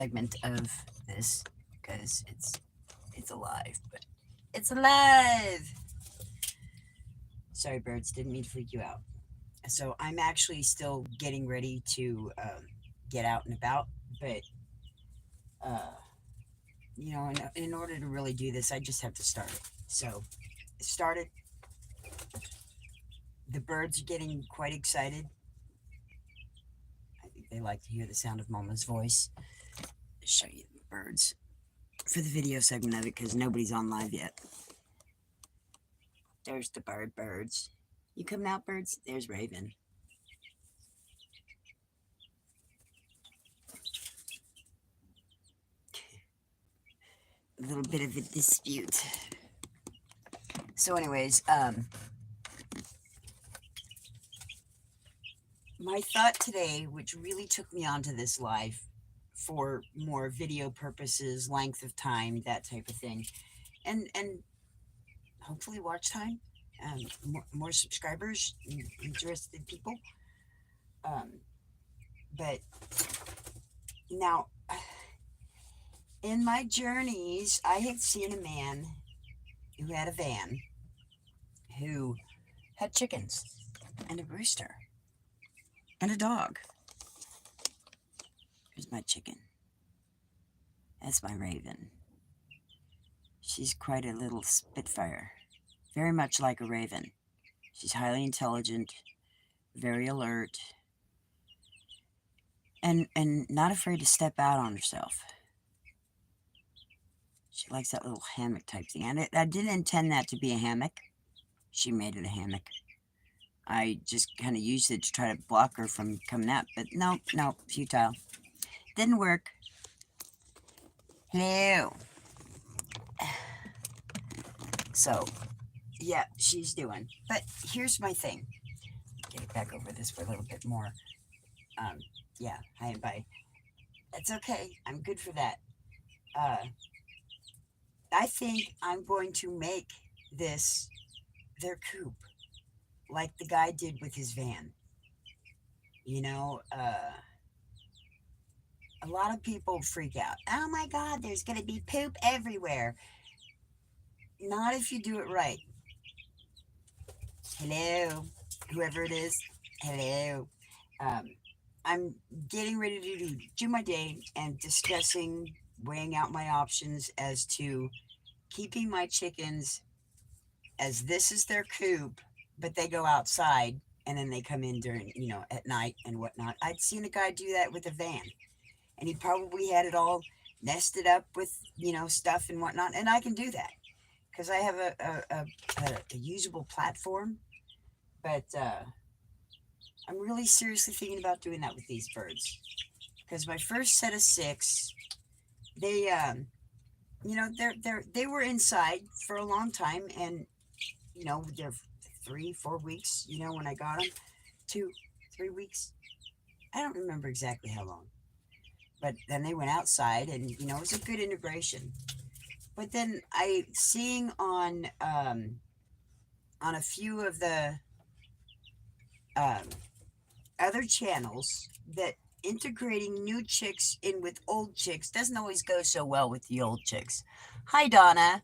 segment of this because it's alive, but it's alive. Sorry, birds, didn't mean to freak you out. So I'm actually still getting ready to get out and about, but uh, in order to really do this, I just have to start it. So it started. The birds are getting quite excited. I think they like to hear the sound of Mama's voice. I'll show you the birds for the video segment of it because nobody's on live yet. There's the birds. You coming out, birds? There's Raven. A little bit of a dispute. So, anyways, my thought today, which really took me onto this live for more video purposes, length of time, that type of thing, and hopefully watch time, more subscribers, interested people. Um, but now, in my journeys, I had seen a man who had a van who had chickens and a rooster and a dog. Here's my chicken. That's my Raven. She's quite a little spitfire, very much like a raven. She's highly intelligent, very alert, and not afraid to step out on herself. She likes that little hammock type thing. And I didn't intend that to be a hammock. She made it a hammock. I just kind of used it to try to block her from coming out. But no, futile. Didn't work. Hello. So, yeah, she's doing. But here's my thing. Get it back over this for a little bit more. Yeah, hi and bye. That's okay. I'm good for that. Uh, I think I'm going to make this their coop, like the guy did with his van. You know, a lot of people freak out. Oh my God, there's going to be poop everywhere. Not if you do it right. Hello, whoever it is. Hello. Um, I'm getting ready to do my day and discussing, weighing out my options as to keeping my chickens as this is their coop, but they go outside and then they come in during, at night and whatnot. I'd seen a guy do that with a van, and he probably had it all nested up with, stuff and whatnot. And I can do that because I have a usable platform, but I'm really seriously thinking about doing that with these birds because my first set of six, they, they were inside for a long time, and they're 3-4 weeks. When I got them, 2-3 weeks. I don't remember exactly how long, but then they went outside, and it was a good integration. But then I seeing on a few of the um, other channels that integrating new chicks in with old chicks doesn't always go so well with the old chicks. Hi, Donna.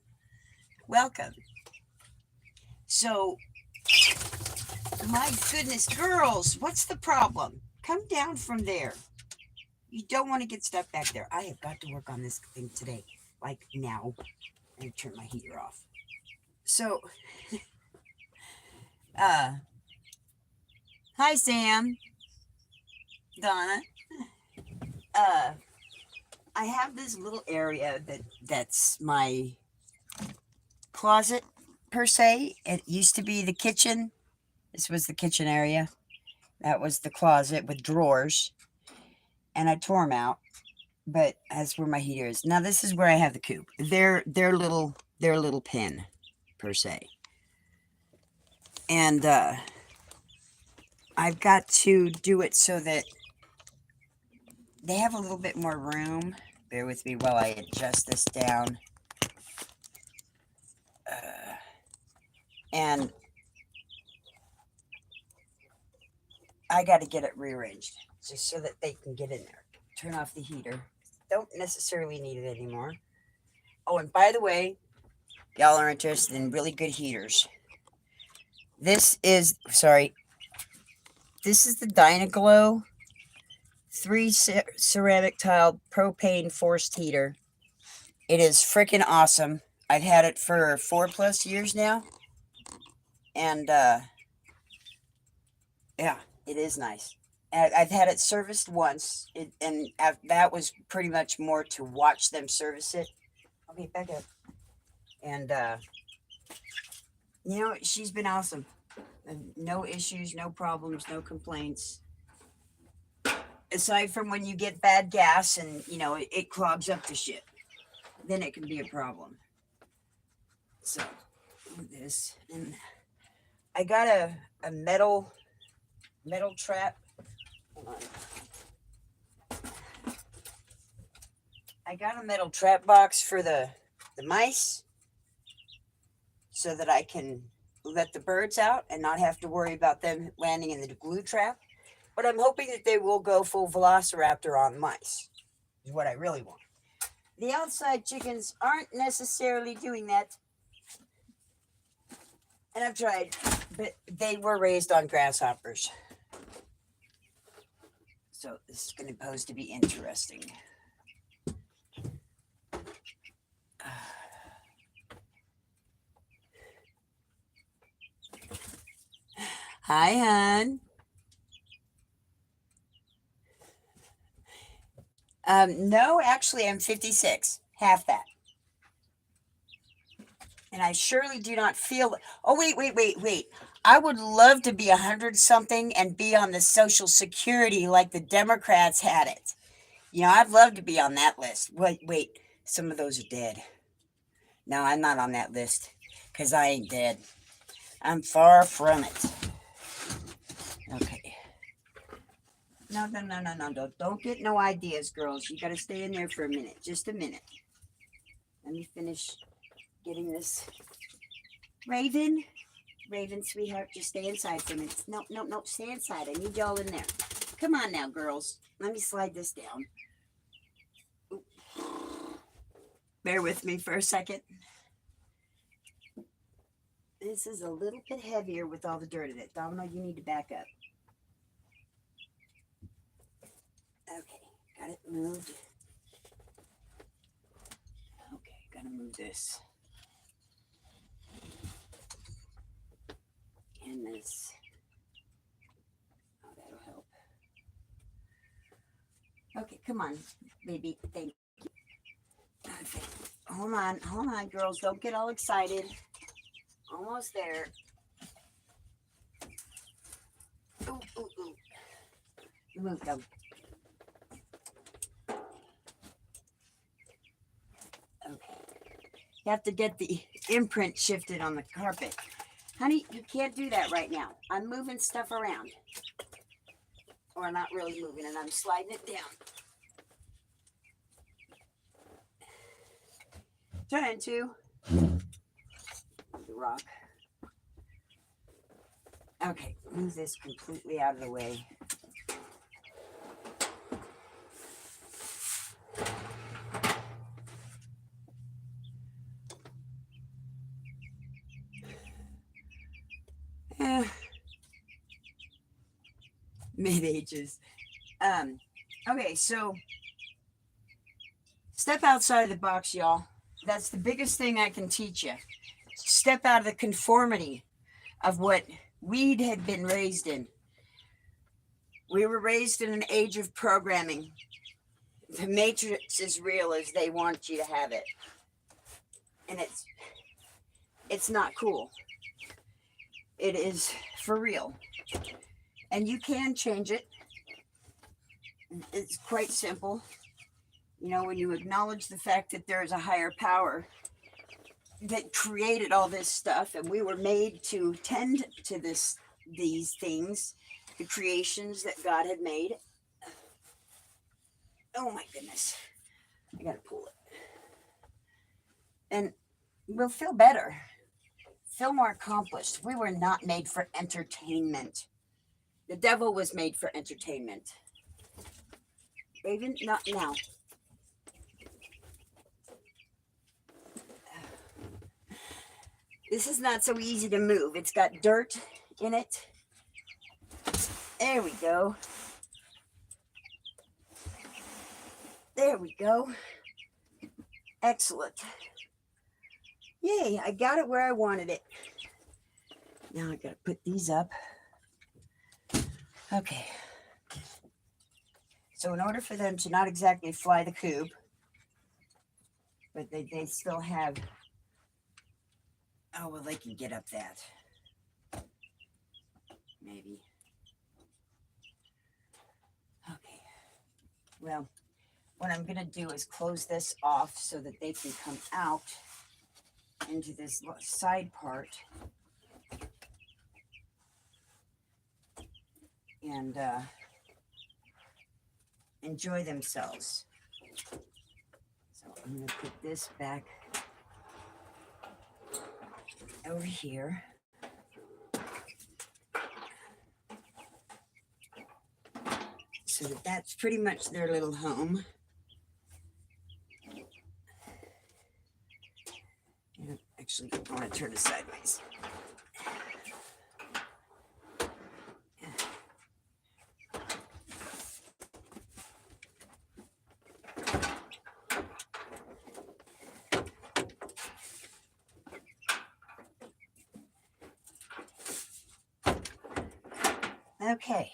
Welcome. So, my goodness, girls, what's the problem? Come down from there. You don't want to get stuck back there. I have got to work on this thing today, like now. And turn my heater off. So, uh, hi, Sam. Donna. Uh, I have this little area that's my closet per se. It used to be the kitchen. This was the kitchen area. That was the closet with drawers, and I tore them out. But that's where my heater is. Now this is where I have the coop. Their little pen, per se. And I've got to do it so that they have a little bit more room. Bear with me while I adjust this down. And I got to get it rearranged just so that they can get in there. Turn off the heater. don't necessarily need it anymore. Oh, and by the way, y'all are interested in really good heaters. This is the Dynaglow 3 ceramic tiled propane forced heater. It is freaking awesome. I've had it for 4+ years now. And yeah, it is nice. I've had it serviced once, that was pretty much more to watch them service it. Okay, back up. And she's been awesome. No issues, no problems, no complaints. Aside from when you get bad gas and it clogs up the shit, then it can be a problem. So this, and I got a metal trap. Hold on. I got a metal trap box for the mice so that I can let the birds out and not have to worry about them landing in the glue trap. But I'm hoping that they will go full velociraptor on mice, is what I really want. The outside chickens aren't necessarily doing that. And I've tried, but they were raised on grasshoppers. So this is going to pose to be interesting. Hi, hon. No, actually, I'm 56. Half that. And I surely do not feel. Oh, wait. I would love to be 100-something and be on the Social Security like the Democrats had it. I'd love to be on that list. Wait. Some of those are dead. No, I'm not on that list because I ain't dead. I'm far from it. Okay. No. Don't get no ideas, girls. You got to stay in there for a minute. Just a minute. Let me finish getting this. Raven, sweetheart, just stay inside for a minute. No, stay inside. I need y'all in there. Come on now, girls. Let me slide this down. Ooh. Bear with me for a second. This is a little bit heavier with all the dirt in it. Domino, you need to back up. Okay, got it moved. Okay, gotta move this. And this. Oh, that'll help. Okay, come on, baby. Thank you. Okay, hold on, girls. Don't get all excited. Almost there. Ooh. Move them. Okay. You have to get the imprint shifted on the carpet. Honey, you can't do that right now. I'm moving stuff around. Or not really moving it. I'm sliding it down. Trying to. The rock. Okay, move this completely out of the way. Mid-ages. Okay, so step outside of the box, y'all. That's the biggest thing I can teach you. Step out of the conformity of what we had been raised in. We were raised in an age of programming. The matrix is real as they want you to have it. And it's not cool. It is for real. And you can change it. It's quite simple. When you acknowledge the fact that there is a higher power that created all this stuff, and we were made to tend to these things, the creations that God had made. Oh my goodness. I gotta pull it. And we'll feel better. Feel more accomplished. We were not made for entertainment. The devil was made for entertainment. Raven, not now. This is not so easy to move. It's got dirt in it. There we go. There we go. Excellent. Yay, I got it where I wanted it. Now I gotta put these up. Okay. So in order for them to not exactly fly the coop, but they still have, oh, well, they can get up that. Maybe. Okay. Well, what I'm going to do is close this off so that they can come out into this side part and enjoy themselves. So I'm going to put this back over here. So that that's pretty much their little home. And actually, I want to turn it sideways. Okay,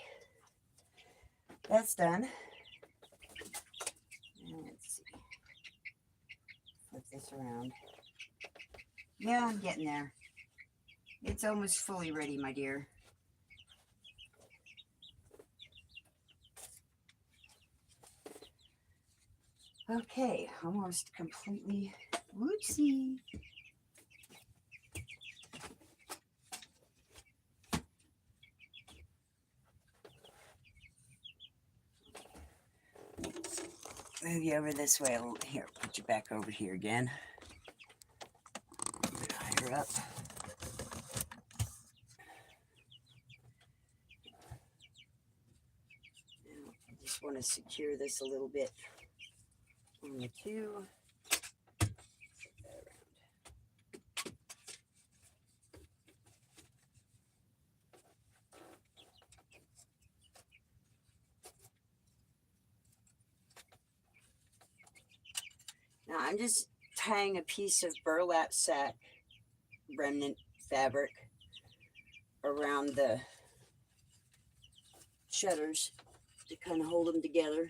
that's done. Let's see. Flip this around. Yeah, I'm getting there. It's almost fully ready, my dear. Okay, almost completely. Whoopsie. Move you over this way. Here, put you back over here again. Higher up. Now, I just want to secure this a little bit on the two. Now I'm just tying a piece of burlap sack remnant fabric around the shutters to kind of hold them together.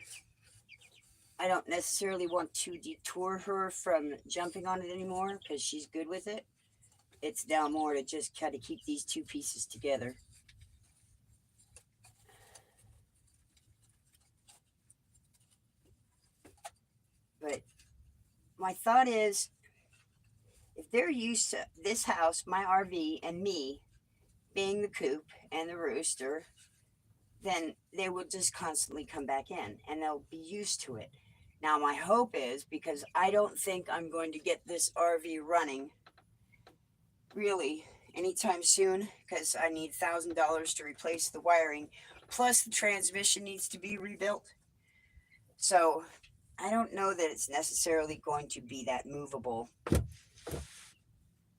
I don't necessarily want to detour her from jumping on it anymore because she's good with it. It's now more to just kind of keep these two pieces together. But my thought is, if they're used to this house, my RV, and me being the coop and the rooster, then they will just constantly come back in and they'll be used to it. Now, my hope is, because I don't think I'm going to get this RV running really anytime soon, because I need $1,000 to replace the wiring, plus the transmission needs to be rebuilt. So I don't know that it's necessarily going to be that movable.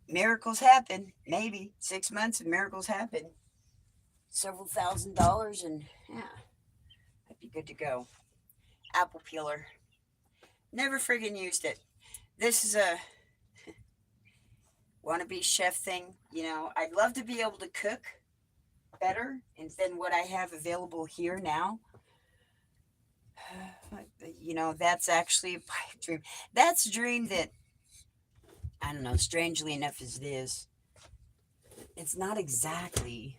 Miracles happen, maybe 6 months and miracles happen. Several $1,000s and yeah, I'd be good to go. Apple peeler. Never friggin' used it. This is a wannabe chef thing. You know, I'd love to be able to cook better than what I have available here now. You know, that's actually a pipe dream. That's a dream that, I don't know, strangely enough as it is, it's not exactly,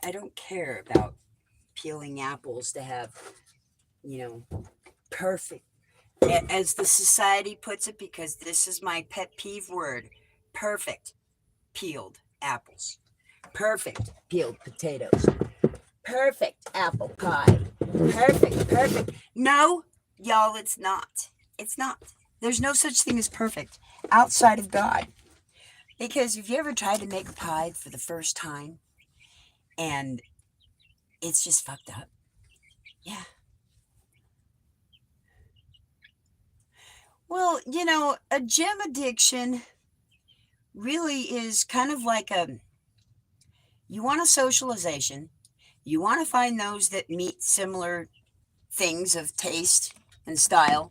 I don't care about peeling apples to have, you know, perfect, as the society puts it, because this is my pet peeve word, perfect peeled apples, perfect peeled potatoes, perfect apple pie, perfect. No, y'all, it's not. It's not. There's no such thing as perfect outside of God. Because if you ever tried to make a pie for the first time and it's just fucked up, yeah. Well, you know, a gem addiction really is kind of like you want a socialization. You want to find those that meet similar things of taste and style.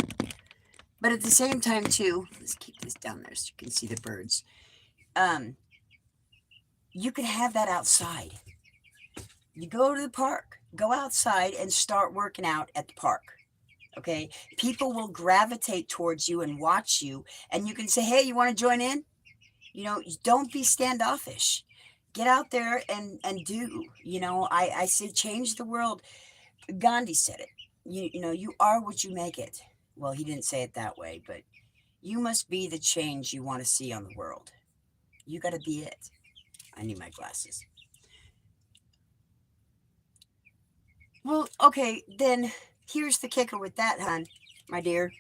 But at the same time, too, let's keep this down there so you can see the birds. Um, you could have that outside. You go to the park, go outside and start working out at the park. Okay. People will gravitate towards you and watch you, and you can say, hey, you want to join in? Don't be standoffish. Get out there and do. I say change the world. Gandhi said it. You are what you make it. Well, he didn't say it that way, but you must be the change you want to see on the world. You got to be it. I need my glasses. Well, okay, then here's the kicker with that, hon, my dear.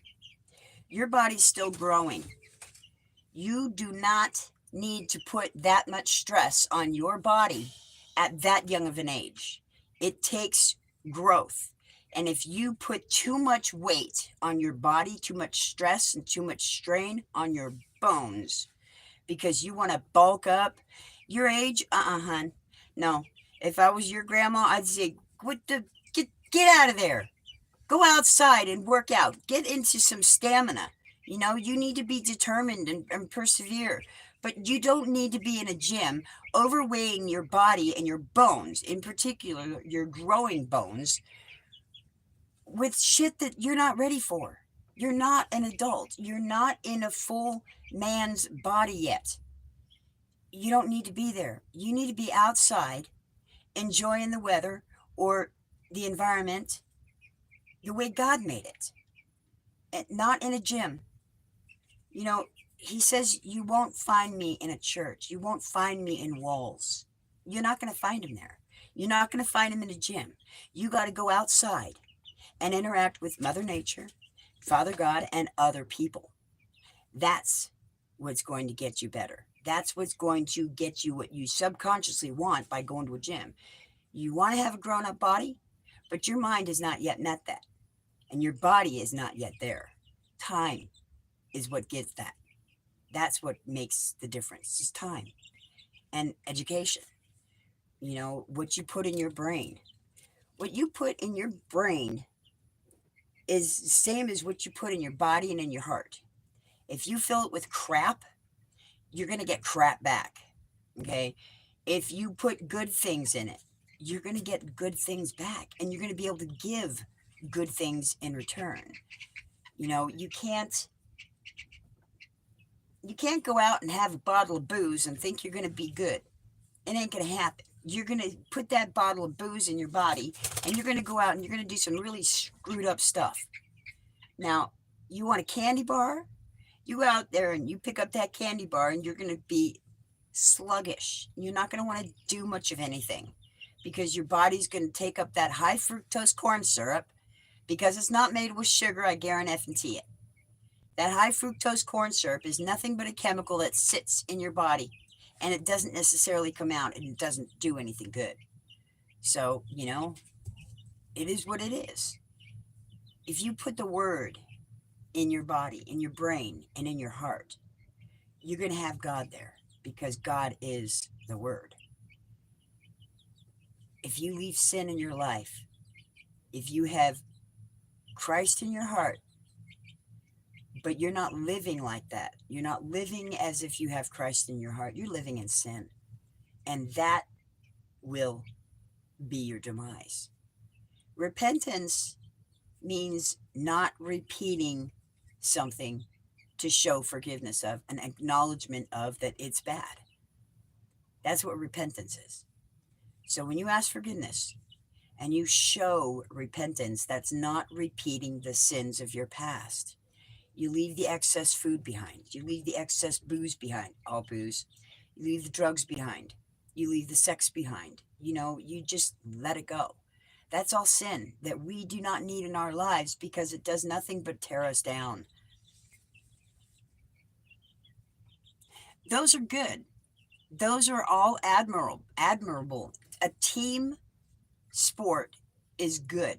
Your body's still growing. You do not need to put that much stress on your body at that young of an age. It takes growth. And if you put too much weight on your body, too much stress and too much strain on your bones because you want to bulk up your age, hun. No. If I was your grandma, I'd say, get out of there. Go outside and work out. Get into some stamina. You need to be determined and persevere. But you don't need to be in a gym overweighing your body and your bones, in particular your growing bones, with shit that you're not ready for. You're not an adult. You're not in a full man's body yet. You don't need to be there. You need to be outside enjoying the weather or the environment the way God made it, and not in a gym. He says, you won't find me in a church. You won't find me in walls. You're not going to find him there. You're not going to find him in a gym. You got to go outside and interact with Mother Nature, Father God, and other people. That's what's going to get you better. That's what's going to get you what you subconsciously want by going to a gym. You want to have a grown-up body, but your mind has not yet met that. And your body is not yet there. Time is what gets that. That's what makes the difference, is time and education. What you put in your brain. What you put in your brain is the same as what you put in your body and in your heart. If you fill it with crap, you're going to get crap back. Okay? If you put good things in it, you're going to get good things back, and you're going to be able to give good things in return. You can't go out and have a bottle of booze and think you're going to be good. It ain't going to happen. You're going to put that bottle of booze in your body, and you're going to go out and you're going to do some really screwed up stuff. Now, you want a candy bar? You go out there and you pick up that candy bar, and you're going to be sluggish. You're not going to want to do much of anything because your body's going to take up that high fructose corn syrup. Because it's not made with sugar, I guarantee it. That high fructose corn syrup is nothing but a chemical that sits in your body, and it doesn't necessarily come out, and it doesn't do anything good. So, it is what it is. If you put the word in your body, in your brain, and in your heart, you're going to have God there, because God is the word. If you leave sin in your life, if you have Christ in your heart, but you're not living like that. You're not living as if you have Christ in your heart. You're living in sin. And that will be your demise. Repentance means not repeating something to show forgiveness of, an acknowledgement of that it's bad. That's what repentance is. So when you ask forgiveness and you show repentance, that's not repeating the sins of your past. You leave the excess food behind. You leave the excess booze behind. All booze. You leave the drugs behind. You leave the sex behind. You just let it go. That's all sin that we do not need in our lives because it does nothing but tear us down. Those are good. Those are all admirable. A team sport is good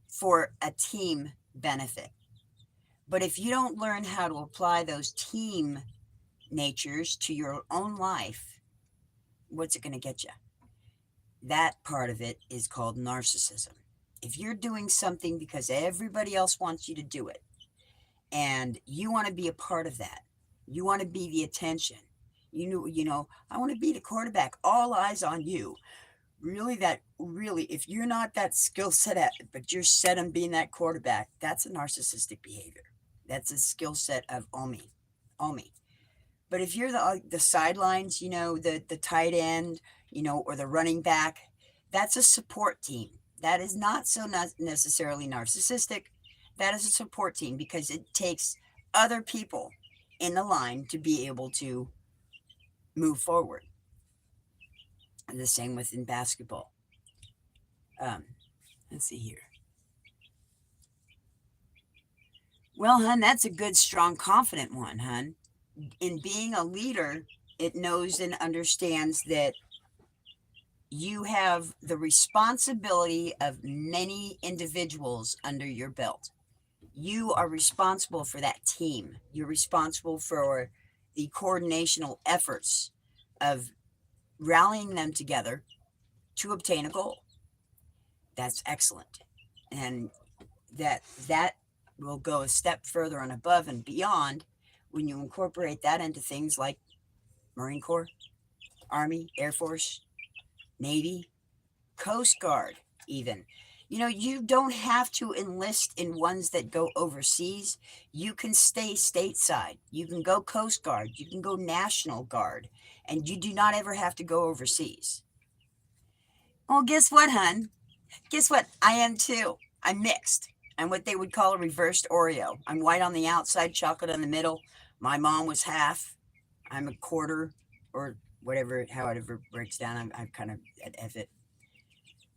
for a team benefit. But if you don't learn how to apply those team natures to your own life, what's it going to get you? That part of it is called narcissism. If you're doing something because everybody else wants you to do it, and you want to be a part of that, you want to be the attention. I want to be the quarterback. All eyes on you. Really, if you're not that skill set at it, but you're set on being that quarterback, that's a narcissistic behavior. That's a skill set of all me. But if you're the sidelines, the tight end, or the running back, that's a support team. That is not so necessarily narcissistic. That is a support team because it takes other people in the line to be able to move forward. And the same within basketball. Let's see here. Well, hun, that's a good, strong, confident one, hun. In being a leader, it knows and understands that you have the responsibility of many individuals under your belt. You are responsible for that team. You're responsible for the coordinational efforts of rallying them together to obtain a goal. That's excellent. And that will go a step further and above and beyond when you incorporate that into things like Marine Corps, Army, Air Force, Navy, Coast Guard, even. You don't have to enlist in ones that go overseas. You can stay stateside. You can go Coast Guard. You can go National Guard. And you do not ever have to go overseas. Well, guess what, hun? Guess what? I am too. I'm mixed. I'm what they would call a reversed Oreo. I'm white on the outside, chocolate in the middle. My mom was half. I'm a quarter, or whatever, how it ever breaks down. I'm kind of at F it.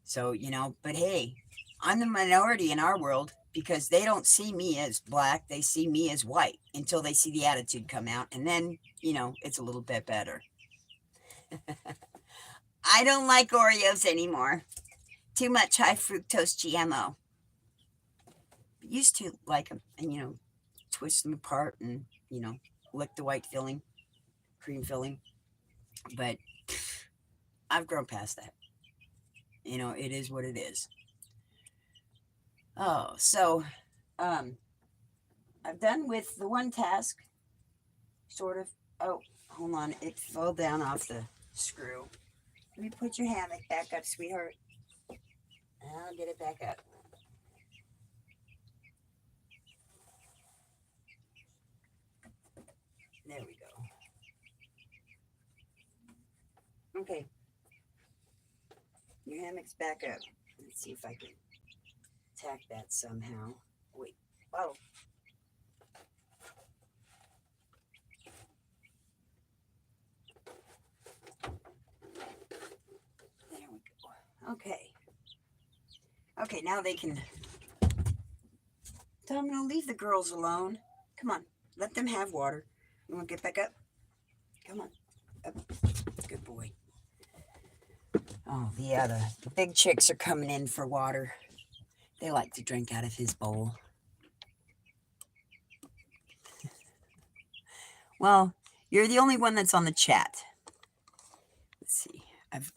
So, but hey, I'm the minority in our world because they don't see me as black. They see me as white until they see the attitude come out. And then, it's a little bit better. I don't like Oreos anymore. Too much high fructose GMO. Used to like them and, twist them apart and, lick the white filling, cream filling. But I've grown past that. It is what it is. Oh, so I'm done with the one task, sort of. Oh, hold on. It fell down off the screw. Let me put your hammock back up, sweetheart. I'll get it back up. There we go. Okay. Your hammock's back up. Let's see if I can tack that somehow. Wait. Oh. There we go. Okay. Okay, now they can... Tom, no, leave the girls alone. Come on. Let them have water. You want to get back up? Come on. Up. Good boy. Oh, the big chicks are coming in for water. They like to drink out of his bowl. Well, you're the only one that's on the chat. Let's see.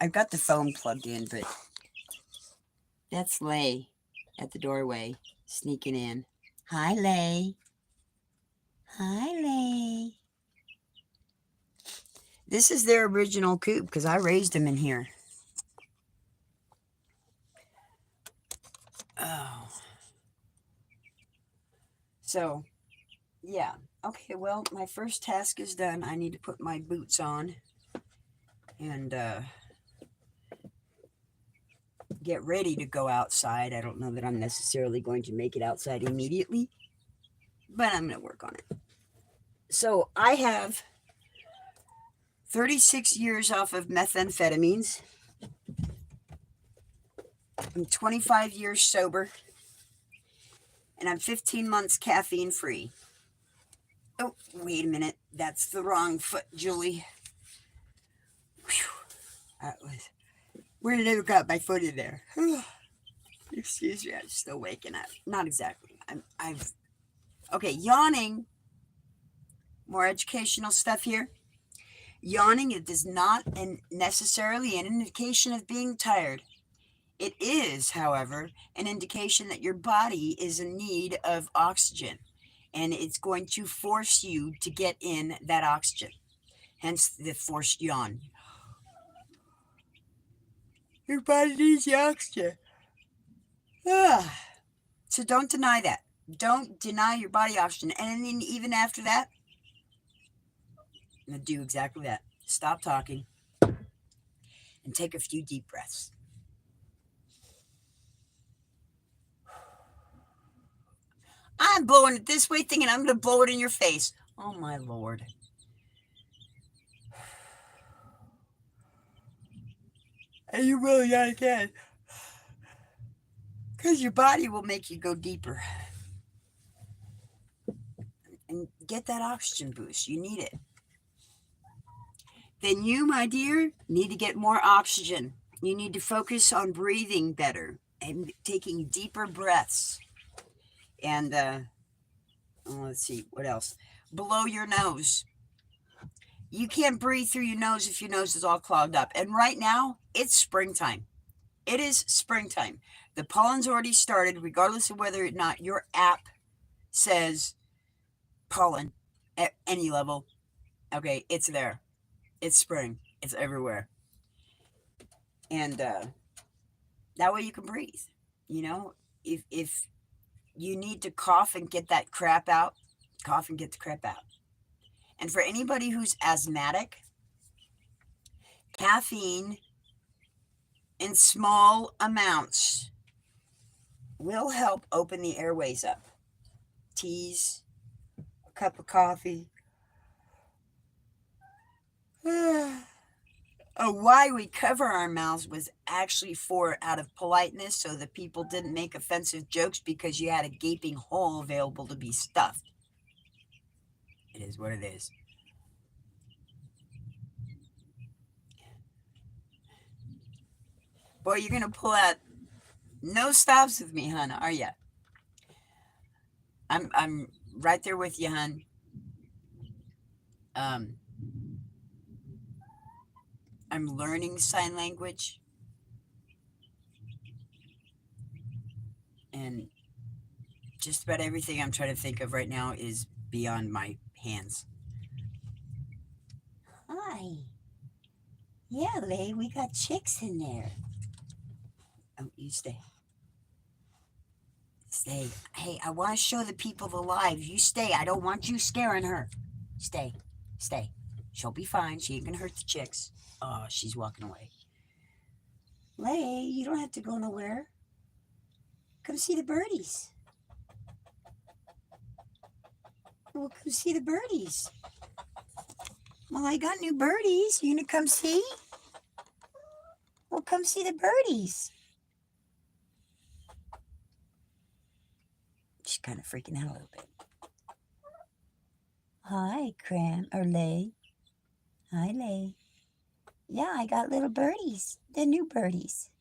I've got the phone plugged in, but that's Lay at the doorway, sneaking in. Hi, Lay. Hi, Lay. This is their original coop because I raised them in here. Oh. So, yeah. Okay, well, my first task is done. I need to put my boots on and get ready to go outside. I don't know that I'm necessarily going to make it outside immediately, but I'm going to work on it. So I have 36 years off of methamphetamines. I'm 25 years sober, and I'm 15 months caffeine free. Oh, wait a minute. That's the wrong foot, Julie. Whew. Where did I got my foot in there? Excuse me, I'm still waking up. Not exactly. Okay, yawning more educational stuff here. Yawning, it is not necessarily an indication of being tired. It is, however, an indication that your body is in need of oxygen, and it's going to force you to get in that oxygen. Hence the forced yawn. Your body needs the oxygen. So don't deny that. Don't deny your body oxygen. And then even after that, I'm going to do exactly that. Stop talking and take a few deep breaths. I'm blowing it this way, thinking I'm going to blow it in your face. Oh, my Lord. And you really got to get, because your body will make you go deeper and get that oxygen boost. You need it. Then you, my dear, need to get more oxygen. You need to focus on breathing better and taking deeper breaths. And let's see, what else? Below your nose. You can't breathe through your nose if your nose is all clogged up. And right now, it's springtime. It is springtime. The pollen's already started, regardless of whether or not your app says pollen at any level. Okay, it's there. It's spring. It's everywhere. And that way you can breathe. You know, if you need to cough and get that crap out, cough and get the crap out. And for anybody who's asthmatic, caffeine in small amounts will help open the airways up. Teas, a cup of coffee. Why we cover our mouths was actually out of politeness, so that people didn't make offensive jokes because you had a gaping hole available to be stuffed. It is what it is. Boy, you're going to pull out no stops with me, hon, are ya? I'm right there with you, hon. I'm learning sign language. And just about everything I'm trying to think of right now is beyond my hands. Hi. Yeah, Lay, we got chicks in there. Oh, you stay. Stay. Hey, I want to show the people the live. You stay. I don't want you scaring her. Stay. Stay. She'll be fine. She ain't gonna hurt the chicks. Oh, she's walking away. Lay, you don't have to go nowhere. Come see the birdies. Well, come see the birdies. Well, I got new birdies. You gonna come see? Well, come see the birdies. She's kind of freaking out a little bit. Hi, Cram, or Lay. Hi, Lay. Yeah, I got little birdies. They're new birdies.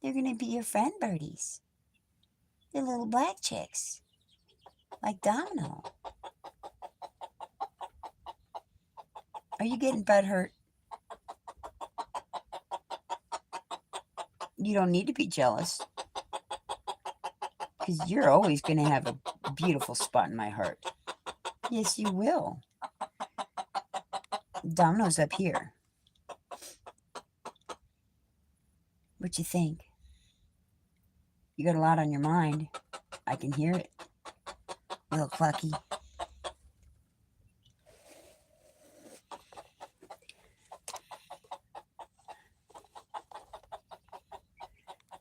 They're gonna be your friend birdies. They're little black chicks. Like Domino. Are you getting butt hurt? You don't need to be jealous. Because you're always going to have a beautiful spot in my heart. Yes, you will. Domino's up here. What you think? You got a lot on your mind. I can hear it. Little clucky.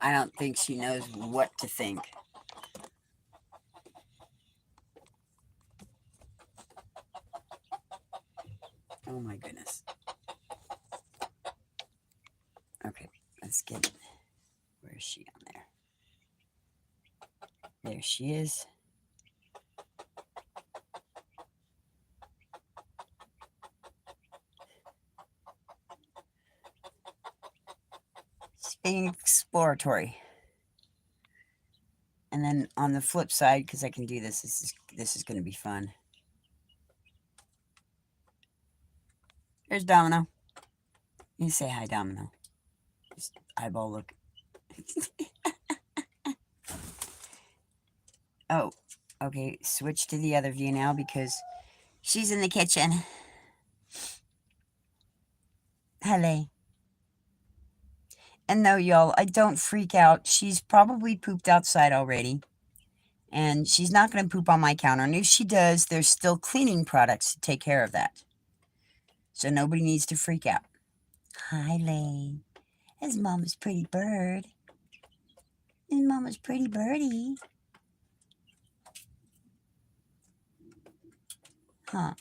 I don't think she knows what to think. Oh my goodness. Okay, let's get it. Where is she on there? There she is. She's being exploratory. And then on the flip side, because I can do this, this is going to be fun. Here's Domino. You say hi, Domino. Just eyeball look. Oh, okay. Switch to the other view now because she's in the kitchen. Hello. And no, y'all, I don't freak out. She's probably pooped outside already. And she's not going to poop on my counter. And if she does, there's still cleaning products to take care of that. So nobody needs to freak out. Hi, Lay. That's Mama's pretty bird. That's Mama's pretty birdie. Huh.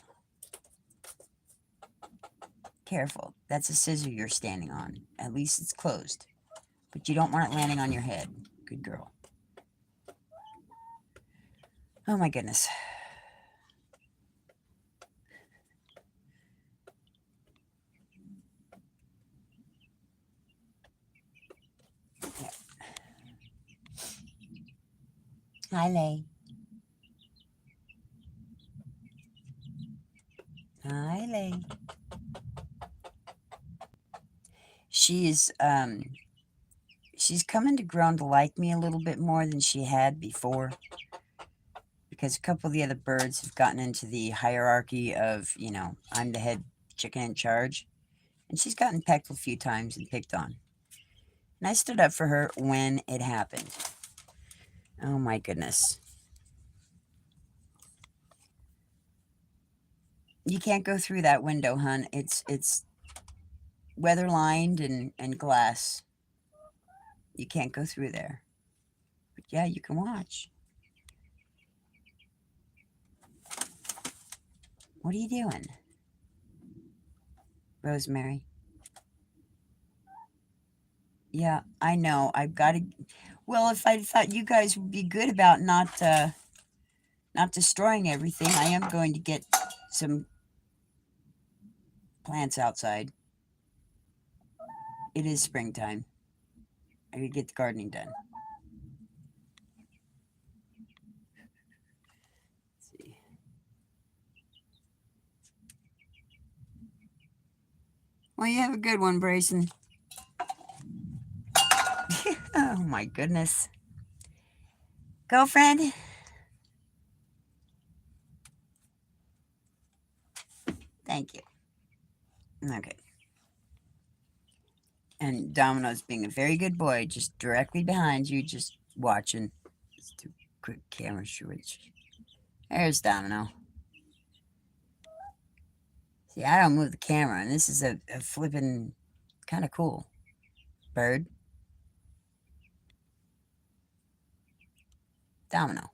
Careful. That's a scissor you're standing on. At least it's closed. But you don't want it landing on your head. Good girl. Oh my goodness. Yeah. Hi, Lay. Hi, Lay. She's coming to grown to like me a little bit more than she had before. Because a couple of the other birds have gotten into the hierarchy of, I'm the head chicken in charge. And she's gotten pecked a few times and picked on. And I stood up for her when it happened. Oh my goodness. You can't go through that window, hun. It's weather lined and glass. You can't go through there. But yeah, you can watch. What are you doing? Rosemary. Yeah, I know. I've got to. Well, if I thought you guys would be good about not destroying everything, I am going to get some plants outside. It is springtime. I could get the gardening done. Let's see. Well, you have a good one, Brayson. Oh my goodness. Girlfriend. Thank you. Okay. And Domino's being a very good boy, just directly behind you, just watching. Let's do a quick camera switch. There's Domino. See, I don't move the camera, and this is a flippin' kind of cool bird. Domino.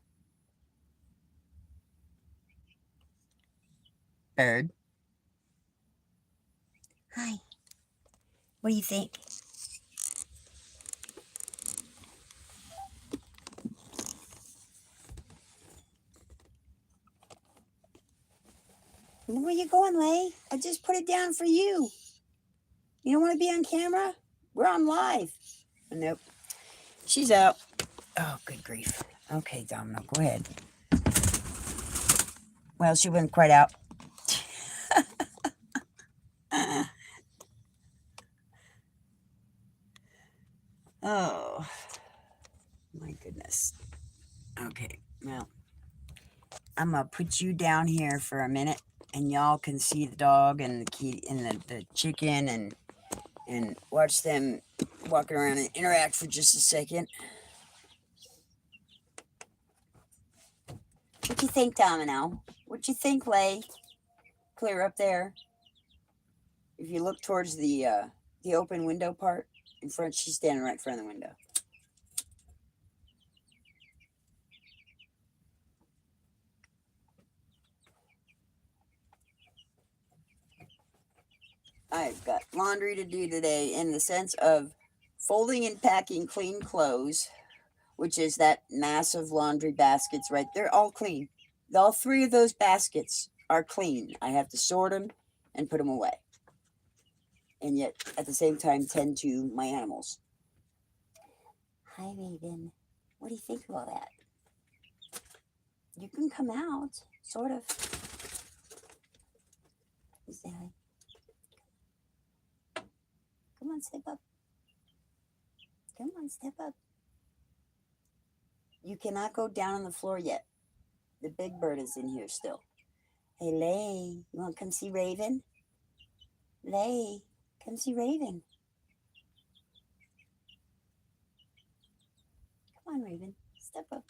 Bird. Hi. What do you think? Where you going, Lay? I just put it down for you. You don't want to be on camera? We're on live. Nope. She's out. Oh, good grief. Okay, Domino, go ahead. Well, she wasn't quite out. Oh, my goodness. Okay, well, I'm going to put you down here for a minute, and y'all can see the dog and the key and the chicken and watch them walk around and interact for just a second. What you think, Domino? What you think, Lay? Clear up there. If you look towards the open window part in front, she's standing right in front of the window. I've got laundry to do today in the sense of folding and packing clean clothes, which is that massive laundry baskets right there, all clean. All three of those baskets are clean. I have to sort them and put them away. And yet, at the same time, tend to my animals. Hi, Raven. What do you think of all that? You can come out, sort of. You say hi. Come on, step up. Come on, step up. You cannot go down on the floor yet. The big bird is in here still. Hey, Lay, you want to come see Raven? Lay, come see Raven. Come on, Raven. Step up.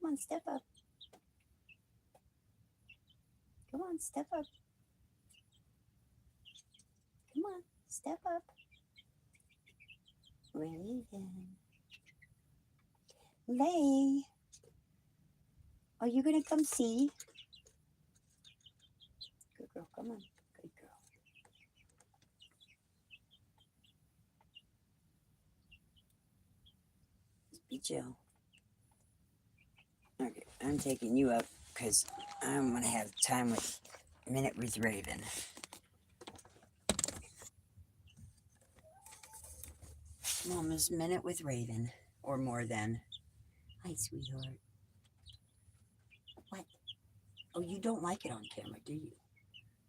Come on, step up. Come on, step up. Come on, step up. Raven. Lay. Are you going to come see? Good girl, come on. Good girl. Be chill. Okay, I'm taking you up because I'm going to have time with Minute with Raven. Mama's Minute with Raven, or more than. Hi, sweetheart. What? Oh, you don't like it on camera, do you?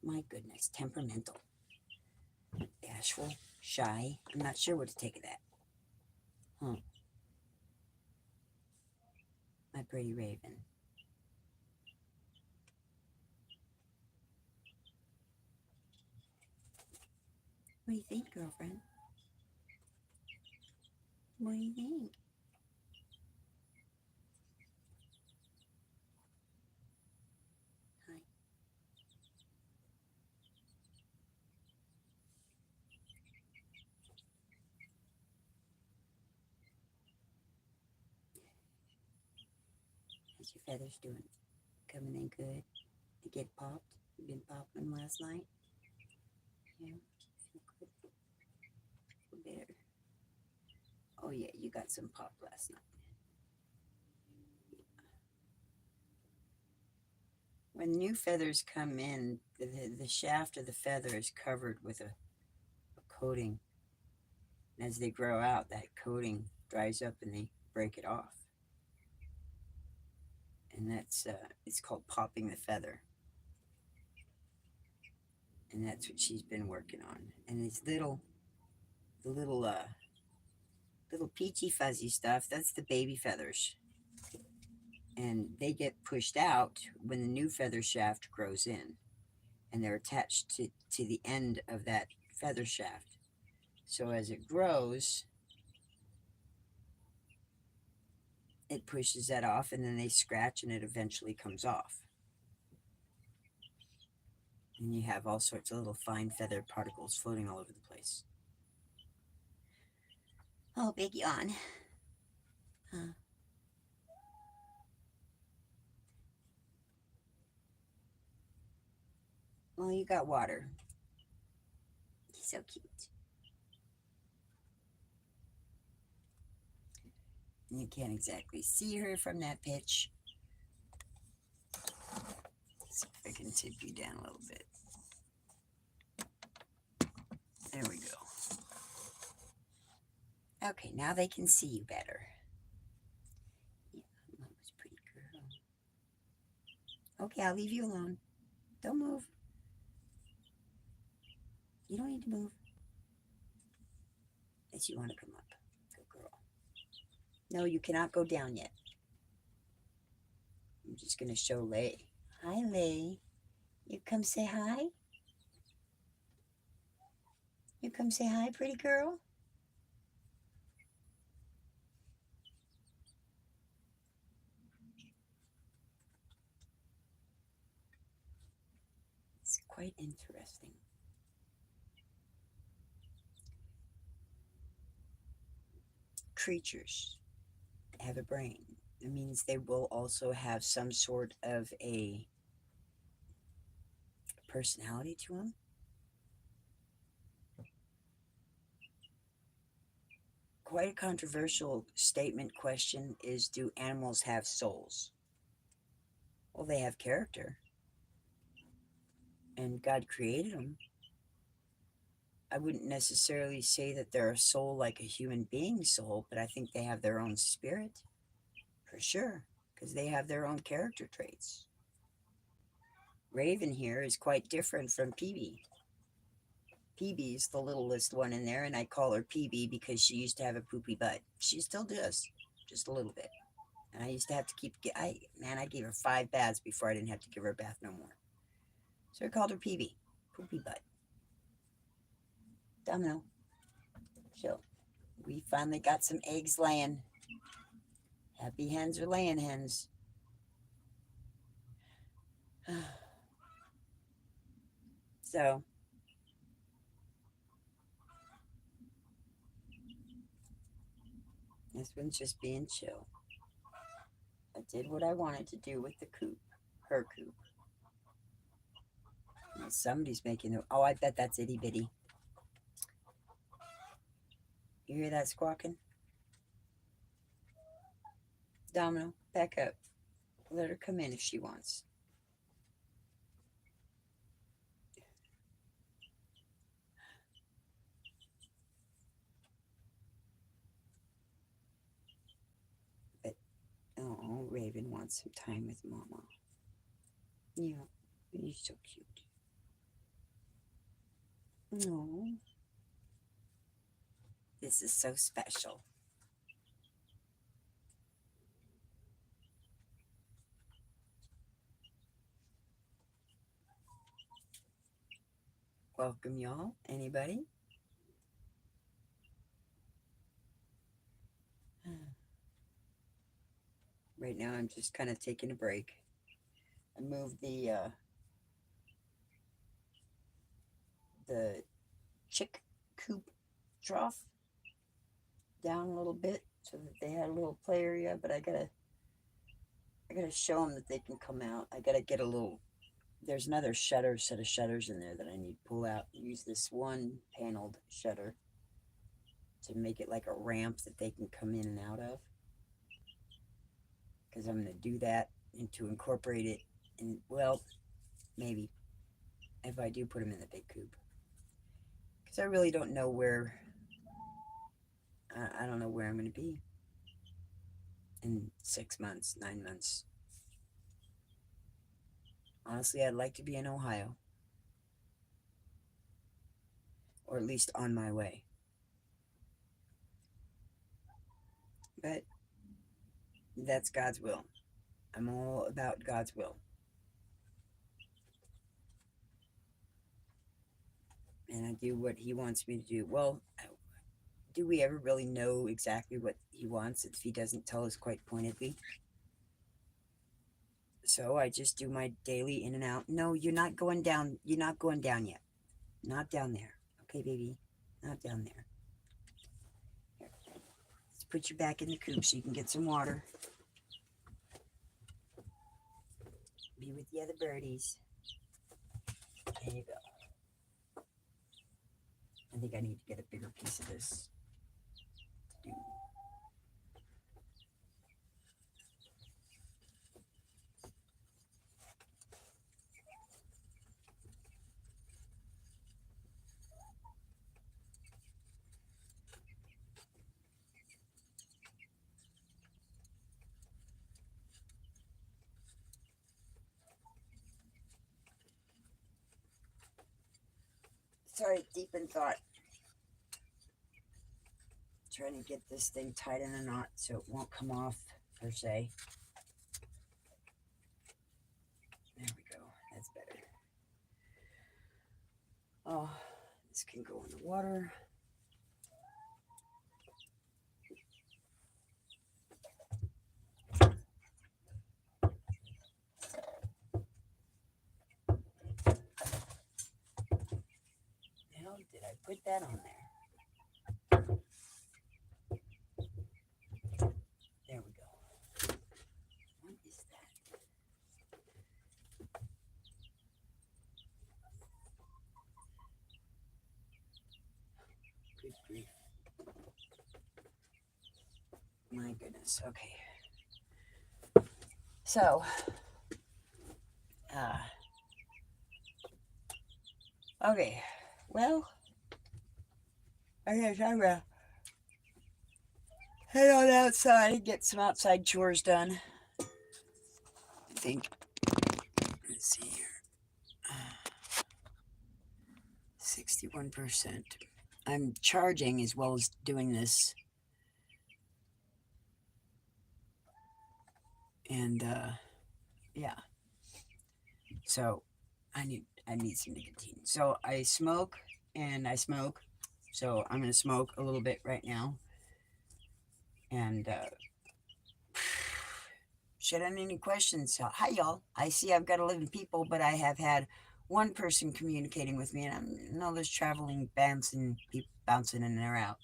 My goodness, temperamental. Bashful, shy. I'm not sure what to take of that. Huh. My pretty Raven. What do you think, girlfriend? What do you think? Hi. How's your feathers doing? Coming in good? You get popped? You been popping last night? Yeah, feel good. Feel better. Oh yeah, you got some pop last night. When new feathers come in, the shaft of the feather is covered with a coating. And as they grow out, that coating dries up and they break it off. And that's it's called popping the feather. And that's what she's been working on. And these little peachy fuzzy stuff, that's the baby feathers. And they get pushed out when the new feather shaft grows in. And they're attached to the end of that feather shaft. So as it grows, it pushes that off, and then they scratch, and it eventually comes off. And you have all sorts of little fine feather particles floating all over the place. Oh, big yawn. Huh. Well, you got water. He's so cute. And you can't exactly see her from that pitch. Let's see if I can tip you down a little bit. There we go. Okay, now they can see you better. Yeah, Mama's pretty girl. Okay, I'll leave you alone. Don't move. You don't need to move. Unless you want to come up. Good girl. No, you cannot go down yet. I'm just going to show Lay. Hi, Lay. You come say hi? You come say hi, pretty girl? It's quite interesting. Creatures have a brain. It means they will also have some sort of a personality to them. Quite a controversial statement question is, do animals have souls? Well, they have character. And God created them. I wouldn't necessarily say that they're a soul like a human being's soul, but I think they have their own spirit. For sure. Because they have their own character traits. Raven here is quite different from Peavy. PB's the littlest one in there, and I call her PB because she used to have a poopy butt. She still does, just a little bit. And I used to have to I gave her 5 baths before I didn't have to give her a bath no more. So I called her PB, poopy butt. Domino. So we finally got some eggs laying. Happy hens are laying hens. So this one's just being chill. I did what I wanted to do with the coop, her coop. And somebody's making it. Oh, I bet that's itty bitty. You hear that squawking? Domino, back up. Let her come in if she wants. But, oh, Raven wants some time with Mama. Yeah, he's so cute. No. This is so special. Welcome, y'all. Anybody? Right now, I'm just kind of taking a break. I moved the chick coop trough down a little bit so that they had a little play area, but I gotta show them that they can come out. I gotta get a little. There's another set of shutters in there that I need to pull out. Use this one paneled shutter to make it like a ramp that they can come in and out of. Because I'm going to do that and to incorporate it in, well, maybe if I do put them in the big coop. Because I really don't know where, I don't know where I'm going to be in 6 months, 9 months. Honestly, I'd like to be in Ohio. Or at least on my way. But that's God's will. I'm all about God's will. And I do what he wants me to do. Well, do we ever really know exactly what he wants if he doesn't tell us quite pointedly? So I just do my daily in and out. No, you're not going down. You're not going down yet. Not down there. Okay, baby? Not down there. Here. Let's put you back in the coop so you can get some water. Be with the other birdies. There you go. I think I need to get a bigger piece of this to do. Sorry, deep in thought. Trying to get this thing tied in a knot so it won't come off, per se. There we go. That's better. Oh, this can go in the water. How did I put that on there? There we go. What is that? Good grief. My goodness. Okay. So, okay. Well, I guess I'm gonna head on outside and get some outside chores done. I think. Let's see here. 61%. I'm charging as well as doing this. And yeah. So I need some nicotine. So I smoke and I smoke. So I'm gonna smoke a little bit right now. And shut on any questions. So, hi y'all. I see I've got 11 people, but I have had one person communicating with me, and I know there's traveling bouncing people bouncing in and out.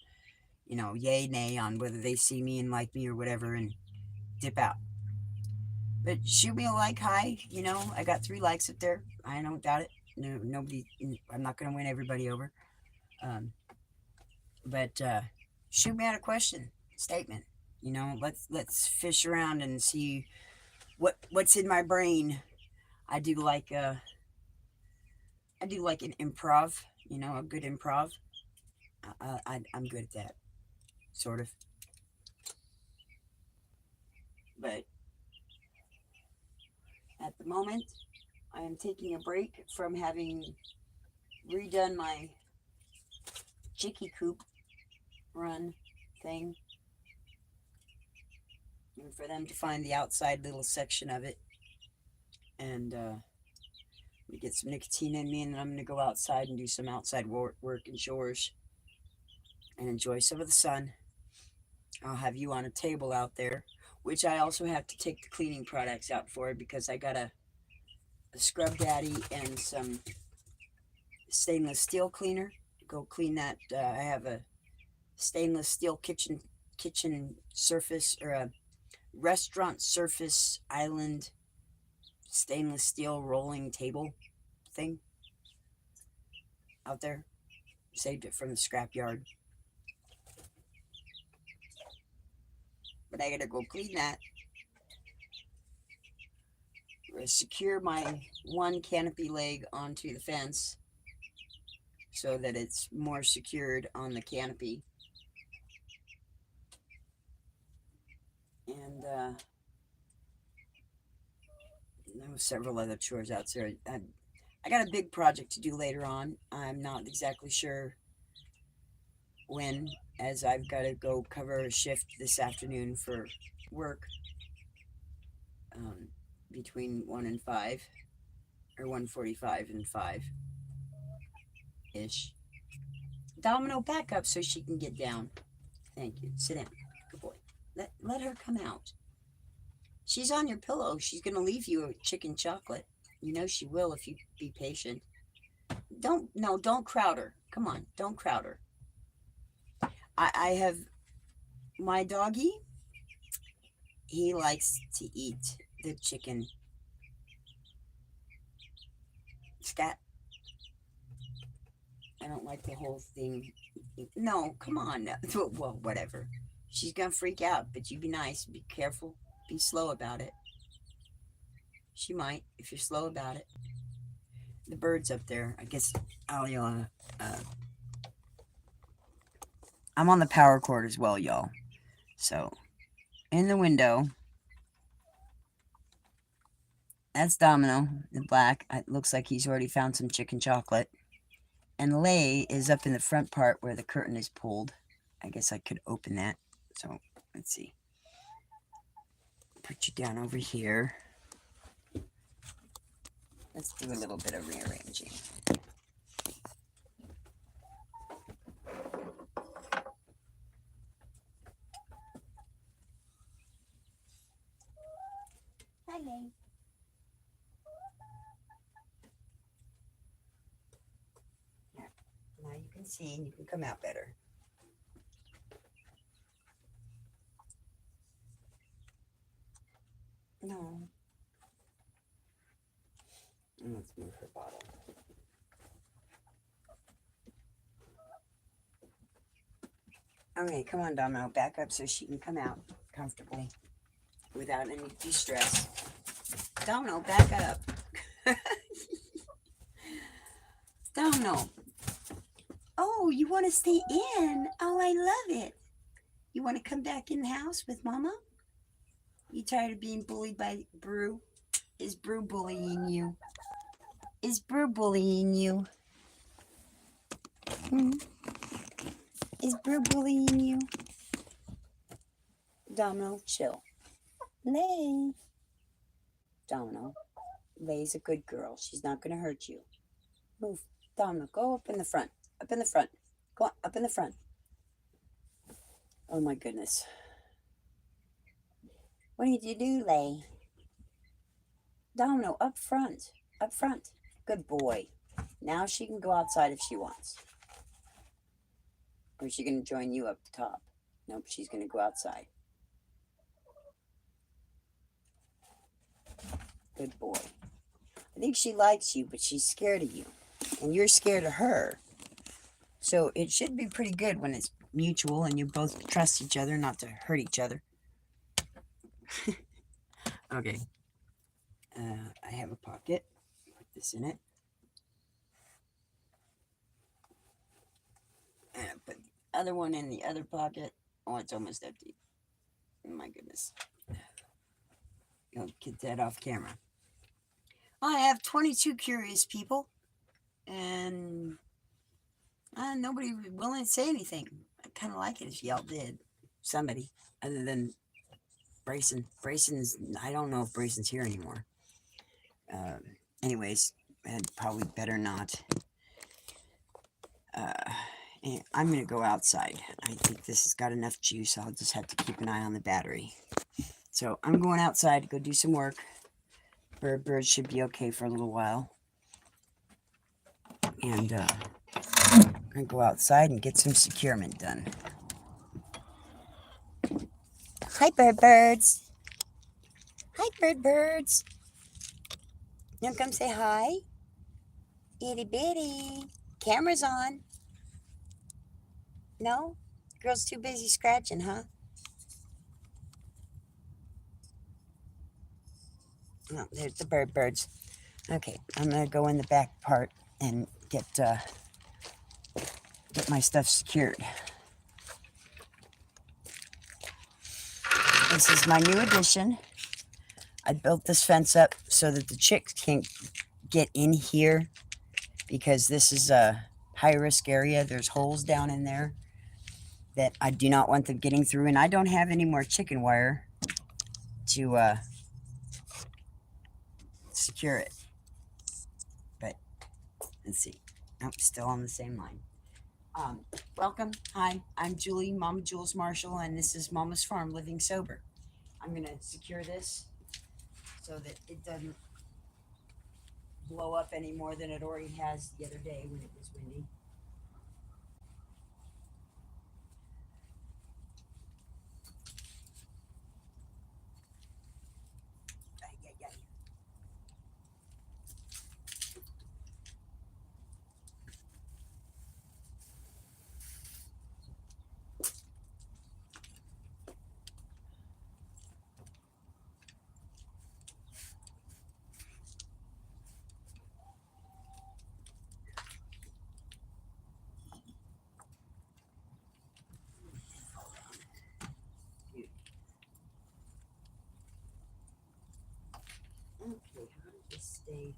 You know, yay, nay on whether they see me and like me or whatever, and dip out. But shoot me a like, hi. You know, I got 3 likes up there. I don't doubt it. No, nobody. I'm not gonna win everybody over. Um, but shoot me out a question, statement. You know, let's fish around and see what's in my brain. I do like an improv. You know, a good improv. I'm good at that, sort of. But at the moment, I am taking a break from having redone my chicky coop run thing, and for them to find the outside little section of it, and we get some nicotine in me, and then I'm gonna go outside and do some outside work and chores, and enjoy some of the sun. I'll have you on a table out there, which I also have to take the cleaning products out for because I got a scrub daddy and some stainless steel cleaner to go clean that. I have a stainless steel kitchen surface, or a restaurant surface island stainless steel rolling table thing out there. Saved it from the scrapyard. But I gotta go clean that. Secure my one canopy leg onto the fence so that it's more secured on the canopy. And there were several other chores out there. I got a big project to do later on. I'm not exactly sure when, as I've got to go cover a shift this afternoon for work, between 1 and 5, or 1:45 and 5-ish. Domino, back up so she can get down. Thank you. Sit down. Good boy. Let her come out. She's on your pillow. She's going to leave you a chicken chocolate. You know she will if you be patient. Don't crowd her. Come on, don't crowd her. I have my doggy. He likes to eat the chicken. Scat. I don't like the whole thing. No, come on. Well, whatever. She's going to freak out, but you be nice. Be careful. Be slow about it. She might, if you're slow about it. The bird's up there. I guess I'm on the power cord as well, y'all. So, in the window, that's Domino, the black. It looks like he's already found some chicken chocolate. And Lay is up in the front part where the curtain is pulled. I guess I could open that. So, let's see. Put you down over here. Let's do a little bit of rearranging. Hi, Lay. Now you can see and you can come out better. No. Let's move her bottle. Okay, come on, Domino. Back up so she can come out comfortably without any distress. Domino, back up. Domino. Oh, you want to stay in? Oh, I love it. You want to come back in the house with Mama? You tired of being bullied by Brew? Is Brew bullying you? Is Brew bullying you? Is Brew bullying you? Domino, chill. Lay. Domino. Lay's a good girl. She's not going to hurt you. Move. Domino, go up in the front. Up in the front. Go on, up in the front. Oh my goodness. What did you do, Lay? Domino, up front. Up front. Good boy. Now she can go outside if she wants. Or is she going to join you up the top? Nope, she's going to go outside. Good boy. I think she likes you, but she's scared of you. And you're scared of her. So it should be pretty good when it's mutual and you both trust each other not to hurt each other. Okay. I have a pocket. Put this in it. And I put the other one in the other pocket. Oh, it's almost empty. Oh my goodness. I'll get that off camera. I have 22 curious people. And nobody was willing to say anything. I kind of like it if y'all did. Somebody other than Brayson. Brayson's, I don't know if Brayson's here anymore. Anyways, I'd probably better not. I'm going to go outside. I think this has got enough juice. I'll just have to keep an eye on the battery. So I'm going outside to go do some work. Bird should be okay for a little while. And I'm going to go outside and get some securement done. Hi, birds. Hi, birds. You want to come say hi? Itty bitty. Camera's on. No? Girl's too busy scratching, huh? Oh, there's the birds. Okay, I'm going to go in the back part and get my stuff secured. This is my new addition. I built this fence up so that the chicks can't get in here because this is a high-risk area. There's holes down in there that I do not want them getting through, and I don't have any more chicken wire to secure it. But let's see. I'm still on the same line. Welcome. Hi, I'm Julie, Mama Jules Marshall, and this is Mama's Farm Living Sober. I'm going to secure this so that it doesn't blow up any more than it already has the other day when it was windy. Okay, how did this stay?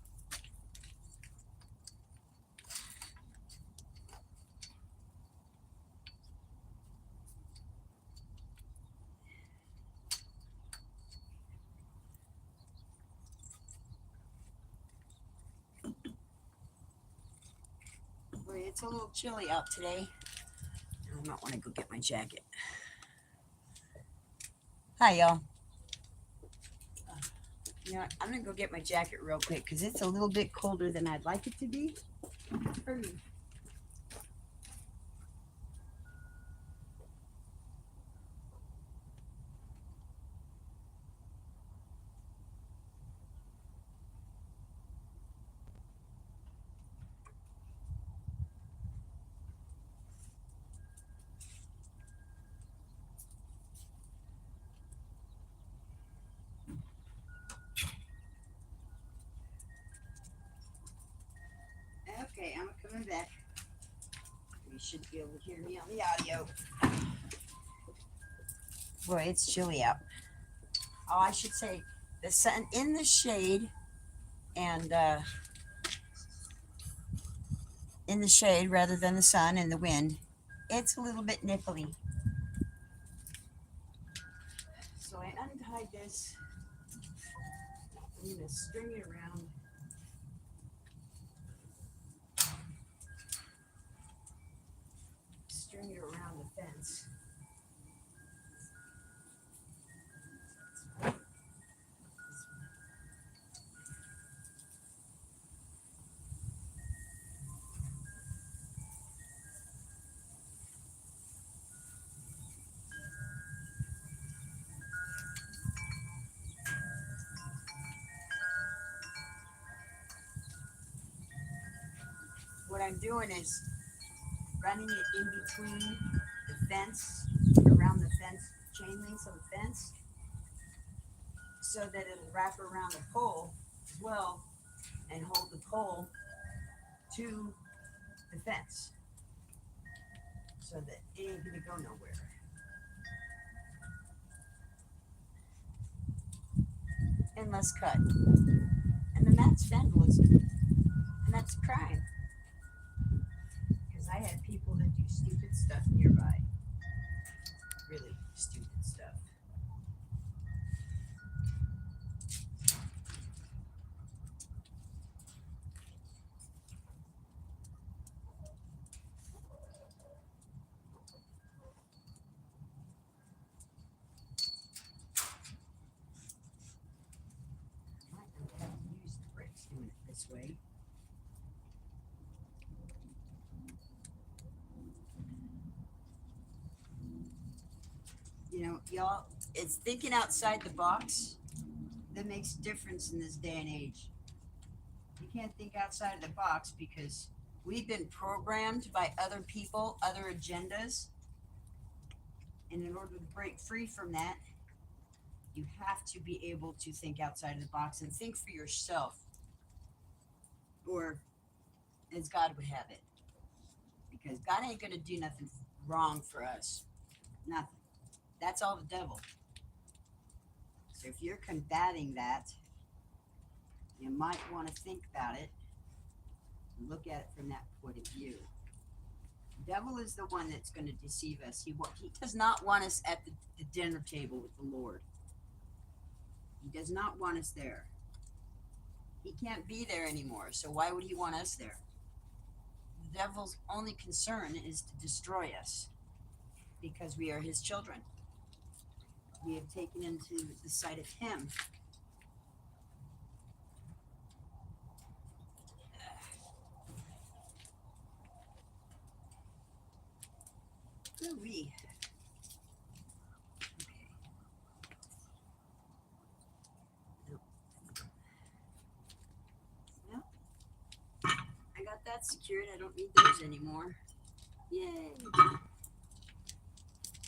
Boy, it's a little chilly out today. I might want to go get my jacket. Hi, y'all. You know what? I'm going to go get my jacket real quick because it's a little bit colder than I'd like it to be. Hurry. Okay, I'm coming back. You should be able to hear me on the audio. Boy, it's chilly out. Oh, I should say the sun in the shade and in the shade rather than the sun and the wind, it's a little bit nipply. So I untied this. I'm going to string it around. String it around the fence. What I'm doing is running it in between the fence, around the fence, chain links on the fence, so that it'll wrap around the pole as well and hold the pole to the fence so that it ain't gonna go nowhere. And less cut. And then that's vandalism. And that's crime. Because I had people that do stupid stuff nearby. Really stupid stuff. I might not have to use the brakes doing it this way. You know, y'all, it's thinking outside the box that makes a difference in this day and age. You can't think outside of the box because we've been programmed by other people, other agendas. And in order to break free from that, you have to be able to think outside of the box and think for yourself. Or as God would have it. Because God ain't going to do nothing wrong for us. Nothing. That's all the devil. So if you're combating that, you might want to think about it and look at it from that point of view. The devil is the one that's going to deceive us. He does not want us at the dinner table with the Lord. He does not want us there. He can't be there anymore, so why would he want us there? The devil's only concern is to destroy us because we are his children. We have taken into the sight of him. Ooh-wee. Well, I got that secured. I don't need those anymore. Yay.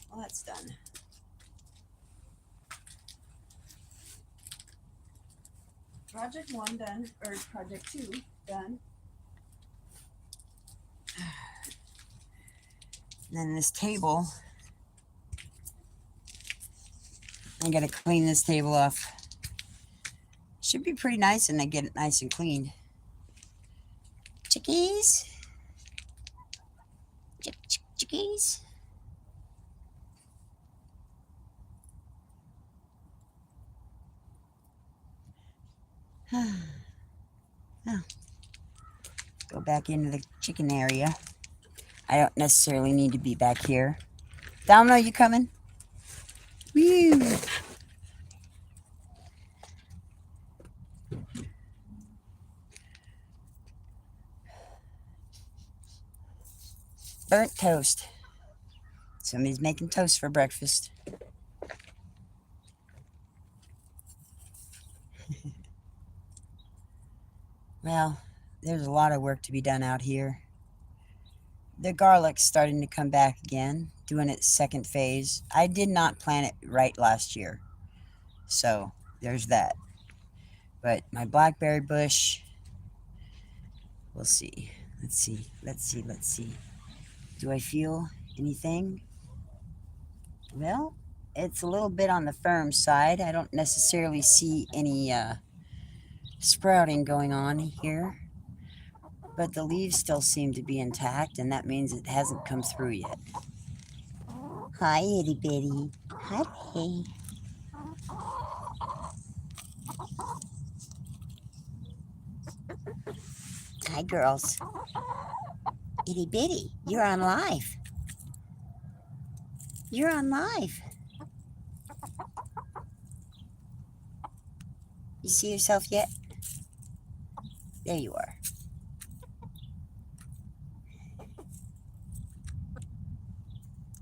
Well, that's done. Project 1 done, or project 2 done. And then this table, I gotta clean this table off. Should be pretty nice and I get it nice and cleaned. Chickies. Chickies. Oh. Go back into the chicken area. I don't necessarily need to be back here. Domino, you coming? Woo! Burnt toast. Somebody's making toast for breakfast. Well, there's a lot of work to be done out here. The garlic's starting to come back again, doing its second phase. I did not plant it right last year, so there's that. But my blackberry bush, we'll see. Let's see. Do I feel anything? Well, it's a little bit on the firm side. I don't necessarily see any sprouting going on here. but the leaves still seem to be intact, and that means it hasn't come through yet. Hi, itty bitty. Hi. Hi, girls. Itty bitty, you're on live. You're on live. You see yourself yet? There you are.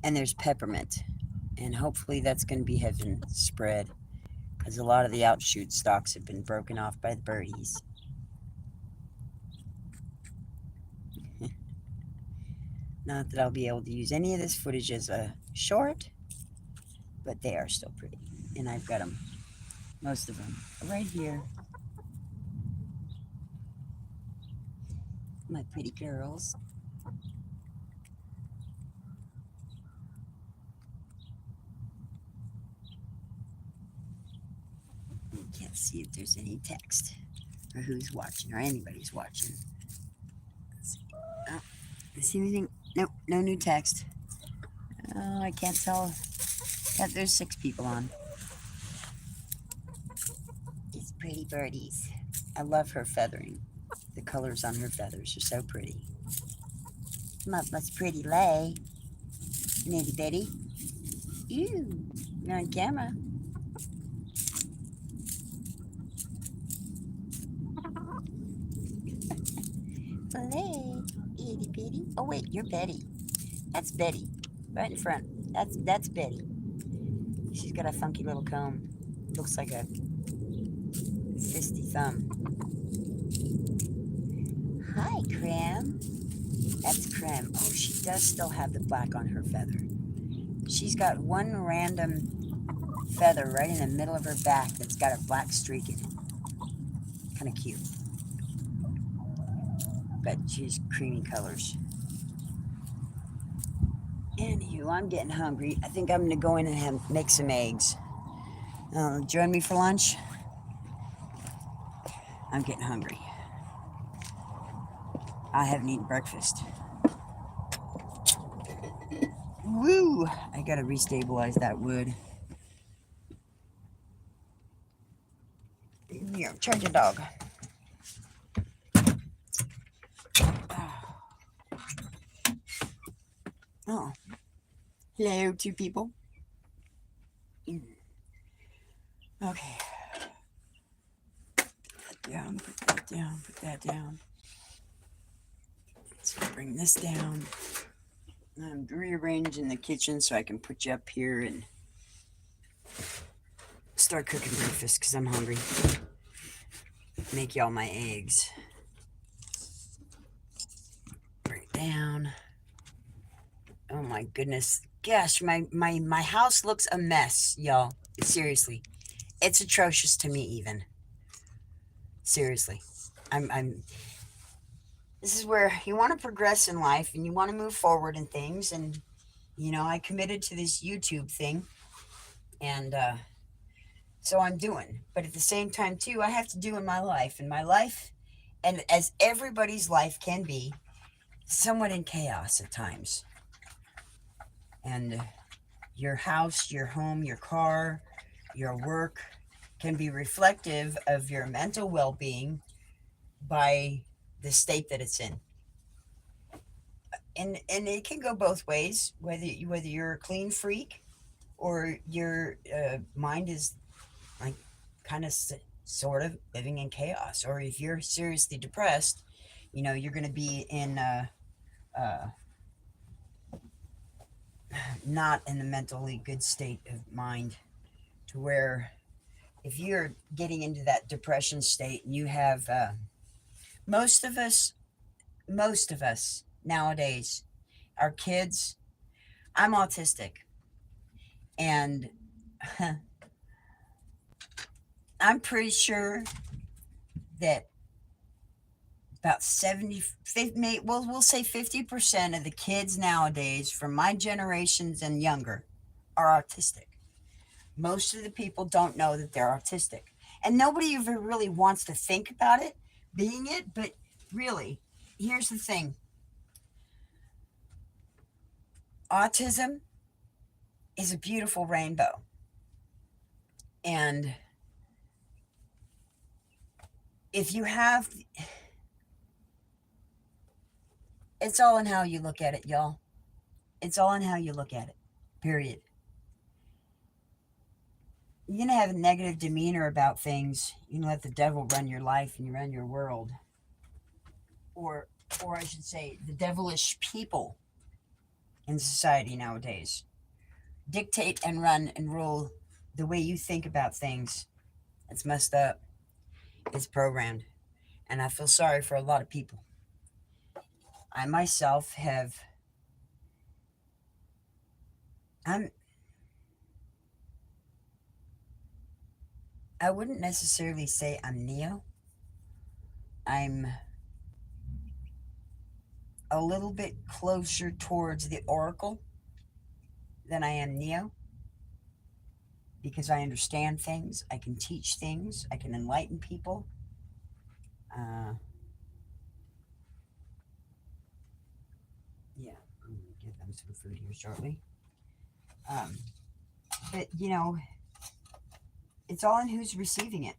And there's peppermint. And hopefully that's going to be heaven spread, because a lot of the outshoot stalks have been broken off by the birdies. Not that I'll be able to use any of this footage as a short, but they are still pretty. And I've got them, most of them, right here. My pretty girls. You can't see if there's any text or who's watching or anybody's watching. Let's see. Oh, see anything? Nope, no new text. Oh, I can't tell. Yeah, there's 6 people on. These pretty birdies. I love her feathering. The colors on her feathers are so pretty. Mama's pretty lay. Nitty bitty. Ew, you're on camera. Lay, itty bitty. Oh wait, you're Betty. That's Betty, right in front. That's Betty. She's got a funky little comb. Looks like a fisty thumb. Hi, Cram. That's Cram. Oh, she does still have the black on her feather. She's got one random feather right in the middle of her back that's got a black streak in it. Kind of cute. But she's creamy colors. Anywho, I'm getting hungry. I think I'm going to go in and make some eggs. Join me for lunch? I'm getting hungry. I haven't eaten breakfast. Woo! I gotta restabilize that wood. Here, charge your dog. Oh. Hello, 2 people. Okay. Put that down, put that down, put that down. Let's bring this down. I'm rearranging the kitchen so I can put you up here and start cooking breakfast because I'm hungry. Make y'all my eggs. Bring it down. Oh my goodness. Gosh, my house looks a mess, y'all. Seriously. It's atrocious to me even. Seriously. I'm this is where you want to progress in life and you want to move forward in things, and I committed to this YouTube thing, and so I'm doing. But at the same time too, I have to do in my life. And my life, and as everybody's life can be, somewhat in chaos at times. And your house, your home, your car, your work can be reflective of your mental well-being by the state that it's in. And it can go both ways, whether you're a clean freak or your mind is like kind of sort of living in chaos, or if you're seriously depressed, you're going to be in not in a mentally good state of mind, to where if you're getting into that depression state, and you have most of us nowadays, our kids. I'm autistic, and I'm pretty sure that about 70, we'll say 50% of the kids nowadays from my generations and younger are autistic. Most of the people don't know that they're autistic, and nobody ever really wants to think about it being it. But really, here's the thing. Autism is a beautiful rainbow. And if you have, it's all in how you look at it, y'all. It's all in how you look at it, period. You're going to have a negative demeanor about things. You can let the devil run your life and you run your world. Or, or I should say, the devilish people in society nowadays dictate and run and rule the way you think about things. It's messed up. It's programmed. And I feel sorry for a lot of people. I myself have, I wouldn't necessarily say I'm Neo. I'm a little bit closer towards the Oracle than I am Neo, because I understand things, I can teach things, I can enlighten people. Yeah, I'm gonna give them some food here shortly. But it's all in who's receiving it.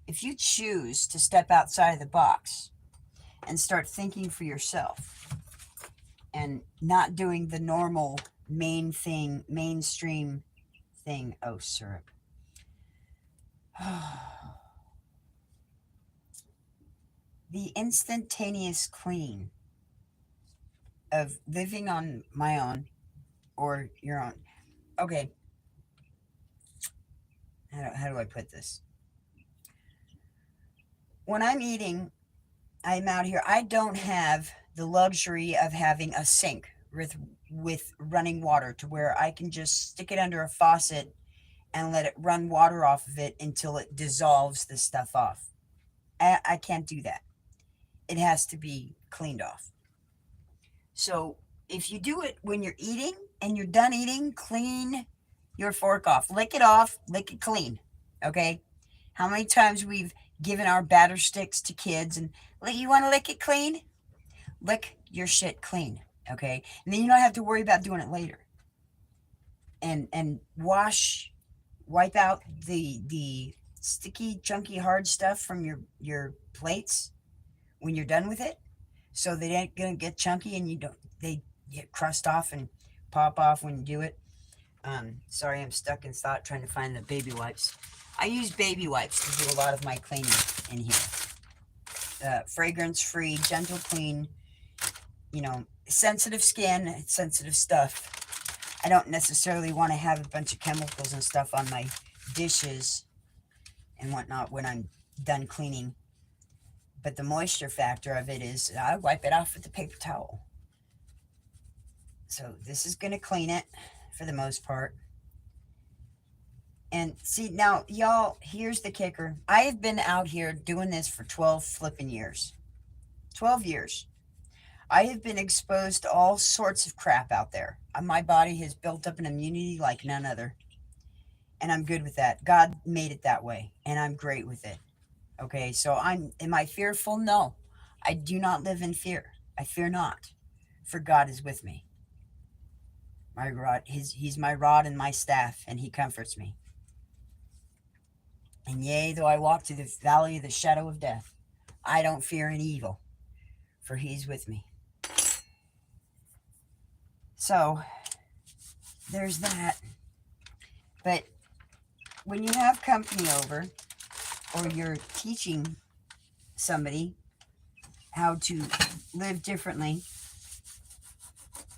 If you choose to step outside of the box and start thinking for yourself and not doing the normal mainstream thing. Oh, syrup. The instantaneous clean of living on my own or your own. Okay. How do I put this? When I'm eating, I'm out here. I don't have the luxury of having a sink with running water to where I can just stick it under a faucet and let it run water off of it until it dissolves the stuff off. I can't do that. It has to be cleaned off. So if you do it when you're eating and you're done eating, clean your fork off. Lick it off, lick it clean. Okay? How many times we've given our batter sticks to kids and, you want to lick it clean? Lick your shit clean. Okay? And then you don't have to worry about doing it later. And wipe out the sticky, chunky, hard stuff from your plates when you're done with it, so they ain't gonna get chunky and they get crust off and pop off when you do it. Sorry, I'm stuck in thought trying to find the baby wipes. I use baby wipes to do a lot of my cleaning in here. Fragrance-free, gentle clean. Sensitive skin, sensitive stuff. I don't necessarily want to have a bunch of chemicals and stuff on my dishes and whatnot when I'm done cleaning. But the moisture factor of it is I wipe it off with a paper towel. So this is going to clean it for the most part. And see, now, y'all, here's the kicker. I have been out here doing this for 12 flipping years. 12 years. I have been exposed to all sorts of crap out there. My body has built up an immunity like none other. And I'm good with that. God made it that way. And I'm great with it. Okay, so am I fearful? No. I do not live in fear. I fear not. For God is with me. My rod, he's my rod and my staff, and he comforts me. And yea, though I walk through the valley of the shadow of death, I don't fear any evil, for he's with me. So, there's that. But when you have company over, or you're teaching somebody how to live differently,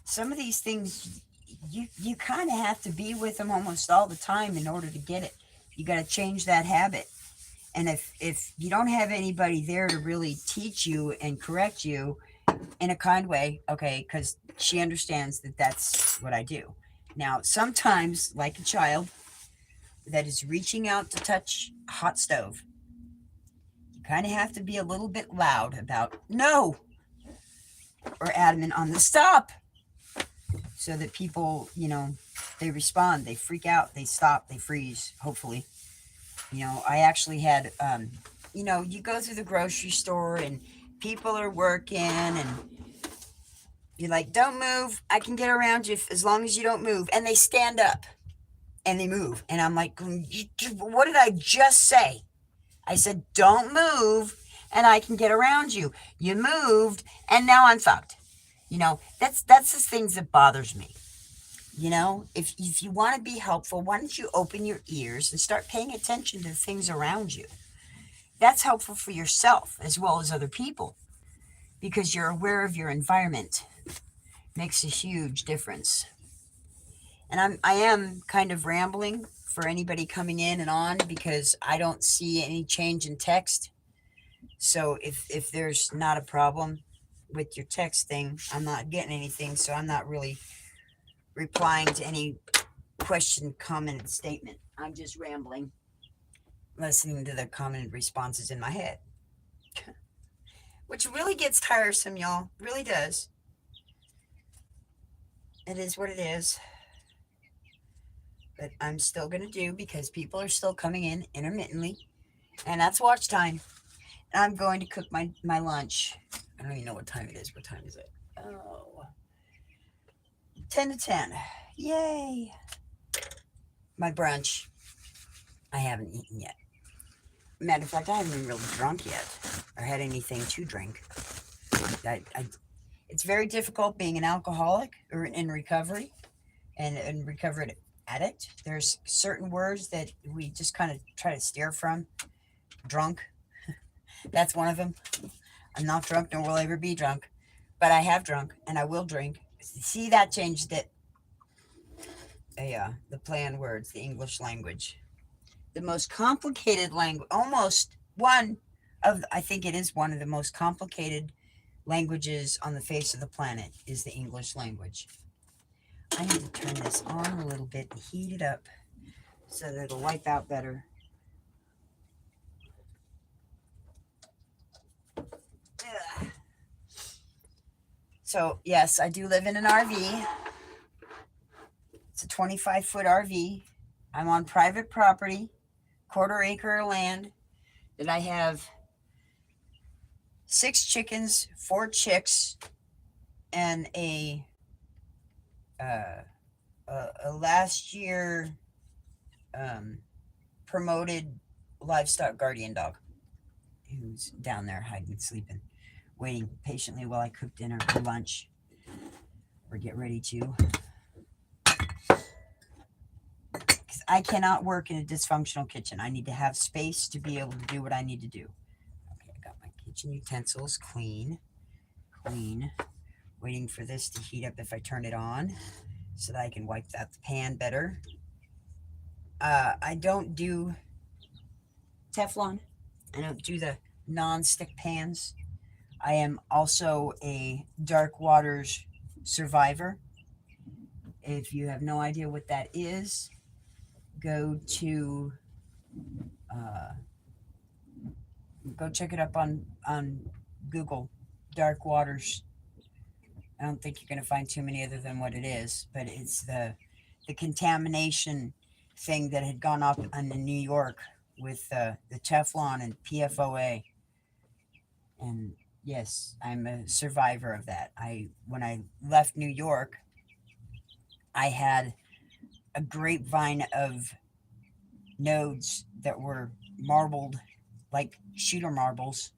some of these things, you kind of have to be with them almost all the time in order to get it. You got to change that habit. And if you don't have anybody there to really teach you and correct you in a kind way, okay, because she understands that that's what I do. Now, sometimes, like a child that is reaching out to touch a hot stove, you kind of have to be a little bit loud about no, or adamant on the stop, so that people, they respond, they freak out, they stop, they freeze, hopefully. I actually had, you go through the grocery store and people are working and you're like, don't move. I can get around you as long as you don't move. And they stand up and they move. And I'm like, what did I just say? I said, don't move and I can get around you. You moved and now I'm fucked. That's the things that bothers me. If you want to be helpful, why don't you open your ears and start paying attention to the things around you? That's helpful for yourself as well as other people because you're aware of your environment. Makes a huge difference. And I am kind of rambling for anybody coming in and on because I don't see any change in text. So if there's not a problem with your text thing, I'm not getting anything, so I'm not really replying to any question, comment, and statement. I'm just rambling, listening to the comment and responses in my head. Which really gets tiresome, y'all. Really does. It is what it is. But I'm still going to do because people are still coming in intermittently. And that's watch time. And I'm going to cook my lunch. I don't even know what time it is. What time is it? Oh, 10 to 10. Yay. My brunch. I haven't eaten yet. Matter of fact, I haven't even really drunk yet or had anything to drink. It's very difficult being an alcoholic or in recovery and recovered addict. There's certain words that we just kind of try to steer from. Drunk. That's one of them. I'm not drunk, nor will I ever be drunk. But I have drunk, and I will drink. See, that changed it. The play on words, the English language. The most complicated language, I think it is one of the most complicated languages on the face of the planet is the English language. I need to turn this on a little bit and heat it up so that it'll wipe out better. Ugh. So, yes, I do live in an RV. It's a 25-foot RV. I'm on private property, quarter-acre of land that I have 6 chickens, 4 chicks, and a last year promoted livestock guardian dog who's down there hiding, sleeping, waiting patiently while I cook dinner or lunch or get ready to. Because I cannot work in a dysfunctional kitchen. I need to have space to be able to do what I need to do. Okay, I got my kitchen utensils clean. Waiting for this to heat up if I turn it on so that I can wipe out the pan better. I don't do Teflon. I don't do the non-stick pans. I am also a dark waters survivor. If you have no idea what that is, go check it up on Google. Dark waters. I don't think you're going to find too many other than what it is, but it's the contamination thing that had gone up in New York with the Teflon and PFOA. And yes, I'm a survivor of that. When I left New York, I had a grapevine of nodes that were marbled like shooter marbles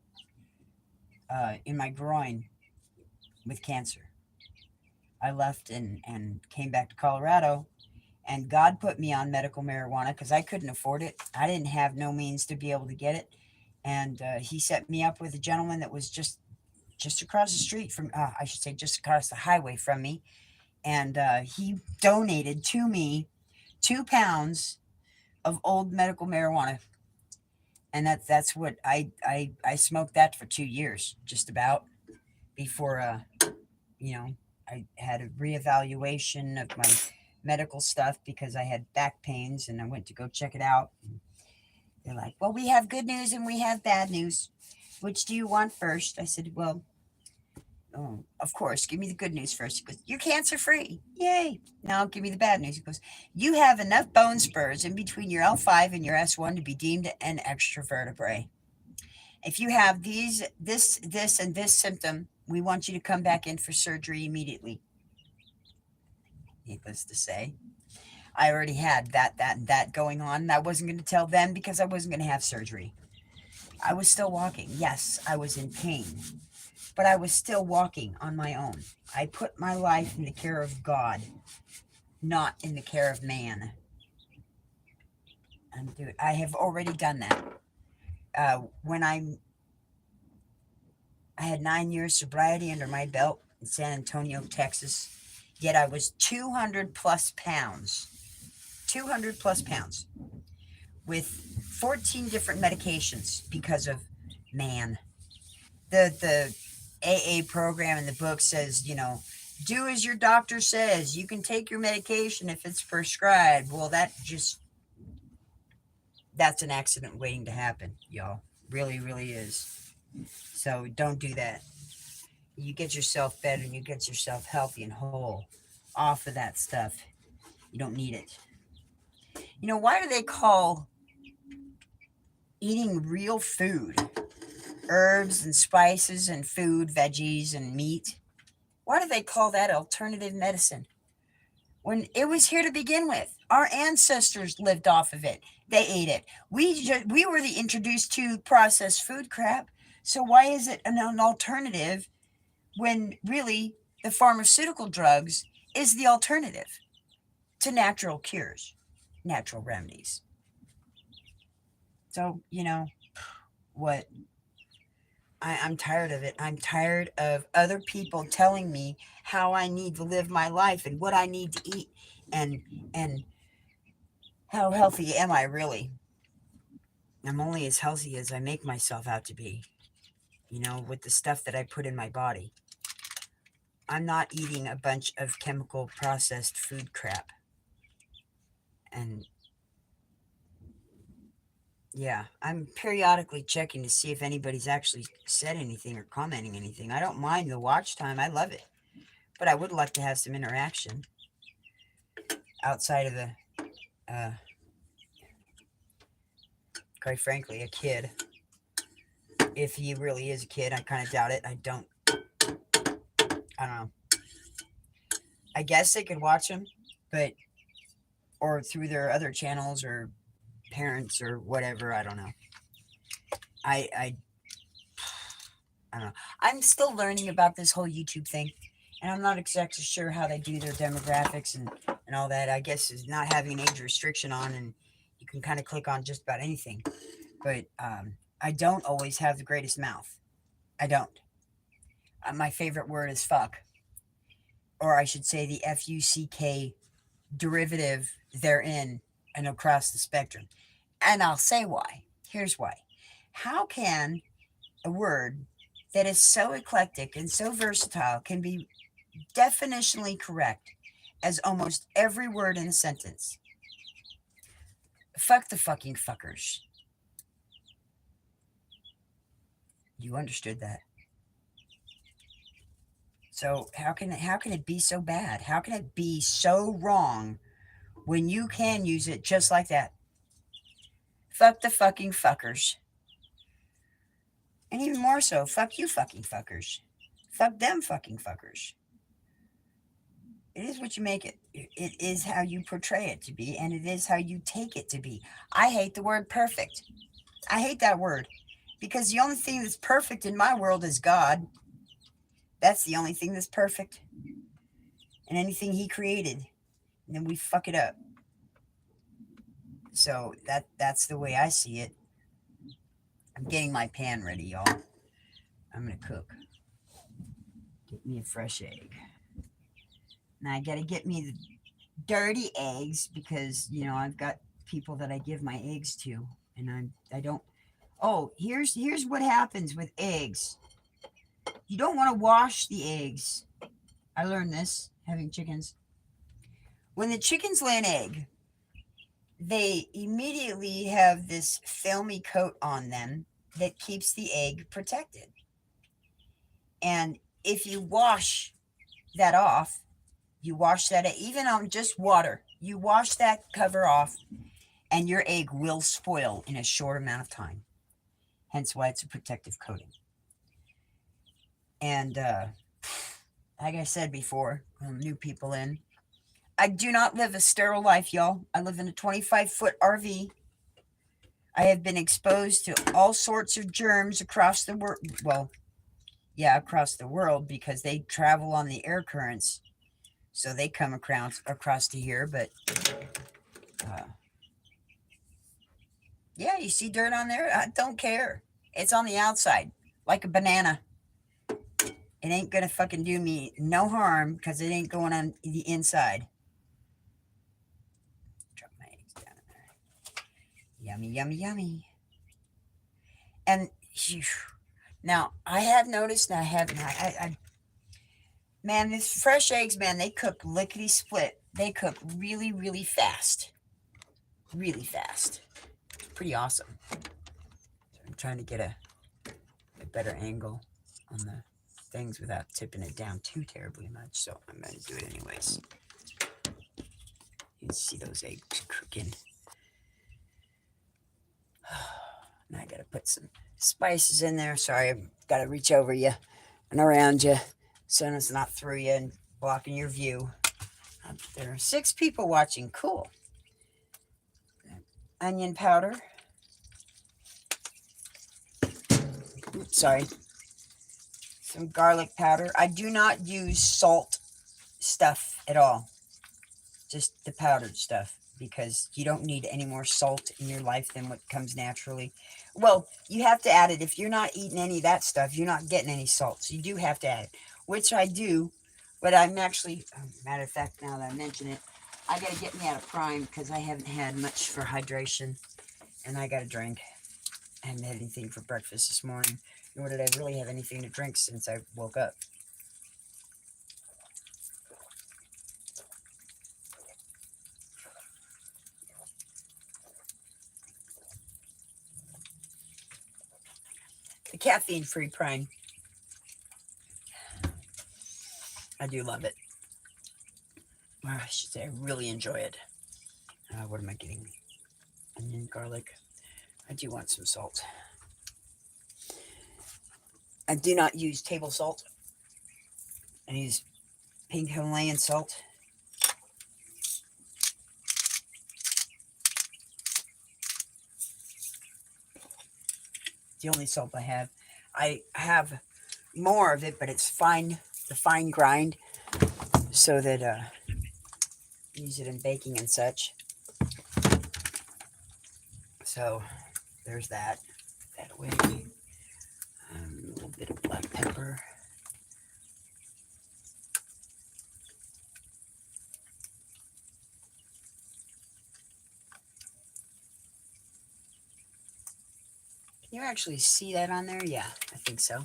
in my groin with cancer. I left and came back to Colorado, and God put me on medical marijuana because I couldn't afford it. I didn't have no means to be able to get it. And he set me up with a gentleman that was just across the street from, I should say just across the highway from me. And he donated to me 2 pounds of old medical marijuana. And that's what I smoked that for 2 years, just about, before, I had a reevaluation of my medical stuff because I had back pains and I went to go check it out. They're like, well, we have good news and we have bad news. Which do you want first? I said, well, of course, give me the good news first. He goes, you're cancer free. Yay. Now give me the bad news. He goes, you have enough bone spurs in between your L5 and your S1 to be deemed an extra vertebrae. If you have this, and this symptom, we want you to come back in for surgery immediately. Needless to say, I already had and that going on. And I wasn't going to tell them because I wasn't going to have surgery. I was still walking. Yes, I was in pain, but I was still walking on my own. I put my life in the care of God, not in the care of man. I have already done that. When I had 9 years sobriety under my belt in San Antonio, Texas. Yet I was 200 plus pounds, 200 plus pounds, with 14 different medications because of man. The AA program in the book says, do as your doctor says. You can take your medication if it's prescribed. Well, that's an accident waiting to happen, y'all. Really, really is. So don't do that. You get yourself better and you get yourself healthy and whole off of that stuff. You don't need it. Why do they call eating real food, herbs and spices and food, veggies and meat, why do they call that alternative medicine? When it was here to begin with, our ancestors lived off of it. They ate it. We were the introduced to processed food crap. So why is it an alternative when really the pharmaceutical drugs is the alternative to natural cures, natural remedies? So, what? I'm tired of it. I'm tired of other people telling me how I need to live my life and what I need to eat and how healthy am I really? I'm only as healthy as I make myself out to be, with the stuff that I put in my body. I'm not eating a bunch of chemical processed food crap. And yeah, I'm periodically checking to see if anybody's actually said anything or commenting anything. I don't mind the watch time. I love it. But I would like to have some interaction outside of uh, quite frankly, a kid. If he really is a kid, I kind of doubt it. I don't know. I guess they could watch him, but, or through their other channels or parents or whatever. I don't know. I don't know. I'm still learning about this whole YouTube thing, and I'm not exactly sure how they do their demographics and all that. I guess is not having an age restriction on, and you can kind of click on just about anything. But I don't always have the greatest mouth. I don't. My favorite word is fuck, or I should say the FUCK derivative therein and across the spectrum. And I'll say why. Here's why. How can a word that is so eclectic and so versatile can be definitionally correct as almost every word in a sentence? Fuck the fucking fuckers. You understood that. So how can it be so bad? How can it be so wrong when you can use it just like that? Fuck the fucking fuckers. And even more so, fuck you fucking fuckers. Fuck them fucking fuckers. It is what you make it. It is how you portray it to be, and it is how you take it to be. I hate the word perfect. I hate that word because the only thing that's perfect in my world is God. That's the only thing that's perfect. And anything he created, and then we fuck it up. So that's the way I see it. I'm getting my pan ready, y'all. I'm gonna cook. Get me a fresh egg. Now I gotta get me the dirty eggs because I've got people that I give my eggs to, and I don't. Oh, here's what happens with eggs. You don't want to wash the eggs. I learned this having chickens. When the chickens lay an egg, they immediately have this filmy coat on them that keeps the egg protected. And if you wash that off, you wash that even on just water, you wash that cover off, and your egg will spoil in a short amount of time. hence why it's a protective coating. And like I said before, new people in, I do not live a sterile life, y'all. I live in a 25-foot RV. I have been exposed to all sorts of germs across the world. Well, yeah, across the world, because they travel on the air currents. So they come across to here. But yeah, you see dirt on there? I don't care. It's on the outside, like a banana. It ain't gonna fucking do me no harm because it ain't going on the inside. Drop my eggs down in there. Yummy, yummy, yummy. And phew, now I have noticed, and man, these fresh eggs, man, they cook lickety split. They cook really, really fast. Really fast. Pretty awesome. So I'm trying to get a better angle on the things without tipping it down too terribly much. So I'm going to do it anyways. You can see those eggs cooking. Now I got to put some spices in there. Sorry, I've got to reach over you and around you so it's not through you and blocking your view. There are 6 people watching. Cool. Onion powder. Oops, sorry. Some garlic powder. I do not use salt stuff at all. Just the powdered stuff, because you don't need any more salt in your life than what comes naturally. Well, you have to add it. If you're not eating any of that stuff, you're not getting any salt. So you do have to add it, which I do. But I'm actually, matter of fact, now that I mention it, I got to get me out of Prime because I haven't had much for hydration. And I got a drink. I haven't had anything for breakfast this morning, nor did I really have anything to drink since I woke up. The caffeine-free Prime. I do love it. Or I should say I really enjoy it. What am I getting? Onion, garlic. I do want some salt. I do not use table salt. I use pink Himalayan salt. The only salt I have. I have more of it, but it's fine, the fine grind, so that use it in baking and such. So there's that. Put that away. A little bit of black pepper. Can you actually see that on there? Yeah, I think so.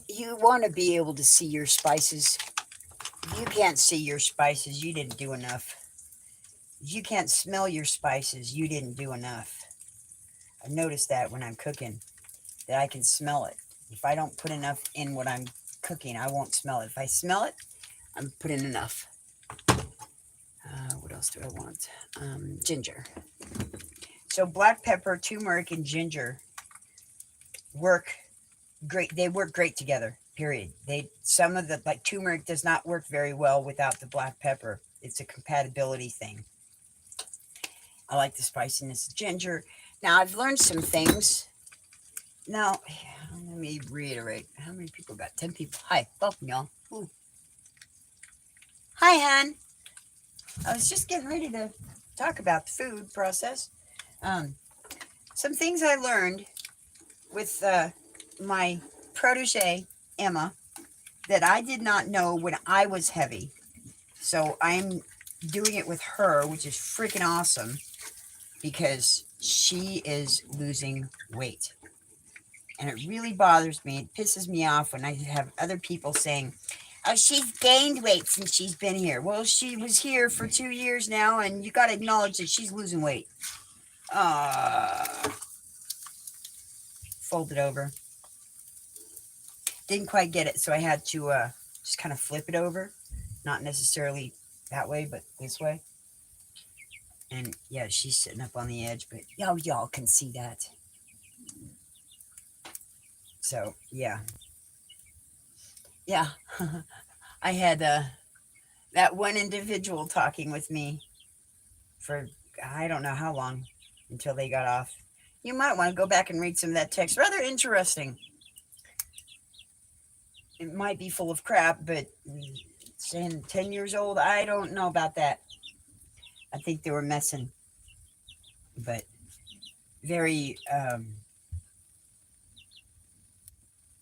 You want to be able to see your spices. If you can't see your spices, you didn't do enough. If you can't smell your spices, you didn't do enough. I've noticed that when I'm cooking, that I can smell it. If I don't put enough in what I'm cooking, I won't smell it. If I smell it, I'm putting enough. What else do I want? Ginger. So black pepper, turmeric, and ginger work great. They work great together, period. Some of the, like turmeric does not work very well without the black pepper. It's a compatibility thing. I like the spiciness of ginger. Now, I've learned some things. Now, let me reiterate. How many people got? 10 people. Hi, welcome, y'all. Ooh. Hi, hon. I was just getting ready to talk about the food process. Some things I learned with my protege, Emma, that I did not know when I was heavy. So I'm doing it with her, which is freaking awesome, because she is losing weight. And it really bothers me. It pisses me off when I have other people saying, oh, she's gained weight since she's been here. Well, she was here for 2 years now, and you got to acknowledge that she's losing weight. Fold it over. Didn't quite get it, so I had to just kind of flip it over. Not necessarily that way, but this way. And yeah, she's sitting up on the edge, but y'all can see that. So yeah. I had that one individual talking with me for I don't know how long until they got off. You might want to go back and read some of that text. Rather interesting. It might be full of crap, but saying 10 years old, I don't know about that. I think they were messing, but very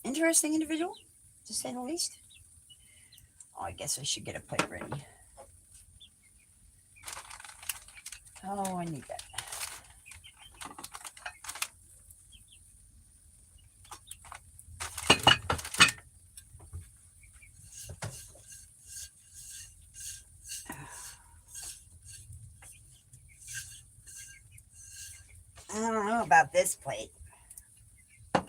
interesting individual, to say the least. Oh, I guess I should get a plate ready. Oh, I need that. I don't know about this plate. Turn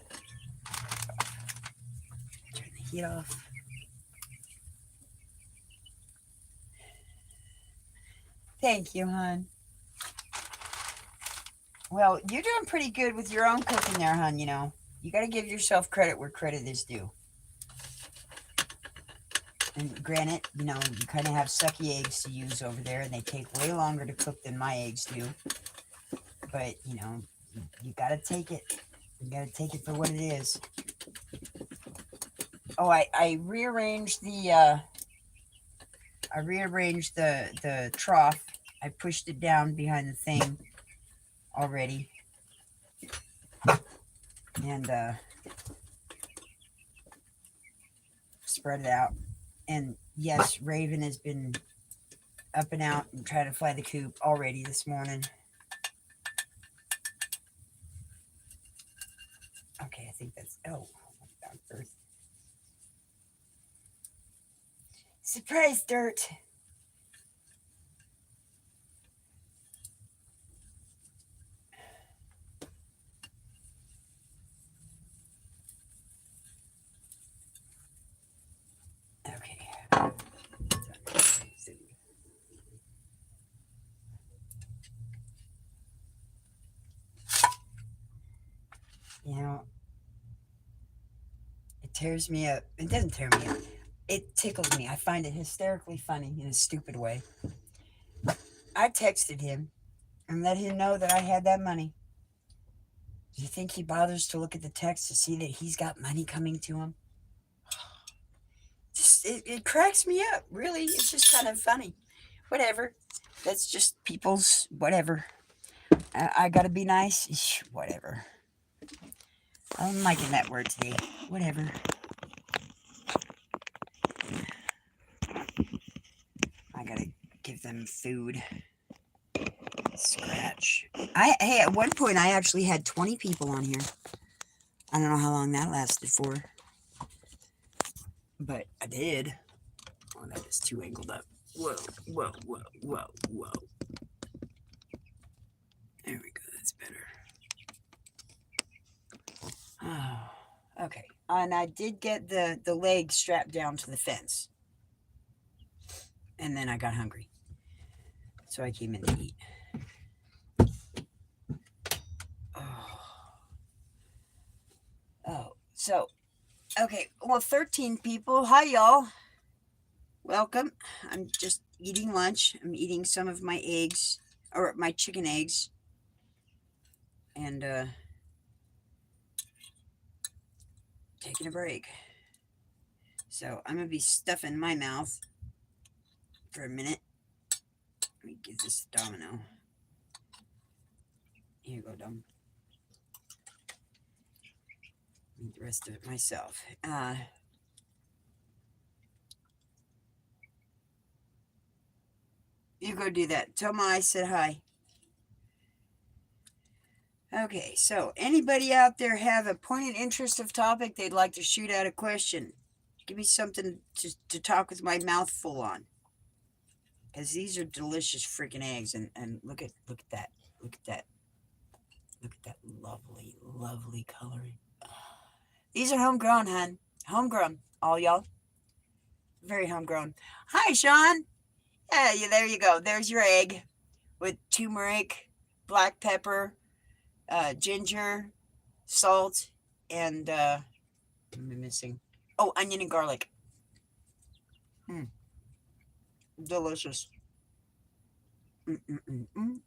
the heat off. Thank you, hon. Well, you're doing pretty good with your own cooking there, hon. You know, you got to give yourself credit where credit is due. And granted, you know, you kind of have sucky eggs to use over there, and they take way longer to cook than my eggs do. But, you know, you got to take it. You got to take it for what it is. Oh, I rearranged the trough. I pushed it down behind the thing already. And spread it out. And yes, Raven has been up and out and trying to fly the coop already this morning. Okay, I think that's Earth. Surprise dirt. Okay. You know, it tears me up. It doesn't tear me up. It tickles me. I find it hysterically funny in a stupid way. I texted him and let him know that I had that money. Do you think he bothers to look at the text to see that he's got money coming to him? Just it cracks me up. Really, it's just kind of funny. Whatever. That's just people's whatever. I gotta be nice. Whatever. I'm liking that word today. Whatever. I gotta give them food. Scratch. Hey, at one point I actually had 20 people on here. I don't know how long that lasted for. But I did. Oh, that is too angled up. Whoa. There we go. That's better. Oh, okay. And I did get the leg strapped down to the fence. And then I got hungry. So I came in to eat. Oh, so, okay. Well, 13 people. Hi, y'all. Welcome. I'm just eating lunch. I'm eating some of my eggs, or my chicken eggs. And, taking a break. So I'm going to be stuffing my mouth for a minute. Let me give this to Domino. Here you go, Dom. Eat the rest of it myself. You go do that. Tell Ma I said hi. Okay, so anybody out there have a pointed interest of topic they'd like to shoot out a question? Give me something to talk with my mouth full on. Because these are delicious freaking eggs. And look at that. Look at that. Look at that lovely coloring. These are homegrown, hon. Homegrown. All y'all. Very homegrown. Hi, Sean. Yeah, there you go. There's your egg with turmeric, black pepper, ginger, salt, and What am I missing? Oh, onion and garlic. Mm, delicious. Mm.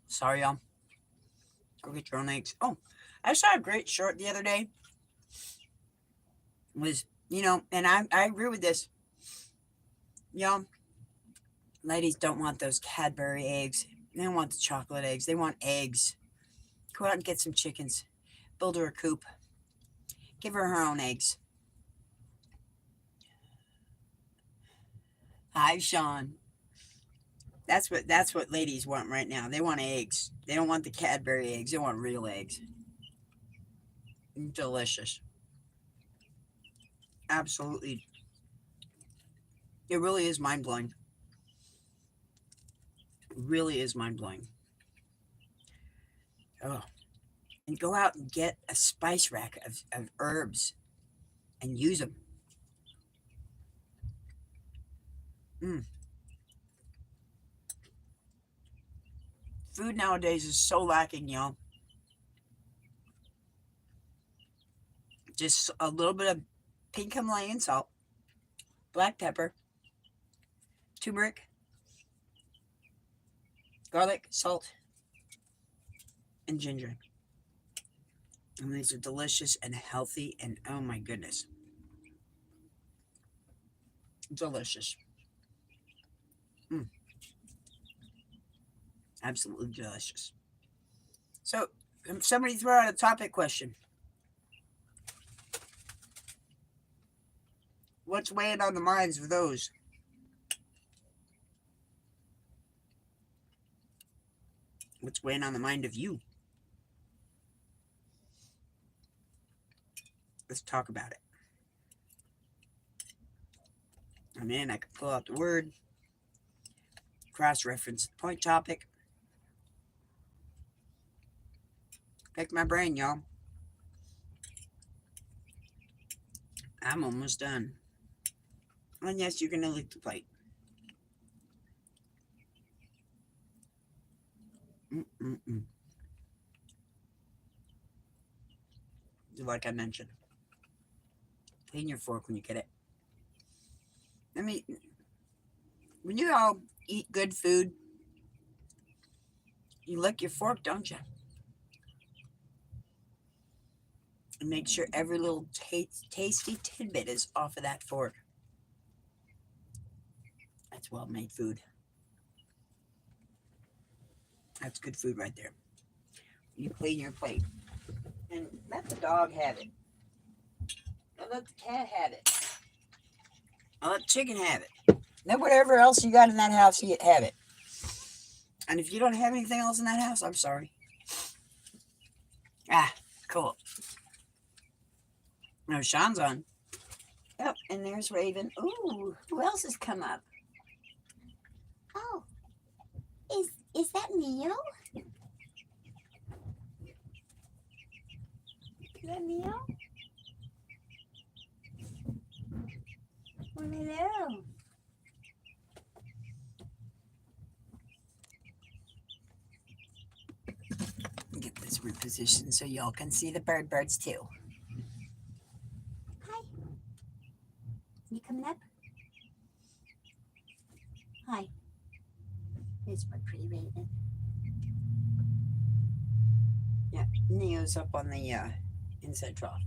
Sorry, y'all. Go get your own eggs. Oh, I saw a great short the other day. Was, and I agree with this. Y'all, ladies don't want those Cadbury eggs. They don't want the chocolate eggs. They want eggs. Go out and get some chickens. Build her a coop. Give her own eggs. Hi, Sean. That's what ladies want right now. They want eggs. They don't want the Cadbury eggs. They want real eggs. Delicious. Absolutely. It really is mind blowing. Really is mind blowing. Oh, and go out and get a spice rack of herbs and use them. Mm. Food nowadays is so lacking, y'all. Just a little bit of pink Himalayan salt, black pepper, turmeric, garlic, salt, and ginger. And these are delicious and healthy, and oh my goodness, delicious. Mm, absolutely delicious. So, somebody throw out a topic question. What's weighing on the minds of those? What's weighing on the mind of you? Let's talk about it. I mean, I could pull out the word, cross-reference the point topic. Pick my brain, y'all. I'm almost done. And yes, you're going to lick the plate. Like I mentioned, clean your fork when you get it. I mean, when you all eat good food, you lick your fork, don't you? And make sure every little tasty tidbit is off of that fork. That's well-made food. That's good food right there. You clean your plate. And let the dog have it. I'll let the cat have it. I'll let the chicken have it. Then whatever else you got in that house, you have it. And if you don't have anything else in that house, I'm sorry. Ah, cool. No, Sean's on. Yep, and there's Raven. Ooh, who else has come up? Oh, is that Neo? Is that Neo? Well, hello. Get this repositioned so y'all can see the birds too. Hi. You coming up? Hi. It's my pretty Raven. Yeah, Neo's up on the inside trough.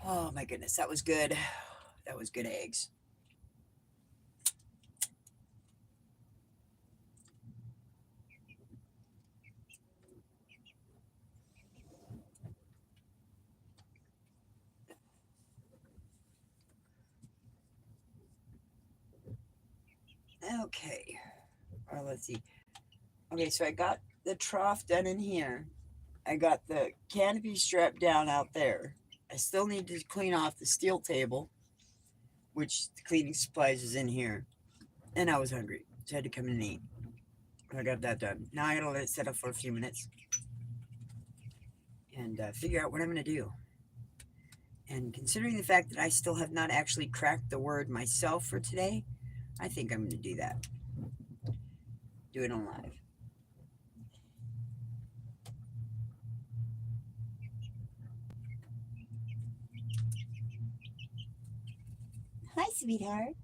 Oh my goodness, that was good. That was good eggs. Okay. Or let's see. Okay, so I got the trough done in here. I got the canopy strapped down out there. I still need to clean off the steel table, which the cleaning supplies is in here. And I was hungry, so I had to come in and eat. I got that done. Now I gotta let it set up for a few minutes and figure out what I'm gonna do. And considering the fact that I still have not actually cracked the word myself for today, I think I'm gonna do that. Do it on live. Hi, sweetheart.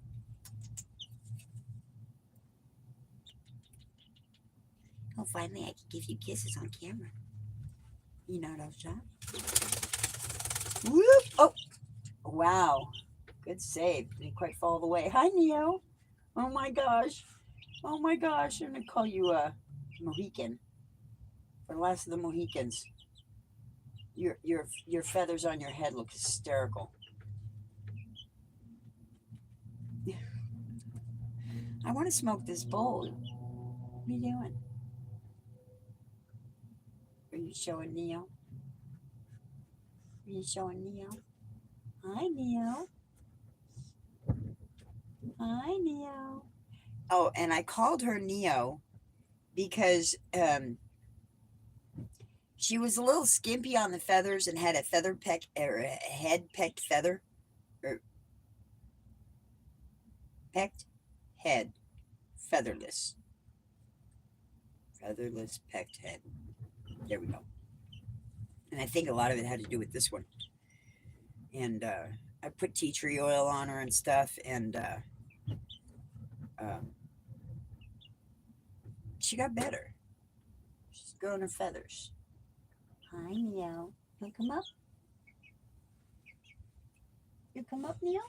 Oh, finally, I can give you kisses on camera. You know what I was trying? Whoop! Oh, wow. Good save. Didn't quite fall the way. Hi, Neo. Oh my gosh. Oh my gosh. I'm gonna call you a Mohican. For the last of the Mohicans. Your feathers on your head look hysterical. I want to smoke this bowl. What are you doing? Are you showing Neo? Are you showing Neo? Hi, Neo. Hi, Neo. Oh, and I called her Neo because she was a little skimpy on the feathers and had a feather peck or a head pecked feather or pecked head, featherless, featherless pecked head. There we go. And I think a lot of it had to do with this one. And I put tea tree oil on her and stuff, and um, she got better. She's growing her feathers. Hi, Neo. You come up? You come up, Neo?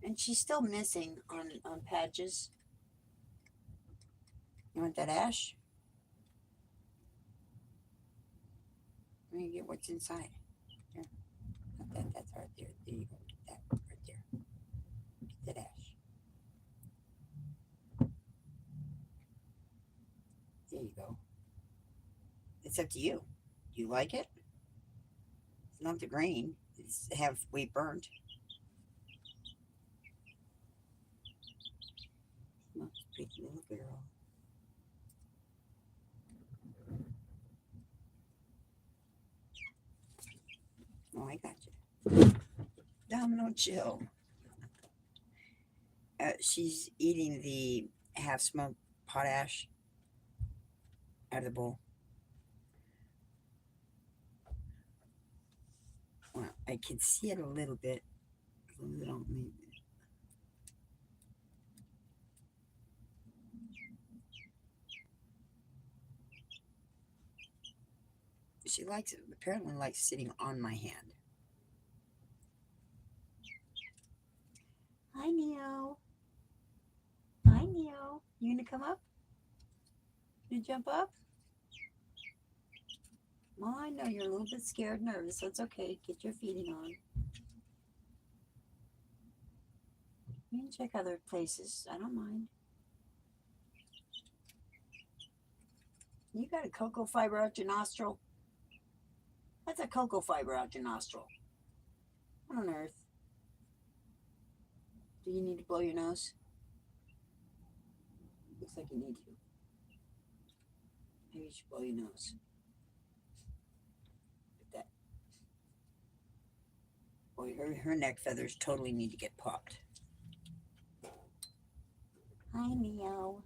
And she's still missing on patches. You want that ash? Let me get what's inside. Here. Not that. That's right there. There you go. Get that right there. Get that ash. There you go. It's up to you. Do you like it? It's not the grain. It's halfway burnt. Oh, pretty little girl. Oh, I got you. Domino chill. She's eating the half smoked potash out of the bowl. Well, I can see it a little bit. A little, maybe. She apparently likes sitting on my hand. Hi, Neo. Hi, Neo. You gonna come up? You jump up? Well, I know you're a little bit scared, nervous, so it's okay. Get your feeding on. You can check other places. I don't mind. You got a cocoa fiber out your nostril? That's a cocoa fiber out your nostril. What on earth? Do you need to blow your nose? Looks like you need to. Maybe you should blow your nose. Like that. Boy, her neck feathers totally need to get popped. Hi, Neo.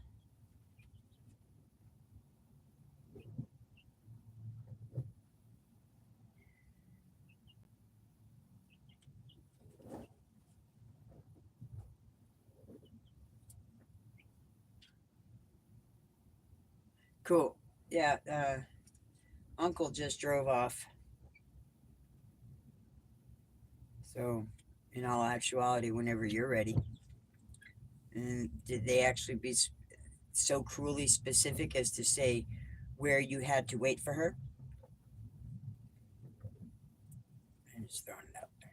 Cool. Yeah, Uncle just drove off. So, in all actuality, whenever you're ready. And did they actually be so cruelly specific as to say where you had to wait for her? I'm just throwing it out there.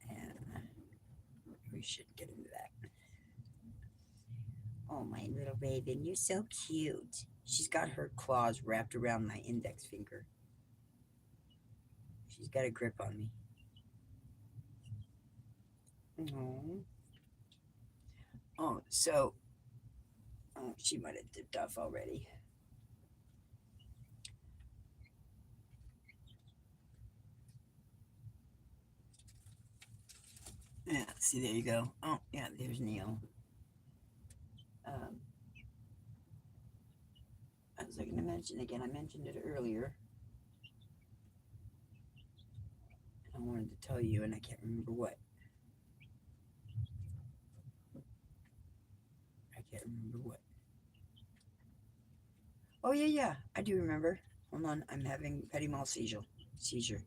And we shouldn't get into that. Oh, my little Raven, you're so cute. She's got her claws wrapped around my index finger. She's got a grip on me. Oh, so she might have dipped off already. Yeah, see, there you go. Oh, yeah, there's Neil. Um, I was going to mention again, I mentioned it earlier. I wanted to tell you, and I can't remember what. I can't remember what. Oh yeah, yeah, I do remember. Hold on, I'm having petit mal seizure. Seizure.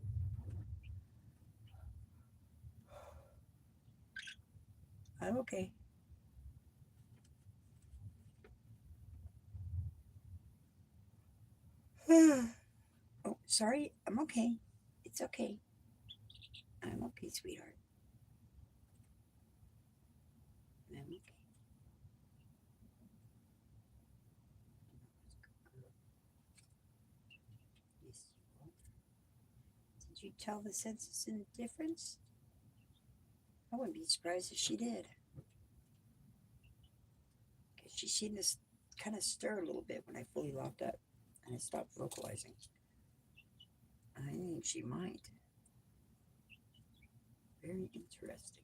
I'm okay. Oh, sorry. I'm okay. It's okay. I'm okay, sweetheart. I'm okay. Yes, you will. Did you tell the census any difference? I wouldn't be surprised if she did. Because she seemed to kind of stir a little bit when I fully locked up and I stopped vocalizing. I think she might. Very interesting.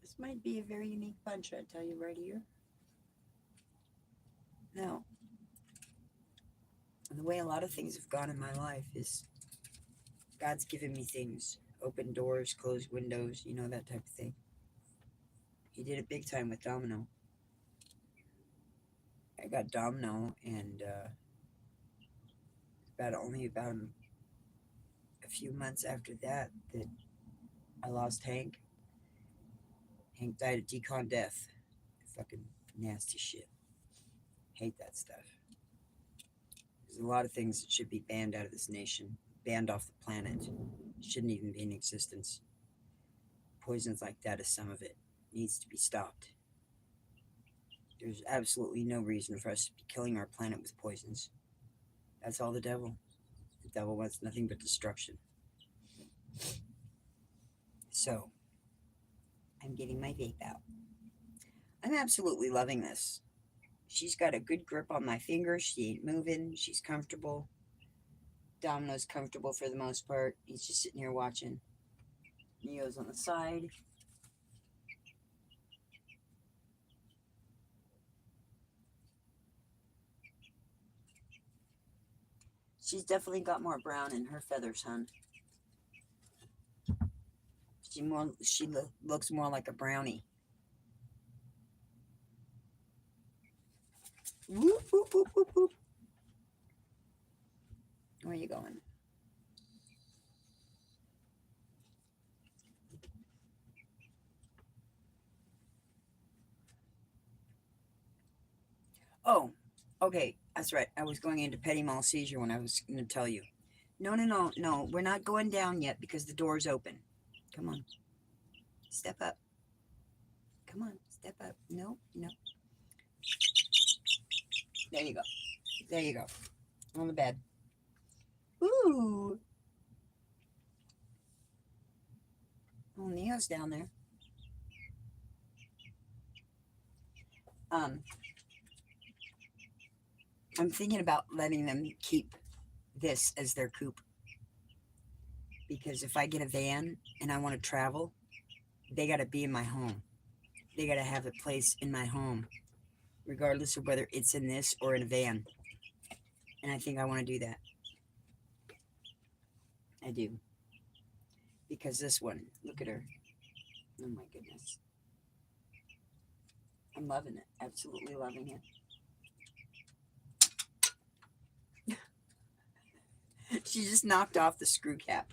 This might be a very unique bunch, I tell you right here. Now, the way a lot of things have gone in my life is God's given me things. Open doors, closed windows, that type of thing. He did it big time with Domino. I got Domino, and about a few months after that I lost Hank. Hank died of decon death. Fucking nasty shit. Hate that stuff. There's a lot of things that should be banned out of this nation, banned off the planet. Shouldn't even be in existence. Poisons like that is some of it. Needs to be stopped. There's absolutely no reason for us to be killing our planet with poisons. That's all the devil. The devil wants nothing but destruction. So, I'm getting my vape out. I'm absolutely loving this. She's got a good grip on my fingers. She ain't moving. She's comfortable. Domino's comfortable for the most part. He's just sitting here watching. Neo's on the side. She's definitely got more brown in her feathers, hon. She looks more like a brownie. Whoop, whoop, whoop, whoop, whoop. Where are you going? Oh, okay. That's right. I was going into petit mal seizure when I was going to tell you. No, no, no, no. We're not going down yet because the door's open. Come on. Step up. Come on. Step up. No, no. There you go. There you go. On the bed. Ooh. Oh, Neo's down there. Um, I'm thinking about letting them keep this as their coop. Because if I get a van and I want to travel, they got to be in my home. They got to have a place in my home, regardless of whether it's in this or in a van. And I think I want to do that. I do. Because this one, look at her. Oh my goodness. I'm loving it. Absolutely loving it. She just knocked off the screw cap.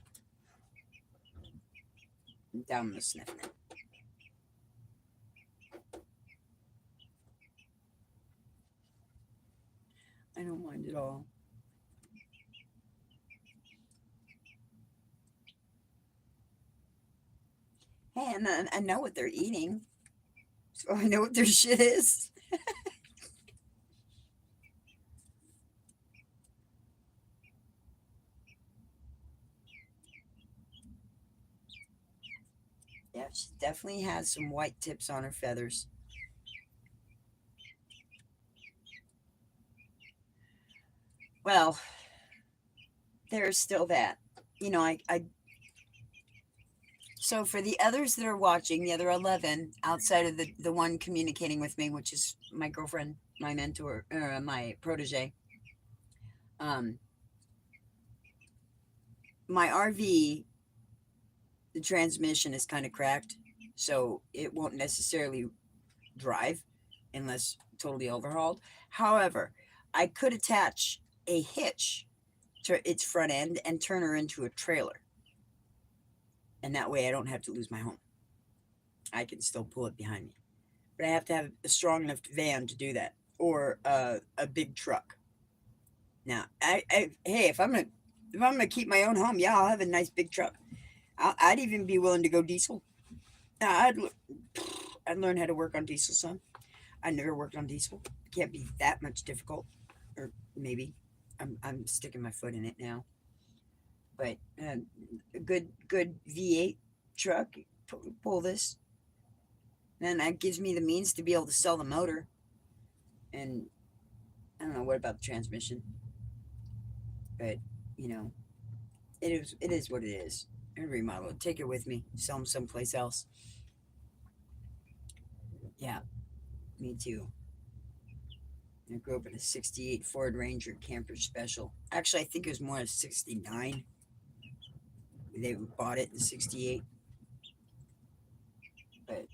I'm down the sniffing it. I don't mind at all. Hey, and I know what they're eating. So I know what their shit is. Yeah, she definitely has some white tips on her feathers. Well, there's still that. I so for the others that are watching, the other 11, outside of the one communicating with me, which is my girlfriend, my mentor, my protege, um, my RV, the transmission is kind of cracked, so it won't necessarily drive unless totally overhauled. However, I could attach a hitch to its front end and turn her into a trailer. And that way I don't have to lose my home. I can still pull it behind me. But I have to have a strong enough van to do that, or a big truck. Now, hey, if I'm gonna keep my own home, yeah, I'll have a nice big truck. I'd even be willing to go diesel. I'd I'd learn how to work on diesel some. I never worked on diesel. It can't be that much difficult, or maybe I'm sticking my foot in it now. But a good V8 truck, pull this, then that gives me the means to be able to sell the motor. And I don't know what about the transmission, but you know, it is what it is. I remodel it, take it with me, sell them someplace else. Yeah, me too. I grew up in a '68 Ford Ranger camper special. Actually, I think it was more a '69. They bought it in '68. But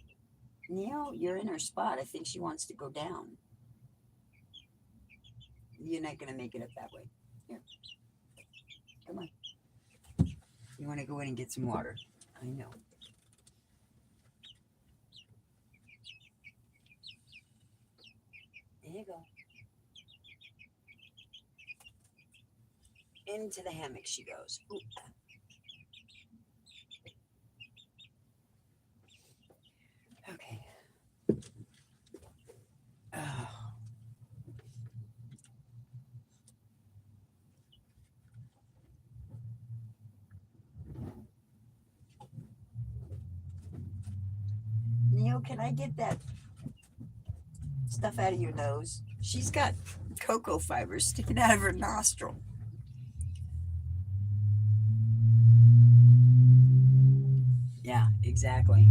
Neil, you're in her spot. I think she wants to go down. You're not gonna make it up that way. Here, come on. You want to go in and get some water? I know. There you go. Into the hammock she goes. Ooh. Okay. Oh. Neil, can I get that stuff out of your nose? She's got cocoa fibers sticking out of her nostril. Yeah, exactly.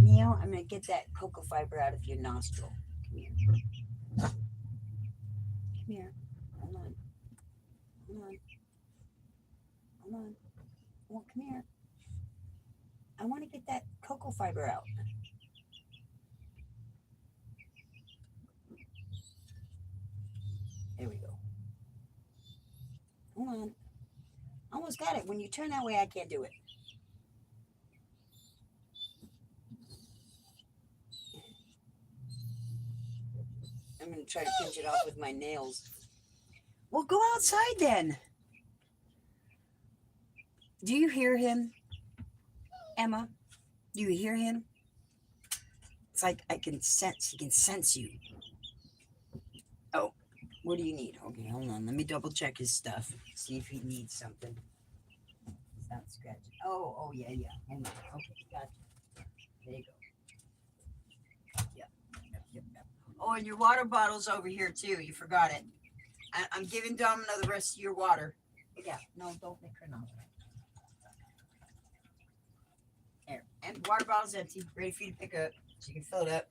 Neil, I'm gonna get that cocoa fiber out of your nostril. Come here. Come here. Hold on. Hold on. Hold on. Well, come here. I want to get that cocoa fiber out. There we go. Hold on. Almost got it. When you turn that way, I can't do it. I'm going to try to pinch it off with my nails. Well, go outside then. Do you hear him, Emma? Do you hear him? It's like I can sense. He can sense you. Oh, what do you need? Okay, hold on. Let me double check his stuff. See if he needs something. He's not scratching. Oh, yeah. Hold on. Okay, gotcha. There you go. Yep. Oh, and your water bottle's over here too. You forgot it. I'm giving Domino the rest of your water. Yeah, no, don't make her not. There. And the water bottle's empty, ready for you to pick up. So you can fill it up.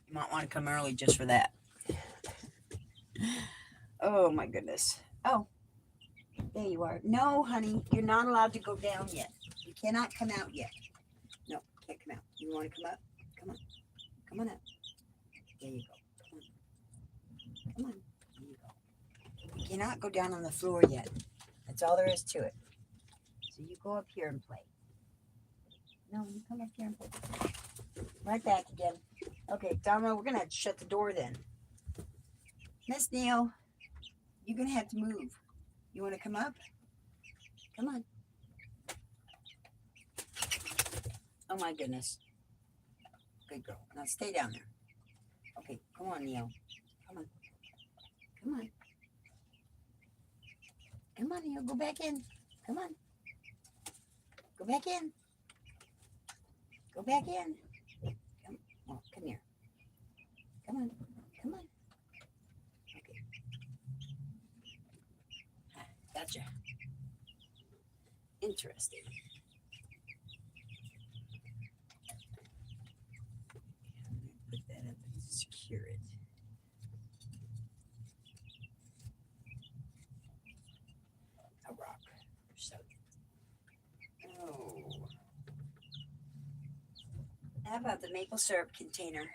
You might want to come early just for that. Oh my goodness. Oh, there you are. No, honey, you're not allowed to go down yet. You cannot come out yet. No, can't come out. You want to come up? Come on. Come on up. There you go. Come on. There you go. You cannot go down on the floor yet. That's all there is to it. So you go up here and play. No, you come up here and play. Right back again. Okay, Dama, we're going to have to shut the door then. Miss Neil, you're going to have to move. You want to come up? Come on. Oh my goodness. Good girl. Now stay down there. Okay, come on, Neil. Come on. Come on. Come on, Neil. Go back in. Come on. Go back in. Go back in. Come here. Come on. Come on. Okay. Gotcha. Interesting. Put that up and secure it. A rock. about the maple syrup container?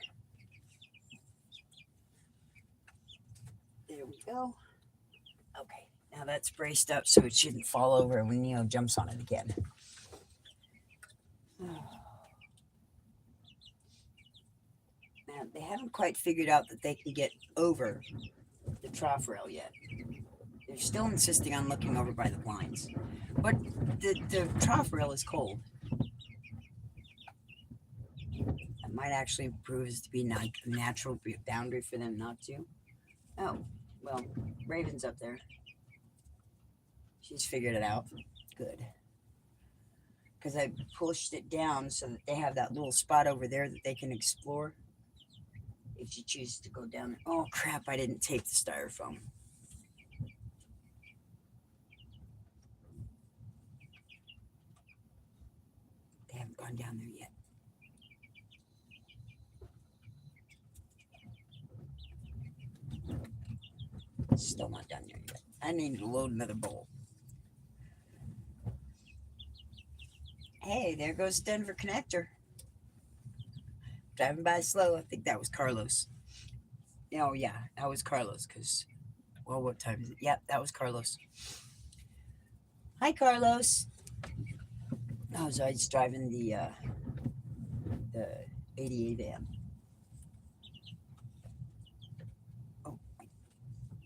There we go. Okay, now that's braced up so it shouldn't fall over when Neo jumps on it again. Now, they haven't quite figured out that they can get over the trough rail yet. They're still insisting on looking over by the blinds. But the trough rail is cold. That might actually prove to be a natural boundary for them not to. Oh, well, Raven's up there. She's figured it out. Good. Because I pushed it down so that they have that little spot over there that they can explore if you choose to go down there. Oh, crap, I didn't tape the styrofoam. They haven't gone down there yet. Still not done there yet. I need to load another bowl. Hey, there goes Denver Connector. Driving by slow. I think that was Carlos. Oh, yeah, that was Carlos. Because, well, what time is it? Yep, that was Carlos. Hi, Carlos. Oh, so I was driving the 88 van. Oh,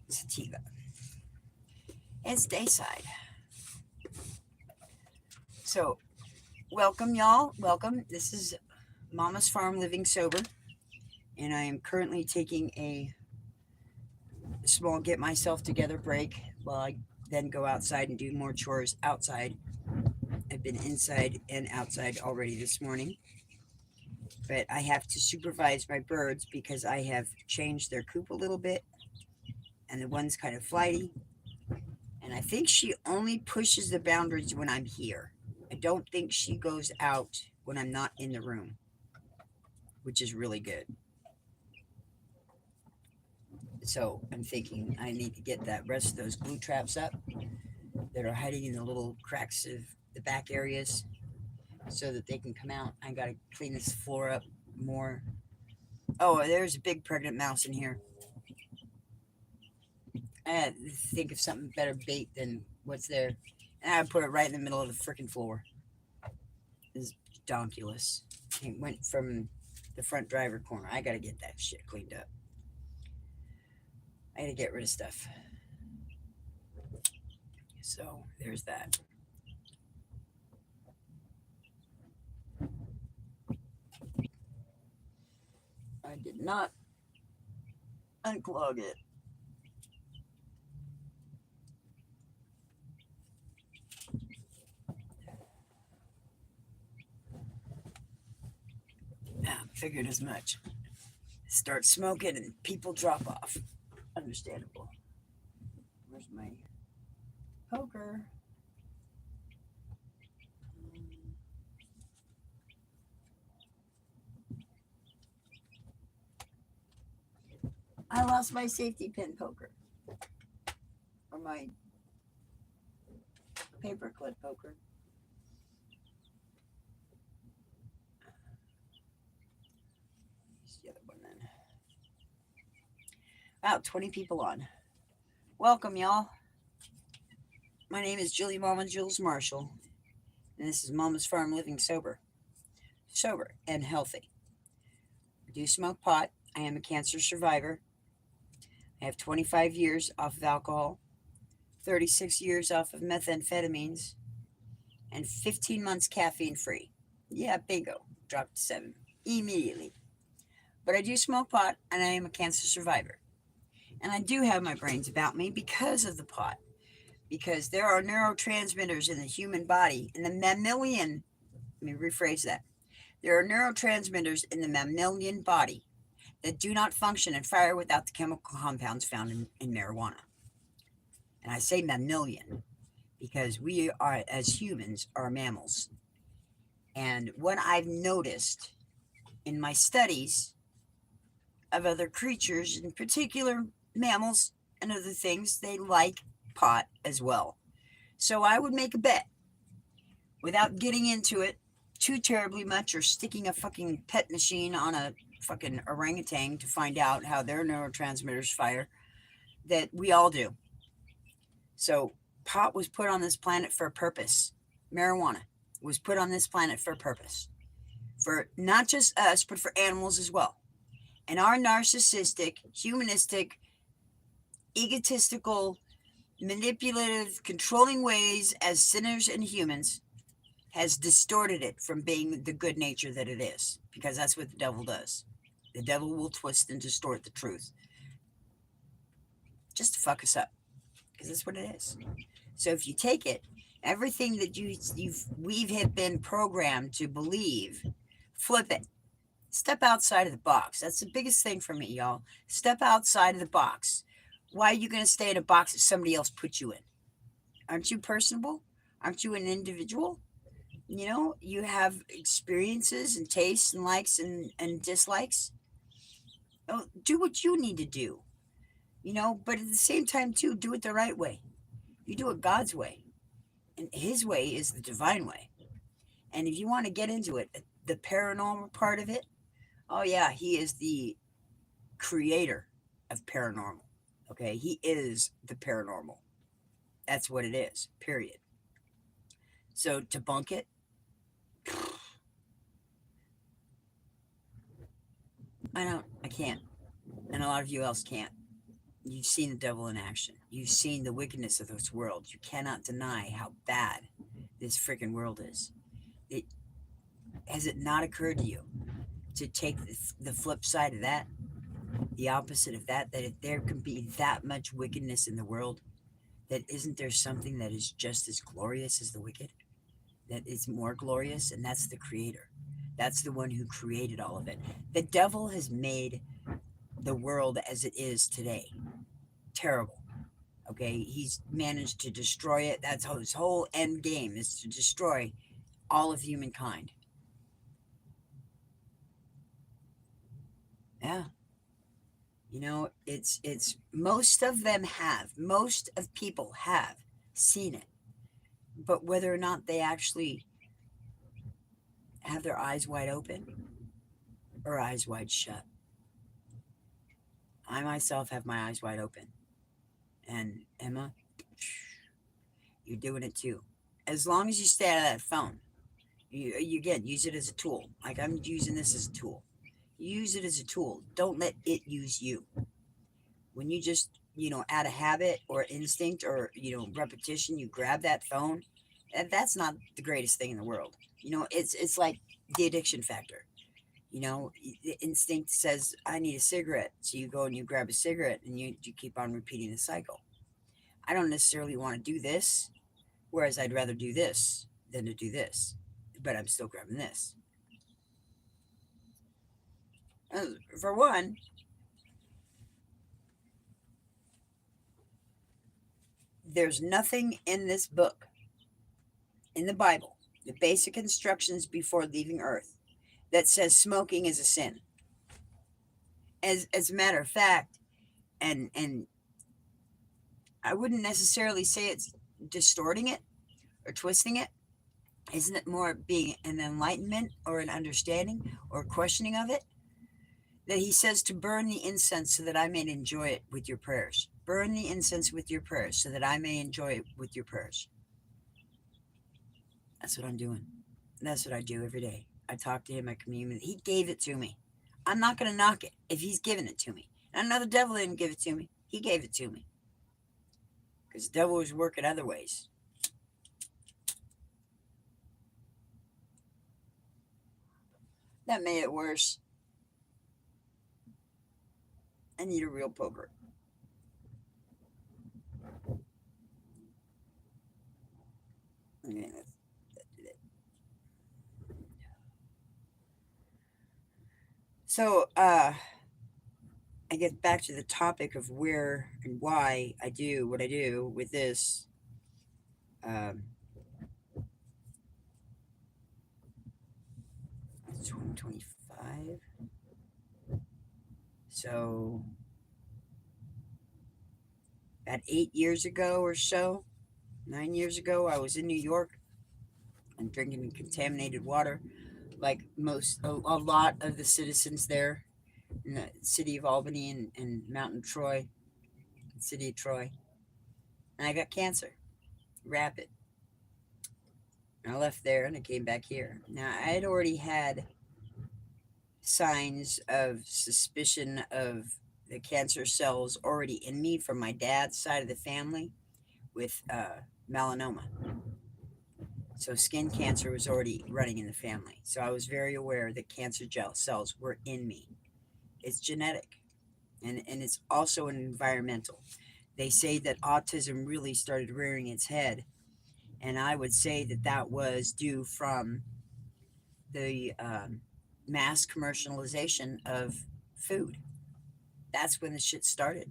sativa. It's dayside. So, welcome, y'all. Welcome. This is Mama's Farm Living Sober. And I am currently taking a small get myself together break while I then go outside and do more chores outside. I've been inside and outside already this morning. But I have to supervise my birds because I have changed their coop a little bit. And the one's kind of flighty. And I think she only pushes the boundaries when I'm here. I don't think she goes out when I'm not in the room, which is really good. So I'm thinking I need to get that rest of those glue traps up that are hiding in the little cracks of the back areas so that they can come out. I got to clean this floor up more. Oh, there's a big pregnant mouse in here. I had to think of something better bait than what's there. And I put it right in the middle of the freaking floor. It's donkulous. It went from the front driver corner. I got to get that shit cleaned up. I got to get rid of stuff. So there's that. I did not unclog it. Figured as much. Start smoking and people drop off. Understandable. Where's my poker? I lost my safety pin poker. Or my paperclip poker. The other one then. Wow, 20 people on. Welcome, y'all. My name is Julie Mama Jules Marshall, and this is Mama's Farm Living Sober. Sober and healthy. I do smoke pot. I am a cancer survivor. I have 25 years off of alcohol, 36 years off of methamphetamines, and 15 months caffeine free. Yeah, bingo. Dropped to 7 immediately. But I do smoke pot, and I am a cancer survivor. And I do have my brains about me because of the pot. Because there are neurotransmitters in the human body, in the mammalian, let me rephrase that. There are neurotransmitters in the mammalian body that do not function and fire without the chemical compounds found in marijuana. And I say mammalian because we are, as humans, are mammals. And what I've noticed in my studies of other creatures, in particular mammals and other things, they like pot as well. So I would make a bet without getting into it too terribly much, or sticking a fucking pet machine on a fucking orangutan to find out how their neurotransmitters fire, that we all do. So pot was put on this planet for a purpose. Marijuana was put on this planet for a purpose. For not just us, but for animals as well. And our narcissistic, humanistic, egotistical, manipulative, controlling ways as sinners and humans has distorted it from being the good nature that it is. Because that's what the devil does. The devil will twist and distort the truth just to fuck us up. Because that's what it is. So if you take it, everything that we have been programmed to believe, flip it. Step outside of the box. That's the biggest thing for me, y'all. Step outside of the box. Why are you going to stay in a box that somebody else put you in? Aren't you personable? Aren't you an individual? You know, you have experiences and tastes and likes and dislikes. Oh, do what you need to do, you know, but at the same time, too, do it the right way. You do it God's way. And His way is the divine way. And if you want to get into it, the paranormal part of it, oh, yeah, He is the creator of paranormal. Okay, He is the paranormal. That's what it is, period. So to bunk it, I can't. And a lot of you else can't. You've seen the devil in action. You've seen the wickedness of this world. You cannot deny how bad this freaking world is. It has it not occurred to you to take the flip side of that, the opposite of that, that if there can be that much wickedness in the world, that isn't there something that is just as glorious as the wicked, that is more glorious, and that's the creator. That's the one who created all of it. The devil has made the world as it is today terrible. Okay, he's managed to destroy it. That's how his whole end game is, to destroy all of humankind. Yeah. You know, it's most of them have, most of people have seen it. But whether or not they actually have their eyes wide open or eyes wide shut. I myself have my eyes wide open. And Emma, you're doing it too. As long as you stay out of that phone, you again use it as a tool. Like I'm using this as a tool. Use it as a tool. Don't let it use you. When you just, out of habit or instinct or, repetition, you grab that phone, and that's not the greatest thing in the world. It's like the addiction factor. The instinct says, I need a cigarette. So you go and you grab a cigarette and you keep on repeating the cycle. I don't necessarily want to do this, whereas I'd rather do this than to do this. But I'm still grabbing this. For one, there's nothing in this book, in the Bible, the basic instructions before leaving Earth, that says smoking is a sin. As a matter of fact, and I wouldn't necessarily say it's distorting it or twisting it. Isn't it more being an enlightenment or an understanding or questioning of it? That he says to burn the incense so that I may enjoy it with your prayers. Burn the incense with your prayers so that I may enjoy it with your prayers. That's what I'm doing. That's what I do every day. I talk to him, I commune with him. He gave it to me. I'm not going to knock it if he's given it to me. And I know the devil didn't give it to me. He gave it to me. Because the devil was working other ways. That made it worse. I need a real poker. Okay, that did it. So, I get back to the topic of where and why I do what I do with this. Um, it's 2025. So, about 8 years ago or so, 9 years ago, I was in New York and drinking contaminated water, like a lot of the citizens there in the city of Albany and Mountain Troy, city of Troy. And I got cancer, rapid. And I left there and I came back here. Now, I had already had signs of suspicion of the cancer cells already in me from my dad's side of the family with melanoma. So skin cancer was already running in the family. So I was very aware that cancer gel cells were in me. It's genetic, and it's also an environmental. They say that autism really started rearing its head, and I would say that that was due from the mass commercialization of food. That's when the shit started.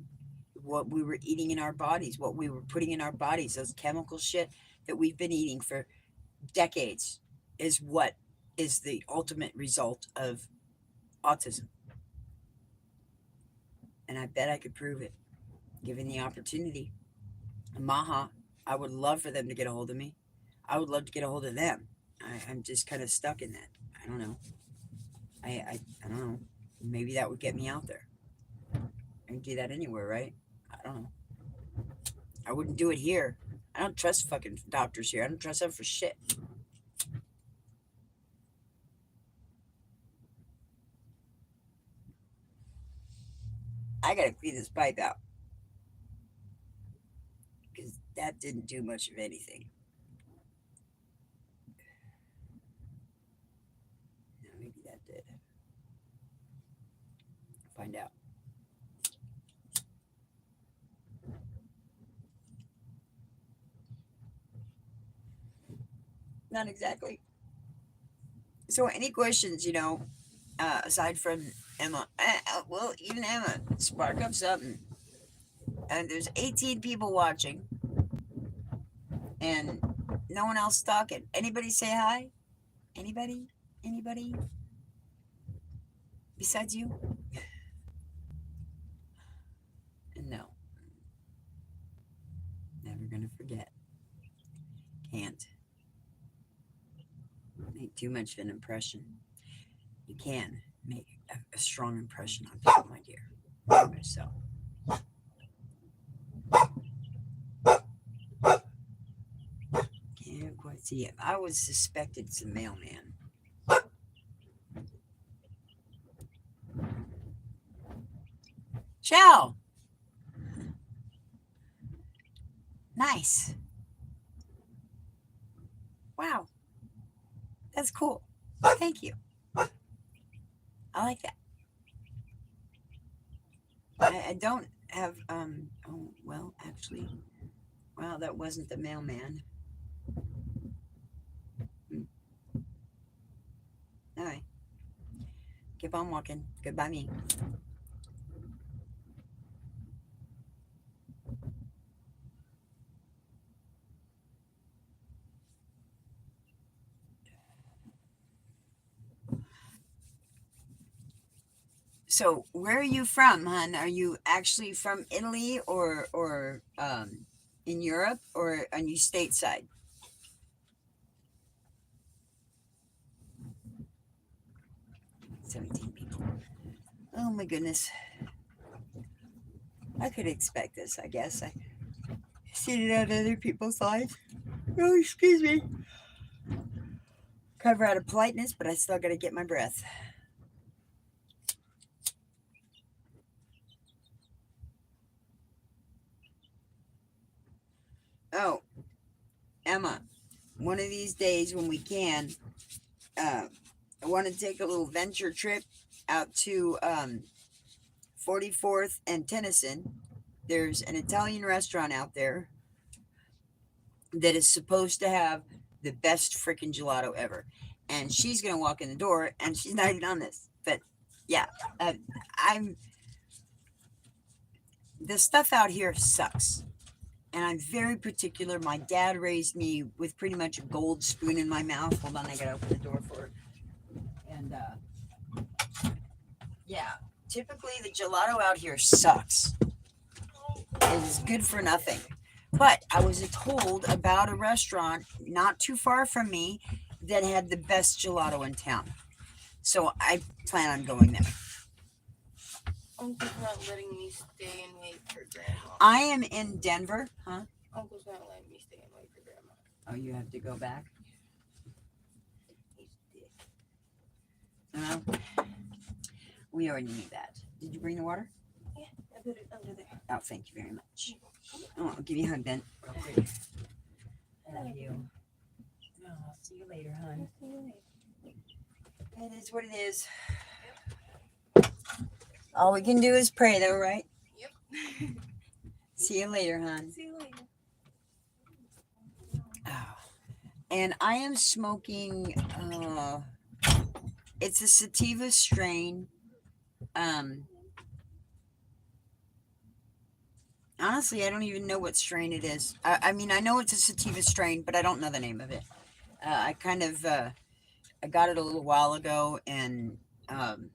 What we were eating in our bodies, what we were putting in our bodies, those chemical shit that we've been eating for decades is what is the ultimate result of autism. And I bet I could prove it, given the opportunity. Maha, I would love for them to get a hold of me. I would love to get a hold of them. I'm just kind of stuck in that. I don't know. I don't know. Maybe that would get me out there. I can do that anywhere, right? I don't know. I wouldn't do it here. I don't trust fucking doctors here. I don't trust them for shit. I gotta clean this pipe out because that didn't do much of anything. No, maybe that did. Find out. Not exactly. So, any questions, aside from Emma? Well, even Emma, spark up something. And there's 18 people watching, and no one else talking. Anybody say hi? Anybody? Anybody? Besides you? And no. Never gonna forget. Can't make too much of an impression. You can make a strong impression on people, my dear. Very much so. Can't quite see it. I was suspected it's a mailman. Ciao. Nice. Wow. That's cool. Thank you. I like that. I don't have oh well actually wow that wasn't the mailman. Hmm. All right. Keep on walking. Goodbye me. So where are you from, hon? Are you actually from Italy or in Europe or are you stateside? 17 people. Oh my goodness. I could expect this, I guess. I seen it on other people's lives. Oh, excuse me. Cover out of politeness, but I still gotta get my breath. Oh, Emma, one of these days when we can, uh, I want to take a little venture trip out to 44th and Tennyson. There's an Italian restaurant out there that is supposed to have the best freaking gelato ever. And she's going to walk in the door and she's not even on this. But yeah, I'm. The stuff out here sucks. And I'm very particular. My dad raised me with pretty much a gold spoon in my mouth. Hold on, I gotta open the door for her. And yeah, typically the gelato out here sucks. It is good for nothing. But I was told about a restaurant not too far from me that had the best gelato in town. So I plan on going there. Uncle's not letting me stay and wait for Grandma. I am in Denver, huh? Uncle's not letting me stay and wait for Grandma. Oh, you have to go back? He's dick. No, we already knew that. Did you bring the water? Yeah, I put it under there. Oh, thank you very much. Oh, I'll give you a hug then, real quick. I love you. Oh, I'll see you later, hon. See you later. It is what it is. All we can do is pray, though, right? Yep. See you later, hon. See you later. Oh. And I am smoking. It's a sativa strain. Honestly, I don't even know what strain it is. I mean, I know it's a sativa strain, but I don't know the name of it. I kind of I got it a little while ago, and um,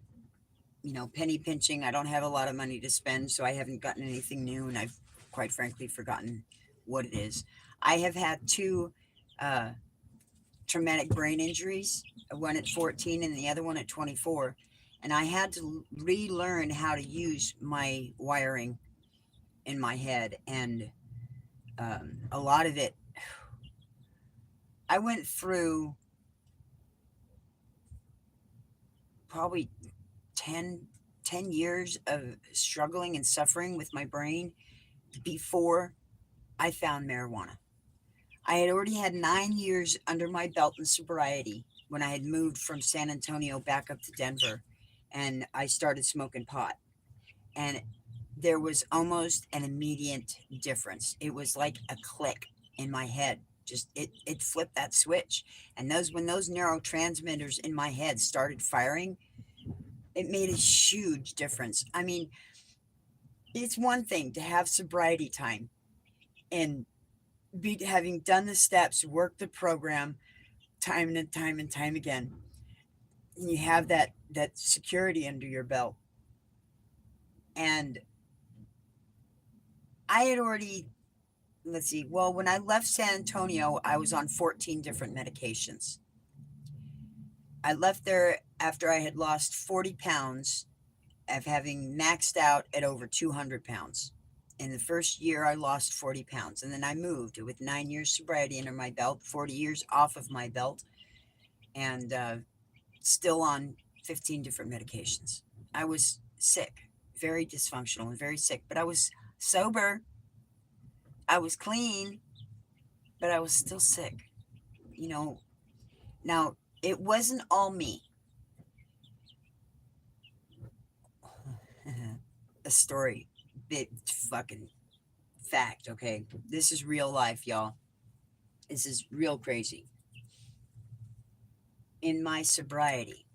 penny pinching. I don't have a lot of money to spend, so I haven't gotten anything new, and I've quite frankly forgotten what it is. I have had two uh, traumatic brain injuries, one at 14 and the other one at 24, and I had to relearn how to use my wiring in my head, and a lot of it. I went through probably 10, 10 years of struggling and suffering with my brain before I found marijuana. I had already had 9 years under my belt in sobriety when I had moved from San Antonio back up to Denver, and I started smoking pot. And there was almost an immediate difference. It was like a click in my head. Just it flipped that switch. And when those neurotransmitters in my head started firing, it made a huge difference. I mean, it's one thing to have sobriety time and be having done the steps, worked the program time and time and time again. And you have that security under your belt. And I had already, let's see, well, when I left San Antonio, I was on 14 different medications. I left there after I had lost 40 pounds of having maxed out at over 200 pounds. In the first year, I lost 40 pounds. And then I moved with 9 years sobriety under my belt, 40 years off of my belt, and still on 15 different medications. I was sick, very dysfunctional and very sick, but I was sober. I was clean, but I was still sick. You know, now it wasn't all me. A story, big fucking fact, okay? This is real life, y'all. This is real crazy. In my sobriety,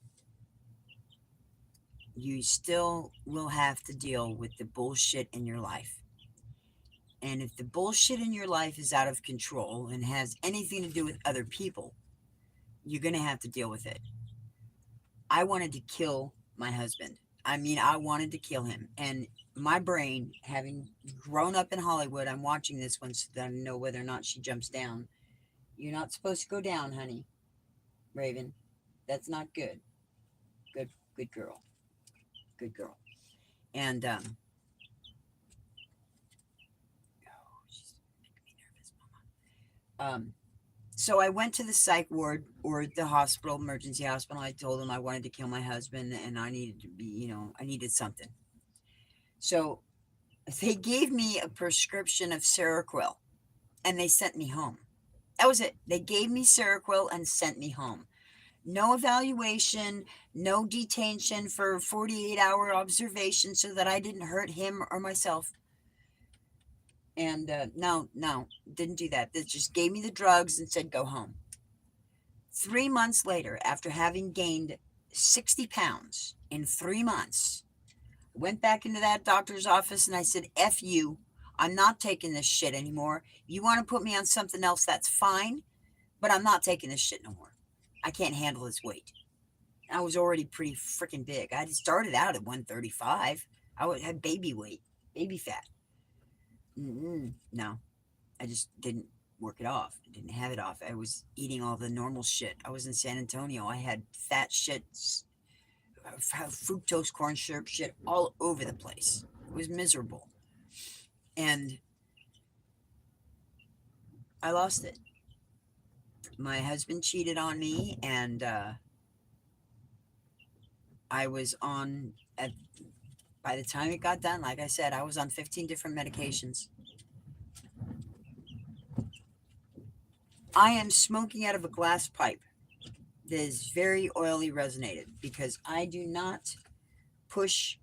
you still will have to deal with the bullshit in your life. And if the bullshit in your life is out of control and has anything to do with other people, you're going to have to deal with it. I wanted to kill my husband. I mean, I wanted to kill him. And my brain, having grown up in Hollywood, I'm watching this one so that I know whether or not she jumps down. You're not supposed to go down, honey. Raven. That's not good. Good girl. Good girl. And oh, she's making me nervous, Mama. So I went to the psych ward or the hospital, emergency hospital. I told them I wanted to kill my husband and I needed to be, I needed something. So they gave me a prescription of Seroquel and they sent me home. That was it. They gave me Seroquel and sent me home. No evaluation, no detention for 48-hour observation so that I didn't hurt him or myself. And no, didn't do that. They just gave me the drugs and said, go home. 3 months later, after having gained 60 pounds in 3 months, I went back into that doctor's office and I said, F you. I'm not taking this shit anymore. You want to put me on something else, that's fine, but I'm not taking this shit no more. I can't handle this weight. I was already pretty freaking big. I had started out at 135. I had baby weight, baby fat. No. I just didn't work it off. I didn't have it off. I was eating all the normal shit. I was in San Antonio. I had fat shit, fructose corn syrup shit all over the place. It was miserable. And I lost it. My husband cheated on me, and I was on, at, by the time it got done, like I said, I was on 15 different medications. I am smoking out of a glass pipe that is very oily resonated because I do not push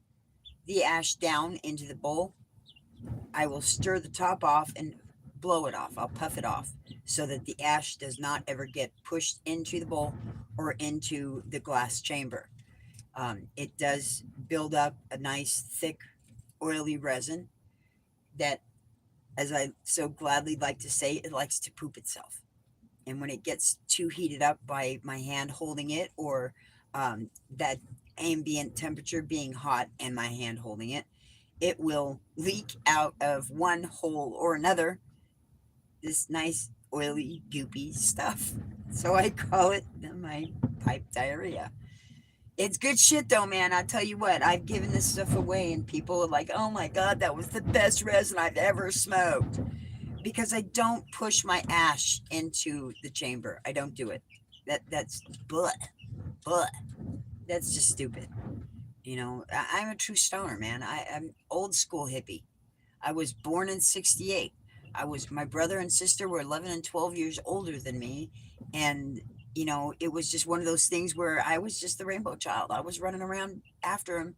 the ash down into the bowl. I will stir the top off and blow it off. I'll puff it off so that the ash does not ever get pushed into the bowl or into the glass chamber. It does build up a nice, thick, oily resin that, as I so gladly like to say, it likes to poop itself. And when it gets too heated up by my hand holding it, or that ambient temperature being hot and my hand holding it, it will leak out of one hole or another this nice oily goopy stuff. So I call it my pipe diarrhea. It's good shit though, man. I tell you what, I've given this stuff away and people are like, "Oh my god, that was the best resin I've ever smoked." Because I don't push my ash into the chamber. I don't do it. That's but that's just stupid. I'm a true stoner, man. I'm old school hippie. I was born in '68. My brother and sister were 11 and 12 years older than me. And, it was just one of those things where I was just the rainbow child. I was running around after him,